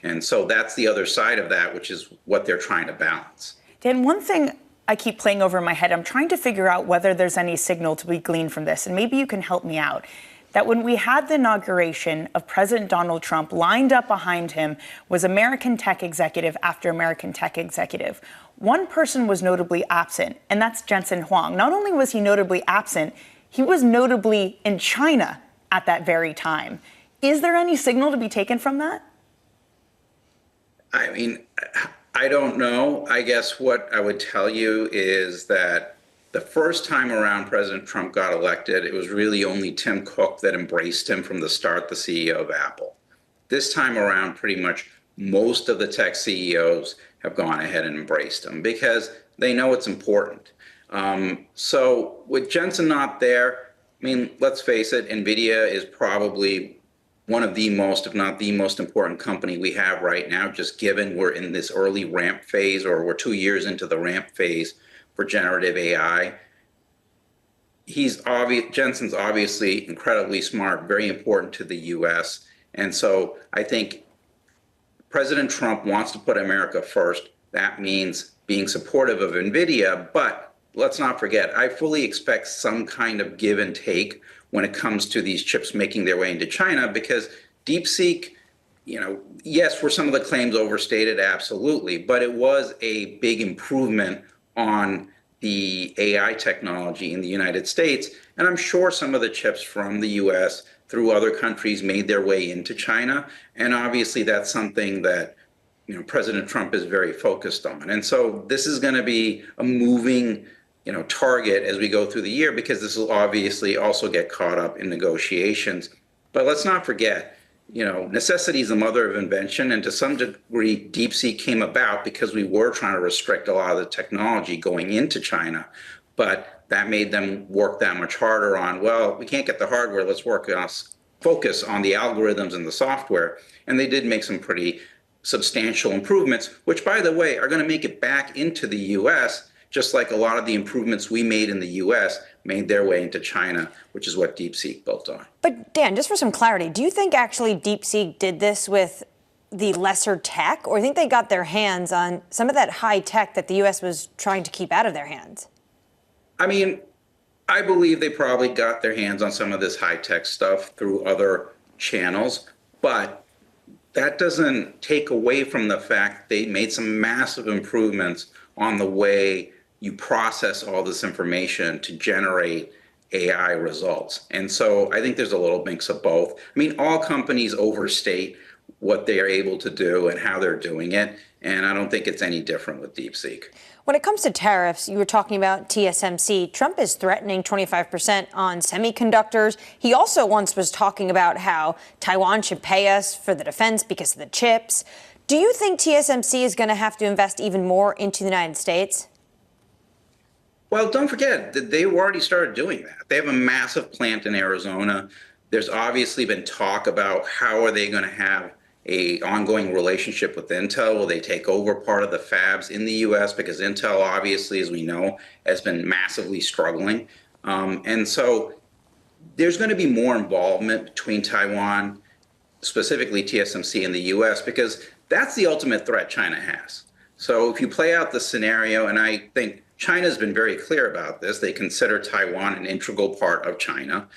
And so that's the other side of that, which is what they're trying to balance. Dan, one thing I keep playing over in my head, I'm trying to figure out whether there's any signal to be gleaned from this, and maybe you can help me out. That when we had the inauguration of President Donald Trump, lined up behind him was American tech executive after American tech executive. One person was notably absent, and that's Jensen Huang. Not only was he notably absent, he was notably in China at that very time. Is there any signal to be taken from that? I mean, I don't know. I guess what I would tell you is that the first time around President Trump got elected, it was really only Tim Cook that embraced him from the start, the CEO of Apple. This time around, pretty much most of the tech CEOs have gone ahead and embraced him because they know it's important. So with Jensen not there, I mean, let's face it, NVIDIA is probably one of the most, if not the most important company we have right now, just given we're in this early ramp phase, or we're 2 years into the ramp phase for generative AI. Jensen's obviously incredibly smart, very important to the U.S. And so I think President Trump wants to put America first. That means being supportive of NVIDIA, but let's not forget, I fully expect some kind of give and take when it comes to these chips making their way into China, because DeepSeek, yes, were some of the claims overstated? Absolutely. But it was a big improvement on the AI technology in the United States. And I'm sure some of the chips from the US through other countries made their way into China. And obviously that's something that President Trump is very focused on. And so this is going to be a moving target as we go through the year, because this will obviously also get caught up in negotiations. But let's not forget, necessity is the mother of invention. And to some degree, DeepSeek came about because we were trying to restrict a lot of the technology going into China. But that made them work that much harder on, well, we can't get the hardware, let's focus on the algorithms and the software. And they did make some pretty substantial improvements, which, by the way, are going to make it back into the U.S., just like a lot of the improvements we made in the U.S. made their way into China, which is what DeepSeek built on. But Dan, just for some clarity, do you think actually DeepSeek did this with the lesser tech, or do you think they got their hands on some of that high tech that the U.S. was trying to keep out of their hands? I mean, I believe they probably got their hands on some of this high tech stuff through other channels, but that doesn't take away from the fact they made some massive improvements on the way you process all this information to generate AI results. And so I think there's a little mix of both. I mean, all companies overstate what they are able to do and how they're doing it. And I don't think it's any different with DeepSeek. When it comes to tariffs, you were talking about TSMC. Trump is threatening 25% on semiconductors. He also once was talking about how Taiwan should pay us for the defense because of the chips. Do you think TSMC is going to have to invest even more into the United States? Well, don't forget that they've already started doing that. They have a massive plant in Arizona. There's obviously been talk about how are they going to have a ongoing relationship with Intel? Will they take over part of the fabs in the U.S.? Because Intel, obviously, as we know, has been massively struggling. And so there's going to be more involvement between Taiwan, specifically TSMC, and the U.S., because that's the ultimate threat China has. So if you play out the scenario, and I think China's been very clear about this, they consider Taiwan an integral part of China.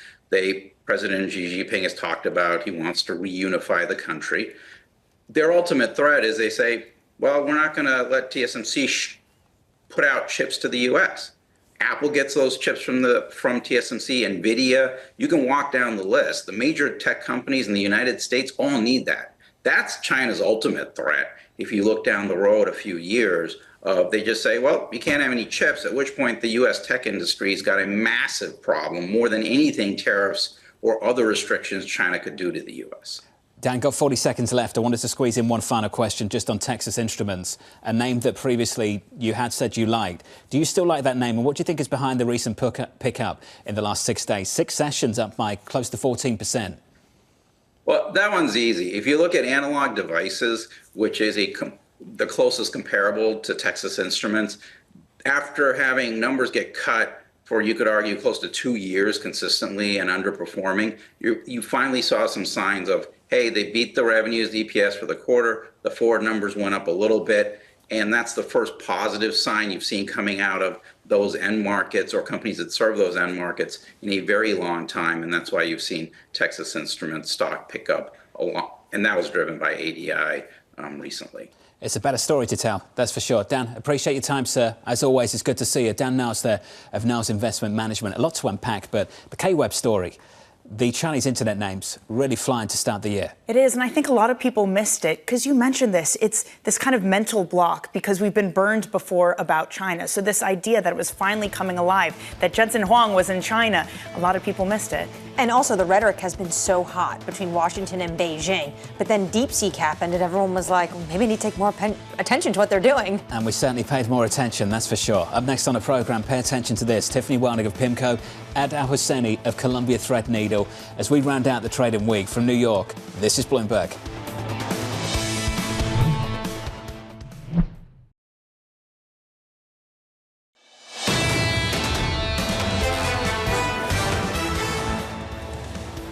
President Xi Jinping has talked about he wants to reunify the country. Their ultimate threat is they say, well, we're not going to let TSMC put out chips to the U.S. Apple gets those chips from TSMC, NVIDIA. You can walk down the list. The major tech companies in the United States all need that. That's China's ultimate threat. If you look down the road a few years, they just say, well, you can't have any chips, at which point the U.S. tech industry's got a massive problem, more than anything tariffs or other restrictions China could do to the U.S. Dan, got 40 seconds left. I wanted to squeeze in one final question just on Texas Instruments, a name that previously you had said you liked. Do you still like that name? And what do you think is behind the recent pickup in the last 6 days? 6 sessions up by close to 14%. Well, that one's easy. If you look at Analog Devices, which is the closest comparable to Texas Instruments, after having numbers get cut for, you could argue, close to 2 years consistently and underperforming, you finally saw some signs of, hey, they beat the revenues, the EPS for the quarter, the forward numbers went up a little bit, and that's the first positive sign you've seen coming out of those end markets or companies that serve those end markets in a very long time, and that's why you've seen Texas Instruments stock pick up a lot, and that was driven by ADI recently. It's a better story to tell, that's for sure. Dan, appreciate your time, sir. As always, it's good to see you. Dan Niles there of Niles Investment Management. A lot to unpack, but the K-Web story, the Chinese internet names really flying to start the year. It is, and I think a lot of people missed it because you mentioned this. It's this kind of mental block because we've been burned before about China. So this idea that it was finally coming alive, that Jensen Huang was in China, a lot of people missed it. And also the rhetoric has been so hot between Washington and Beijing. But then DeepSeek happened and everyone was like, well, maybe we need to take more attention to what they're doing. And we certainly paid more attention, that's for sure. Up next on the programme, pay attention to this. Tiffany of PIMCO, Al-Hussainy of Columbia Threadneedle. As we round out the trading week from New York, this is Bloomberg.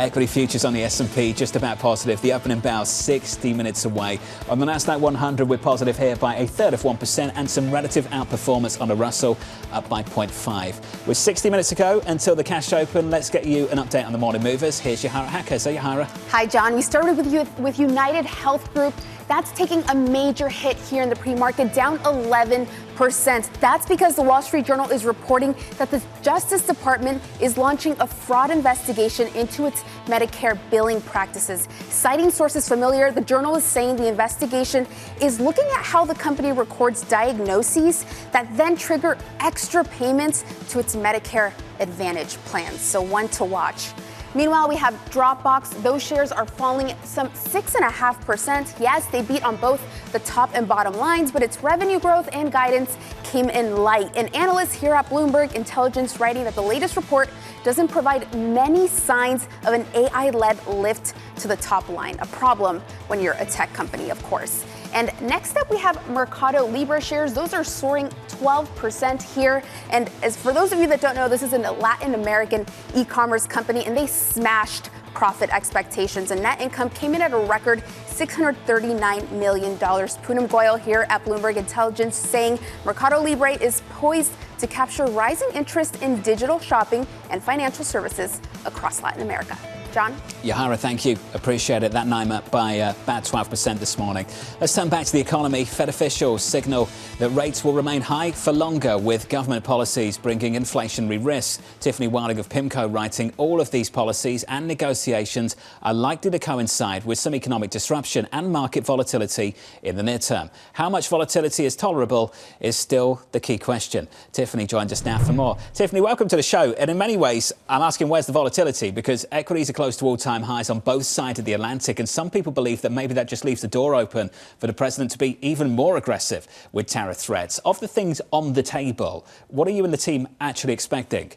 Equity futures on the S&P just about positive. The opening bell 60 minutes away. On the Nasdaq 100, we're positive here by 1/3 of 1% and some relative outperformance on the Russell, up by 0.5. With 60 minutes to go until the cash open, let's get you an update on the morning movers. Here's Yahara Hacker. So Yahara. Hi, John. We started with United Health Group. That's taking a major hit here in the pre-market, down 11%. That's because the Wall Street Journal is reporting that the Justice Department is launching a fraud investigation into its Medicare billing practices. Citing sources familiar, the Journal is saying the investigation is looking at how the company records diagnoses that then trigger extra payments to its Medicare Advantage plans. So one to watch. Meanwhile, we have Dropbox. Those shares are falling some 6.5%. Yes, they beat on both the top and bottom lines, but its revenue growth and guidance came in light. And analysts here at Bloomberg Intelligence writing that the latest report doesn't provide many signs of an AI-led lift to the top line, a problem when you're a tech company, of course. And next up, we have Mercado Libre shares. Those are soaring 12% here. And as for those of you that don't know, this is a Latin American e-commerce company, and they smashed profit expectations. And net income came in at a record $639 million. Poonam Goyal here at Bloomberg Intelligence saying Mercado Libre is poised to capture rising interest in digital shopping and financial services across Latin America. John? Yahara, thank you. Appreciate it. That name up by about 12% this morning. Let's turn back to the economy. Fed officials signal that rates will remain high for longer, with government policies bringing inflationary risks. Tiffany Wilding of PIMCO writing all of these policies and negotiations are likely to coincide with some economic disruption and market volatility in the near term. How much volatility is tolerable is still the key question. Tiffany joins us now for more. Tiffany, welcome to the show. And in many ways, I'm asking where's the volatility, because equities are close to all-time highs on both sides of the Atlantic, and some people believe that maybe that just leaves the door open for the president to be even more aggressive with tariff threats. Of the things on the table, what are you and the team actually expecting?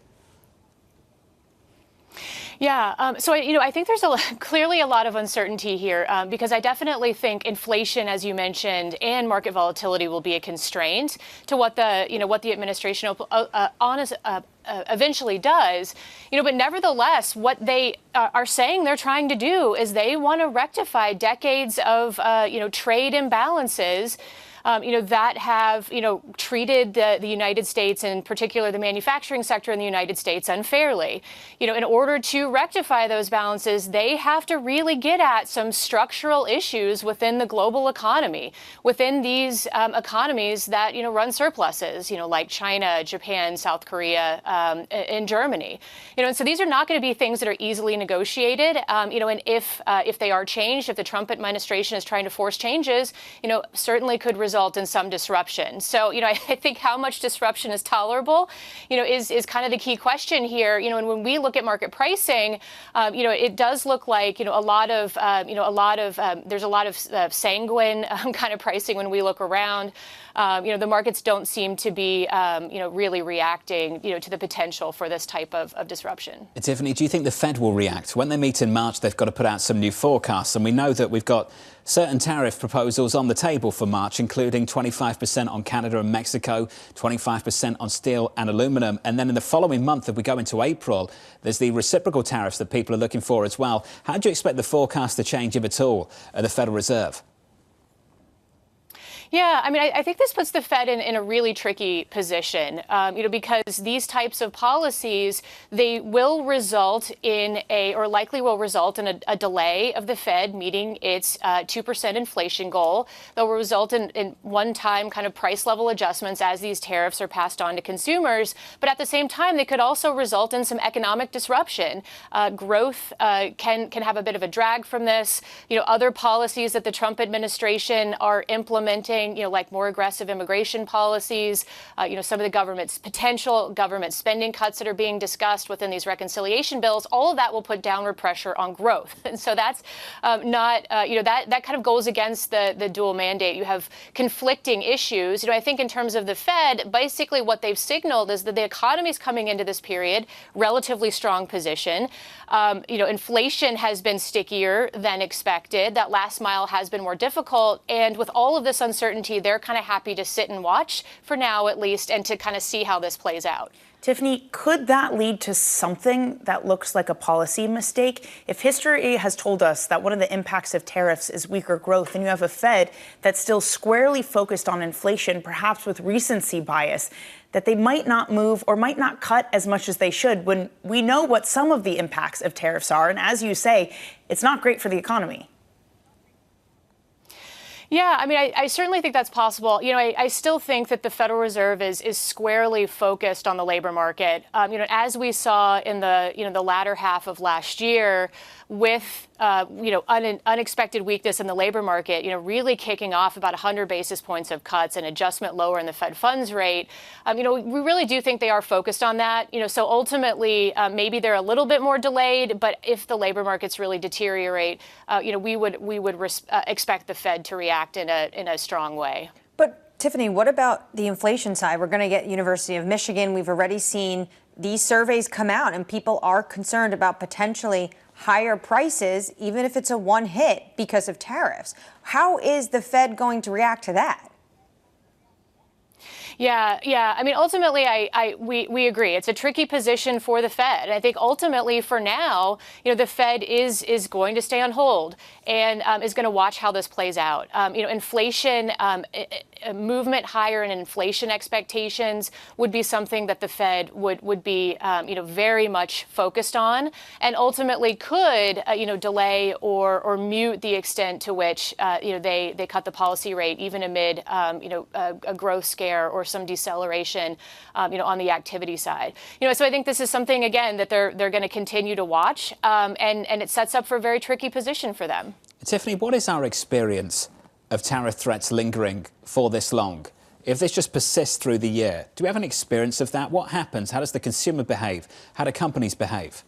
Yeah, so I think there's clearly a lot of uncertainty here because I definitely think inflation, as you mentioned, and market volatility will be a constraint to what the administration eventually does. But nevertheless, what they are saying they're trying to do is they want to rectify decades of trade imbalances. That have, treated the United States, and in particular the manufacturing sector in the United States, unfairly. In order to rectify those balances, they have to really get at some structural issues within the global economy, within these economies that, run surpluses, like China, Japan, South Korea, and Germany. And so these are not going to be things that are easily negotiated. And if they are changed, if the Trump administration is trying to force changes, certainly could result in some disruption. So, I think how much disruption is tolerable, is kind of the key question here. And when we look at market pricing, it does look like, there's a lot of sanguine kind of pricing when we look around. The markets don't seem to be, really reacting, to the potential for this type of disruption. Tiffany, do you think the Fed will react? When they meet in March, they've got to put out some new forecasts. And we know that we've got certain tariff proposals on the table for March, including 25% on Canada and Mexico, 25% on steel and aluminum. And then in the following month, if we go into April, there's the reciprocal tariffs that people are looking for as well. How do you expect the forecast to change, if at all, at the Federal Reserve? Yeah, I think this puts the Fed in a really tricky position, because these types of policies, they will result in likely will result in a delay of the Fed meeting its 2% inflation goal. They'll result in one-time kind of price level adjustments as these tariffs are passed on to consumers. But at the same time, they could also result in some economic disruption. Growth can have a bit of a drag from this. Other policies that the Trump administration are implementing, like more aggressive immigration policies, some of the potential government spending cuts that are being discussed within these reconciliation bills, all of that will put downward pressure on growth. And so that's that kind of goes against the dual mandate. You have conflicting issues. I think in terms of the Fed, basically what they've signaled is that the economy is coming into this period relatively strong position. Inflation has been stickier than expected. That last mile has been more difficult. And with all of this uncertainty, they're kind of happy to sit and watch for now, at least, and to kind of see how this plays out. Tiffany, could that lead to something that looks like a policy mistake? If history has told us that one of the impacts of tariffs is weaker growth, and you have a Fed that's still squarely focused on inflation, perhaps with recency bias, that they might not move or might not cut as much as they should when we know what some of the impacts of tariffs are. And as you say, it's not great for the economy. Yeah, I certainly think that's possible. I still think that the Federal Reserve is squarely focused on the labor market. As we saw in the latter half of last year, with unexpected weakness in the labor market, really kicking off about 100 basis points of cuts and adjustment lower in the Fed funds rate. We really do think they are focused on that. So ultimately, maybe they're a little bit more delayed. But if the labor markets really deteriorate, we would expect the Fed to react in a strong way. But Tiffany, what about the inflation side? We're going to get University of Michigan. We've already seen these surveys come out, and people are concerned about potentially higher prices, even if it's a one hit because of tariffs. How is the Fed going to react to that? Yeah. Ultimately, we agree. It's a tricky position for the Fed. And I think ultimately, for now, the Fed is going to stay on hold and is going to watch how this plays out. Inflation, movement higher in inflation expectations would be something that the Fed would be, very much focused on, and ultimately could, delay or mute the extent to which, they cut the policy rate, even amid, a growth scare or some deceleration, on the activity side. So I think this is something, again, that they're going to continue to watch, and it sets up for a very tricky position for them. Tiffany, what is our experience of tariff threats lingering for this long? If this just persists through the year, do we have an experience of that? What happens? How does the consumer behave? How do companies behave?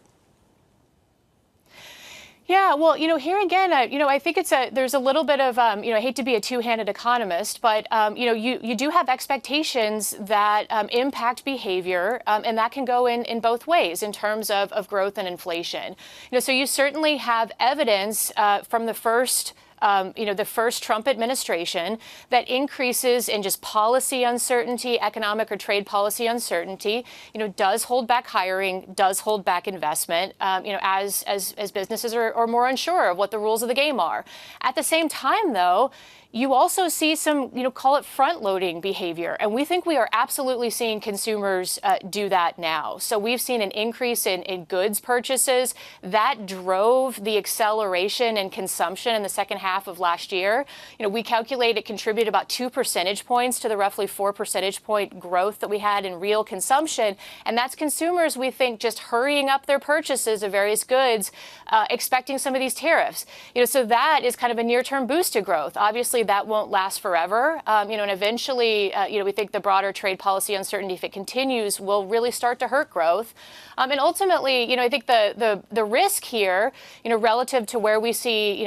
Yeah, well, here again, I think there's a little bit of, I hate to be a two-handed economist, but, you do have expectations that impact behavior, and that can go in both ways in terms of growth and inflation. So you certainly have evidence from the first Trump administration that increases in just policy uncertainty, economic or trade policy uncertainty, does hold back hiring, does hold back investment, as businesses are more unsure of what the rules of the game are. At the same time, though, you also see some, call it front-loading behavior. And we think we are absolutely seeing consumers do that now. So we've seen an increase in goods purchases. That drove the acceleration in consumption in the second half of last year. We calculate it contributed about 2 percentage points to the roughly 4 percentage point growth that we had in real consumption. And that's consumers, we think, just hurrying up their purchases of various goods, expecting some of these tariffs. So that is kind of a near-term boost to growth. Obviously, that won't last forever. And eventually, we think the broader trade policy uncertainty, if it continues, will really start to hurt growth. And ultimately, I think the risk here, relative to where we see,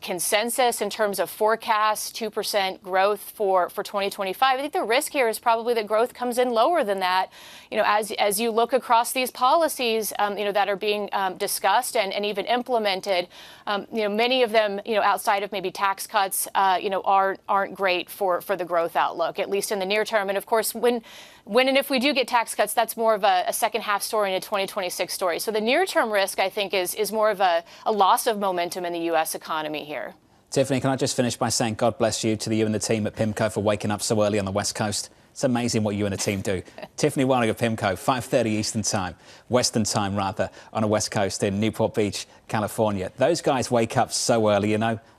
consensus in terms of forecasts, 2% growth for 2025, I think the risk here is probably that growth comes in lower than that, as you look across these policies, that are being discussed and even implemented. Many of them, outside of maybe tax cuts, aren't great for the growth outlook, at least in the near term. And of course, when and if we do get tax cuts, that's more of a second half story and a 2026 story. So the near term risk, I think, is more of a loss of momentum in the U.S. economy here. Tiffany, can I just finish by saying God bless you to you and the team at PIMCO for waking up so early on the West Coast. It's amazing what you and the team do. Tiffany Willing of PIMCO, 5:30 Eastern Time, Western Time rather, on the West Coast in Newport Beach, California. Those guys wake up so early,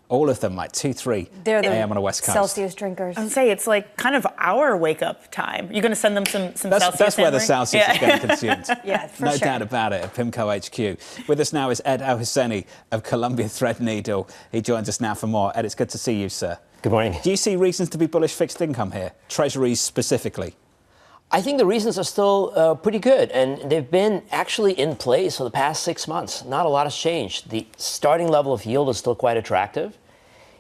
all of them, like 2, 3 a.m. on the West Coast. Celsius drinkers. I'd say it's like kind of our wake-up time. You're going to send them some Celsius. That's where the Celsius is getting consumed. Yeah, for no sure. doubt about it, at PIMCO HQ. With us now is Ed Al-Hussainy of Columbia Threadneedle. He joins us now for more. Ed, it's good to see you, sir. Good morning. Do you see reasons to be bullish fixed income here, Treasuries specifically? I think the reasons are still pretty good, and they've been actually in place for the past 6 months. Not a lot has changed. The starting level of yield is still quite attractive,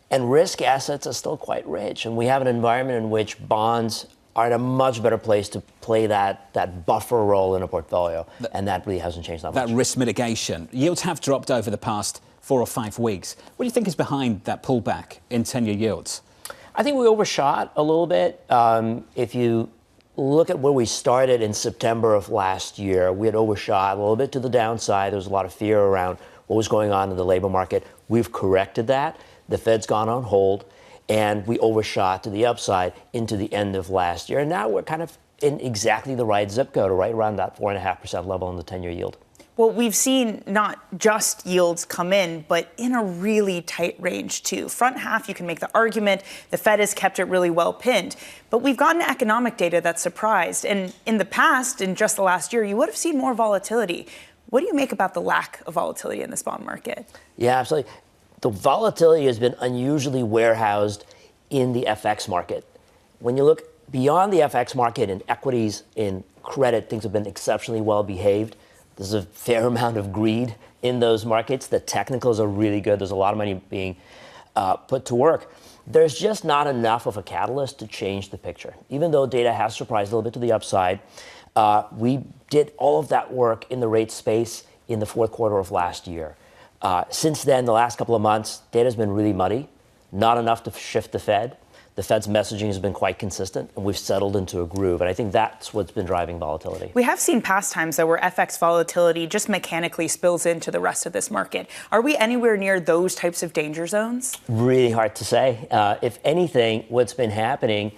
and risk assets are still quite rich. And we have an environment in which bonds are in a much better place to play that buffer role in a portfolio, and that really hasn't changed that much. That risk mitigation. Yields have dropped over the past 4 or 5 weeks. What do you think is behind that pullback in 10-year yields? I think we overshot a little bit. If you look at where we started in September of last year, we had overshot a little bit to the downside. There was a lot of fear around what was going on in the labor market. We've corrected that. The Fed's gone on hold, and we overshot to the upside into the end of last year. And now we're kind of in exactly the right zip code, right around that 4.5% level in the 10-year yield. Well, we've seen not just yields come in, but in a really tight range, too. Front half, you can make the argument the Fed has kept it really well pinned. But we've gotten economic data that surprised. And in the past, in just the last year, you would have seen more volatility. What do you make about the lack of volatility in this bond market? Yeah, absolutely. The volatility has been unusually warehoused in the FX market. When you look beyond the FX market in equities, in credit, things have been exceptionally well behaved. There's a fair amount of greed in those markets. The technicals are really good. There's a lot of money being put to work. There's just not enough of a catalyst to change the picture. Even though data has surprised a little bit to the upside, we did all of that work in the rate space in the fourth quarter of last year. Since then, the last couple of months, data's been really muddy, not enough to shift the Fed. The Fed's messaging has been quite consistent, and we've settled into a groove. And I think that's what's been driving volatility. We have seen past times, though, where FX volatility just mechanically spills into the rest of this market. Are we anywhere near those types of danger zones? Really hard to say. If anything, what's been happening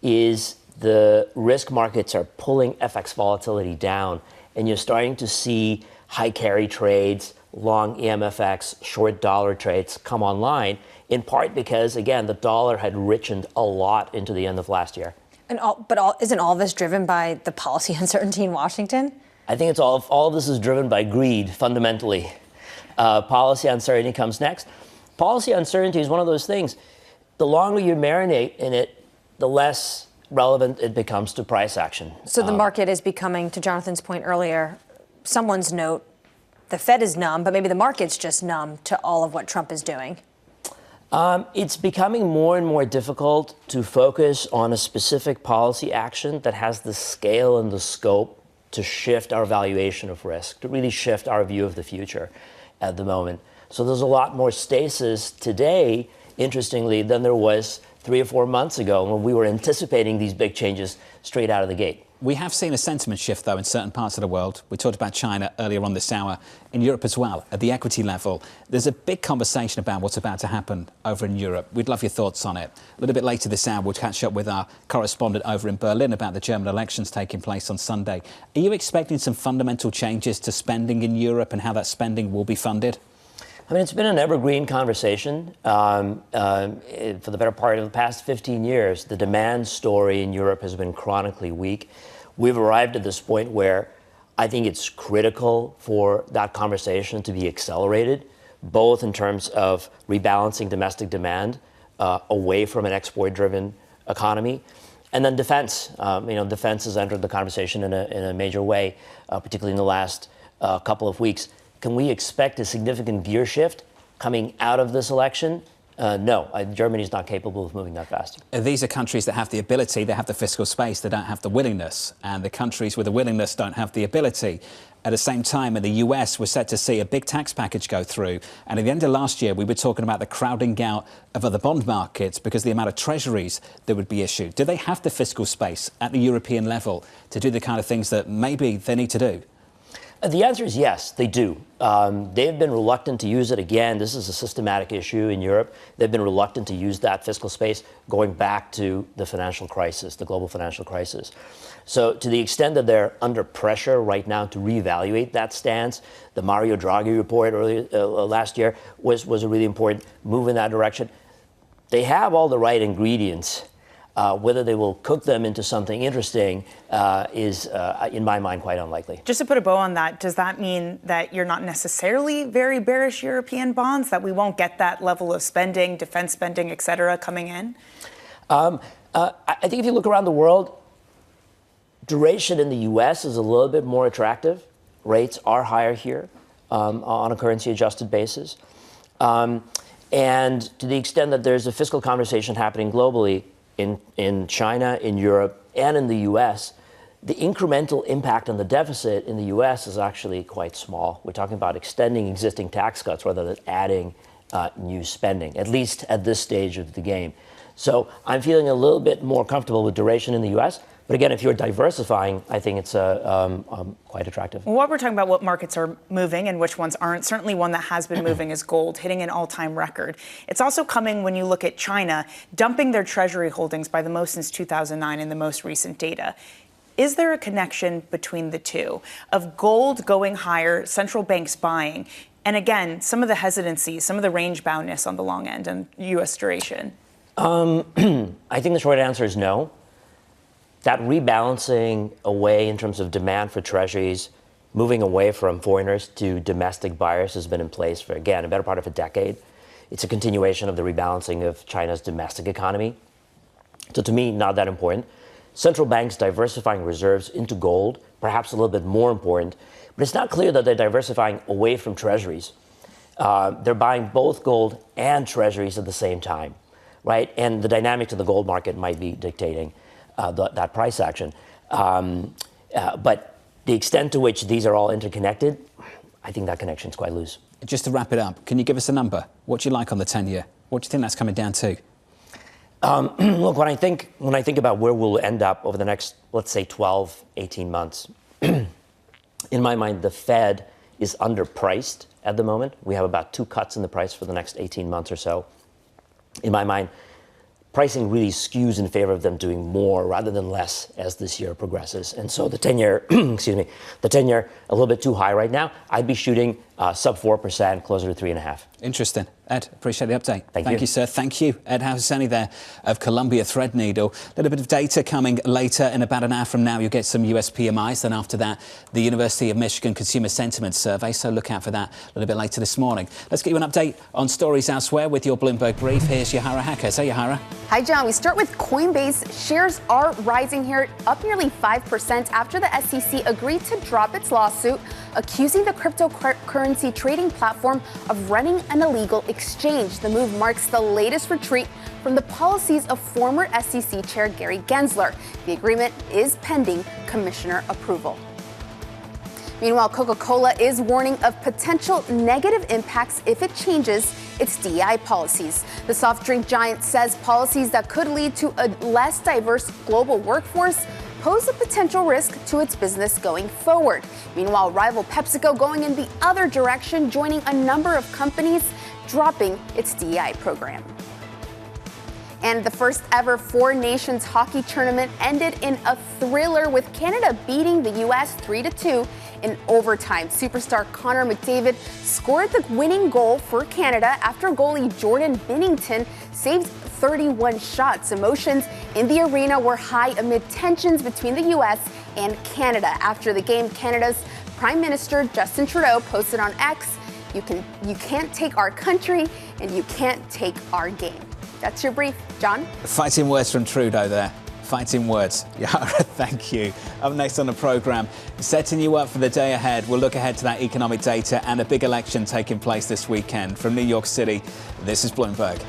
is the risk markets are pulling FX volatility down, and you're starting to see high carry trades, long EMFX, short dollar trades come online, in part because, again, the dollar had richened a lot into the end of last year. Isn't all this driven by the policy uncertainty in Washington? I think it's all of this is driven by greed, fundamentally. Policy uncertainty comes next. Policy uncertainty is one of those things. The longer you marinate in it, the less relevant it becomes to price action. So the market is becoming, to Jonathan's point earlier, someone's note the Fed is numb, but maybe the market's just numb to all of what Trump is doing? It's becoming more and more difficult to focus on a specific policy action that has the scale and the scope to shift our valuation of risk, to really shift our view of the future at the moment. So there's a lot more stasis today, interestingly, than there was 3 or 4 months ago when we were anticipating these big changes straight out of the gate. We have seen a sentiment shift, though, in certain parts of the world. We talked about China earlier on this hour. In Europe as well, at the equity level, there's a big conversation about what's about to happen over in Europe. We'd love your thoughts on it. A little bit later this hour, we'll catch up with our correspondent over in Berlin about the German elections taking place on Sunday. Are you expecting some fundamental changes to spending in Europe and how that spending will be funded? I mean, it's been an evergreen conversation for the better part of the past 15 years. The demand story in Europe has been chronically weak. We've arrived at this point where I think it's critical for that conversation to be accelerated, both in terms of rebalancing domestic demand away from an export-driven economy, and then defense. Defense has entered the conversation in a major way, particularly in the last couple of weeks. Can we expect a significant gear shift coming out of this election? No, Germany is not capable of moving that fast. These are countries that have the ability, they have the fiscal space, they don't have the willingness. And the countries with the willingness don't have the ability. At the same time, in the US, we're set to see a big tax package go through. And at the end of last year, we were talking about the crowding out of other bond markets because of the amount of treasuries that would be issued. Do they have the fiscal space at the European level to do the kind of things that maybe they need to do? The answer is yes, they do. They've been reluctant to use it. Again, this is a systematic issue in Europe. They've been reluctant to use that fiscal space going back to the financial crisis, the global financial crisis. So to the extent that they're under pressure right now to reevaluate that stance, the Mario Draghi report last year was a really important move in that direction. They have all the right ingredients. Whether they will cook them into something interesting is, in my mind, quite unlikely. Just to put a bow on that, does that mean that you're not necessarily very bearish European bonds, that we won't get that level of spending, defense spending, et cetera, coming in? I think if you look around the world, duration in the U.S. is a little bit more attractive. Rates are higher here on a currency-adjusted basis. And to the extent that there's a fiscal conversation happening globally, in China, in Europe, and in the U.S., the incremental impact on the deficit in the U.S. is actually quite small. We're talking about extending existing tax cuts rather than adding new spending, at least at this stage of the game. So I'm feeling a little bit more comfortable with duration in the U.S., but again, if you're diversifying, I think it's quite attractive. Well, while we're talking about what markets are moving and which ones aren't, certainly one that has been moving is gold, hitting an all-time record. It's also coming when you look at China, dumping their treasury holdings by the most since 2009 in the most recent data. Is there a connection between the two of gold going higher, central banks buying, and again, some of the hesitancy, some of the range-boundness on the long end and U.S. duration? I think the short answer is no. That rebalancing away in terms of demand for treasuries, moving away from foreigners to domestic buyers has been in place for, again, a better part of a decade. It's a continuation of the rebalancing of China's domestic economy. So to me, not that important. Central banks diversifying reserves into gold, perhaps a little bit more important, but it's not clear that they're diversifying away from treasuries. They're buying both gold and treasuries at the same time, right? And the dynamics of the gold market might be dictating that price action. But the extent to which these are all interconnected, I think that connection is quite loose. Just to wrap it up, can you give us a number? What do you like on the 10-year? What do you think that's coming down to? Look, when I think about where we'll end up over the next, let's say, 12, 18 months, in my mind, the Fed is underpriced at the moment. We have about 2 cuts in the price for the next 18 months or so. In my mind, pricing really skews in favor of them doing more rather than less as this year progresses. And so the 10-year, the 10-year a little bit too high right now. I'd be shooting sub 4%, closer to 3.5%. Interesting. Ed, appreciate the update. Thank you, sir. Thank you. Ed Al-Hussainy there of Columbia Threadneedle. A little bit of data coming later. In about an hour from now, you'll get some US PMIs. Then after that, the University of Michigan Consumer Sentiment Survey. So look out for that a little bit later this morning. Let's get you an update on stories elsewhere with your Bloomberg Brief. Here's Yahara Hackers. Hey, Yahara. Hi, John. We start with Coinbase. Shares are rising here, up nearly 5% after the SEC agreed to drop its lawsuit accusing the cryptocurrency trading platform of running an illegal exchange. The move marks the latest retreat from the policies of former SEC Chair Gary Gensler. The agreement is pending commissioner approval. Meanwhile, Coca-Cola is warning of potential negative impacts if it changes its DEI policies. The soft drink giant says policies that could lead to a less diverse global workforce pose a potential risk to its business going forward. Meanwhile, rival PepsiCo going in the other direction, joining a number of companies dropping its DEI program. And the first ever Four Nations hockey tournament ended in a thriller, with Canada beating the U.S. 3-2 in overtime. Superstar Connor McDavid scored the winning goal for Canada after goalie Jordan Binnington saved 31 shots. Emotions in the arena were high amid tensions between the U.S. and Canada. After the game, Canada's Prime Minister Justin Trudeau posted on X, "You can't take our country and you can't take our game." That's your brief. John? Fighting words from Trudeau there. Fighting words. Yara, thank you. Up next on the programme, setting you up for the day ahead, we'll look ahead to that economic data and a big election taking place this weekend. From New York City, this is Bloomberg.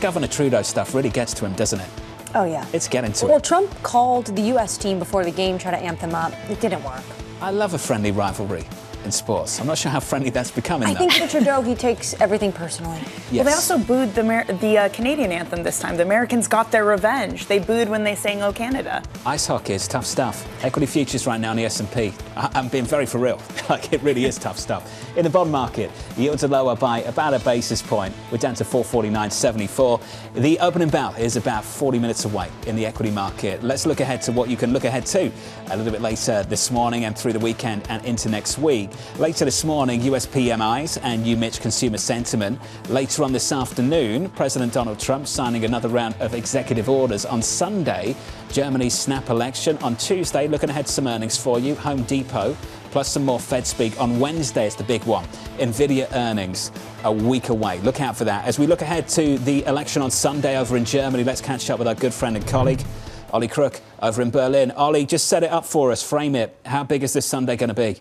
Governor Trudeau stuff really gets to him, doesn't it? Oh, yeah. It's getting to Well, him. Trump called the U.S. team before the game, tried to amp them up. It didn't work. I love a friendly rivalry in sports. I'm not sure how friendly that's becoming, I think for Trudeau, he takes everything personally. Yes. Well, they also booed the Canadian anthem this time. The Americans got their revenge. They booed when they sang "Oh Canada." Ice hockey is tough stuff. Equity futures right now in the S&P. I'm being very for real. Like, it really is tough stuff. In the bond market, yields are lower by about a basis point. We're down to 449.74. The opening bell is about 40 minutes away in the equity market. Let's look ahead to what you can look ahead to a little bit later this morning and through the weekend and into next week. Later this morning, US PMIs and UMich consumer sentiment. Later on this afternoon, President Donald Trump signing another round of executive orders. On Sunday, Germany's snap election. On Tuesday, looking ahead to some earnings for you. Home Depot, plus some more Fed speak. On Wednesday, it's the big one. Nvidia earnings a week away. Look out for that. As we look ahead to the election on Sunday over in Germany, let's catch up with our good friend and colleague, Ollie Crook, over in Berlin. Ollie, just set it up for us. Frame it. How big is this Sunday going to be?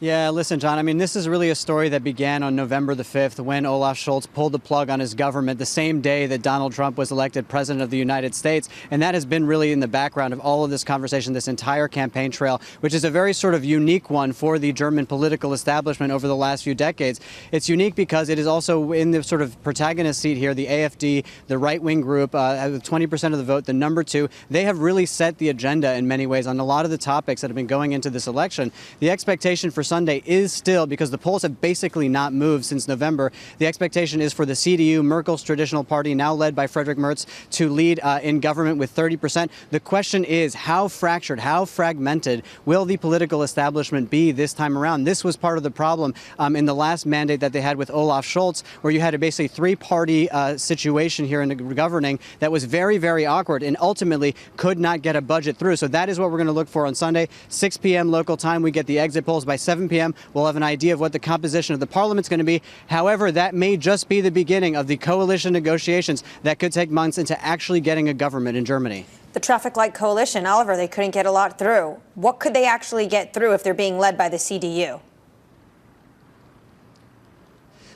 Yeah, listen, John, I mean, this is really a story that began on November the 5th when Olaf Scholz pulled the plug on his government the same day that Donald Trump was elected president of the United States. And that has been really in the background of all of this conversation, this entire campaign trail, which is a very sort of unique one for the German political establishment over the last few decades. It's unique because it is also in the sort of protagonist seat here, the AfD, the right-wing group, with 20% of the vote, the number two. They have really set the agenda in many ways on a lot of the topics that have been going into this election. The expectation for Sunday is still, because the polls have basically not moved since November, the expectation is for the CDU, Merkel's traditional party, now led by Friedrich Merz, to lead in government with 30%. The question is, how fractured, how fragmented will the political establishment be this time around? This was part of the problem in the last mandate that they had with Olaf Scholz, where you had a basically three-party situation here in the governing that was very, very awkward and ultimately could not get a budget through. So that is what we're going to look for on Sunday, 6 p.m. local time. We get the exit polls by 7 p.m. We'll have an idea of what the composition of the parliament's going to be. However, that may just be the beginning of the coalition negotiations that could take months into actually getting a government in Germany. The traffic light coalition, Oliver, they couldn't get a lot through. What could they actually get through if they're being led by the CDU?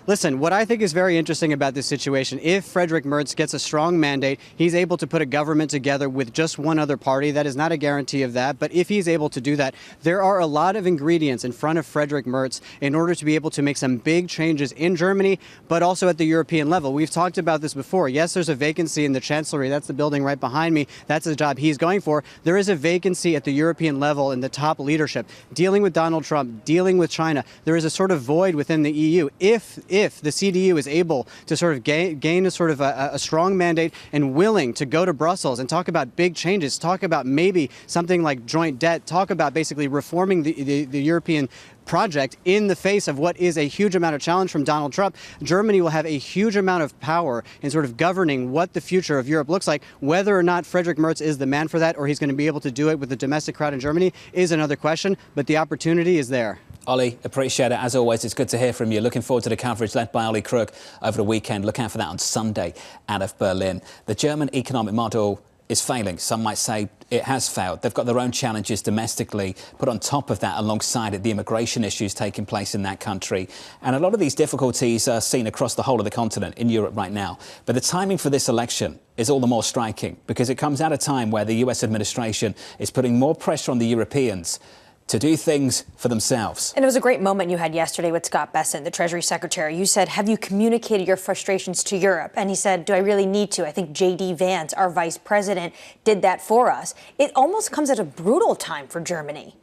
Listen, what I think is very interesting about this situation, if Friedrich Merz gets a strong mandate, he's able to put a government together with just one other party. That is not a guarantee of that. But if he's able to do that, there are a lot of ingredients in front of Friedrich Merz in order to be able to make some big changes in Germany, but also at the European level. We've talked about this before. Yes, there's a vacancy in the Chancellery. That's the building right behind me. That's the job he's going for. There is a vacancy at the European level in the top leadership. Dealing with Donald Trump, dealing with China, there is a sort of void within the EU. If the CDU is able to sort of gain a sort of a strong mandate and willing to go to Brussels and talk about big changes, talk about maybe something like joint debt, talk about basically reforming the European project in the face of what is a huge amount of challenge from Donald Trump. Germany will have a huge amount of power in sort of governing what the future of Europe looks like. Whether or not Friedrich Merz is the man for that, or he's going to be able to do it with the domestic crowd in Germany, is another question, but the opportunity is there. Ollie, appreciate it. As always, it's good to hear from you. Looking forward to the coverage led by Ollie Crook over the weekend. Look out for that on Sunday out of Berlin. The German economic model is failing. Some might say it has failed. They've got their own challenges domestically. Put on top of that, alongside it, the immigration issues taking place in that country. And a lot of these difficulties are seen across the whole of the continent in Europe right now. But the timing for this election is all the more striking because it comes at a time where the US administration is putting more pressure on the Europeans to do things for themselves. And it was a great moment you had yesterday with Scott Bessent, the Treasury Secretary. You said, have you communicated your frustrations to Europe? And he said, do I really need to? I think J.D. Vance, our vice president, did that for us. It almost comes at a brutal time for Germany.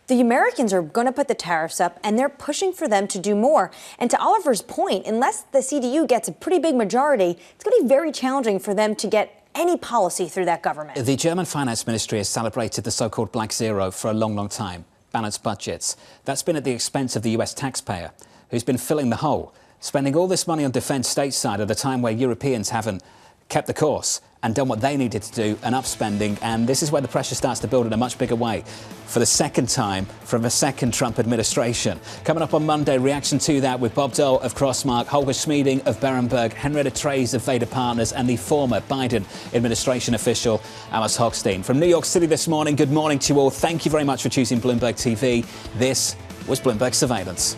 The Americans are going to put the tariffs up, and they're pushing for them to do more. And to Oliver's point, unless the CDU gets a pretty big majority, it's going to be very challenging for them to get any policy through that government. The German finance ministry has celebrated the so-called Black Zero for a long, long time. Balanced budgets. That's been at the expense of the US taxpayer, who's been filling the hole, spending all this money on defence stateside at a time where Europeans haven't kept the course and done what they needed to do and up spending. And this is where the pressure starts to build in a much bigger way for the second time from a second Trump administration. Coming up on Monday, reaction to that with Bob Dole of Crossmark, Holger Schmieding of Berenberg, Henrietta Trey's of Vader Partners, and the former Biden administration official, Amos Hochstein. From New York City this morning, good morning to you all. Thank you very much for choosing Bloomberg TV. This was Bloomberg Surveillance.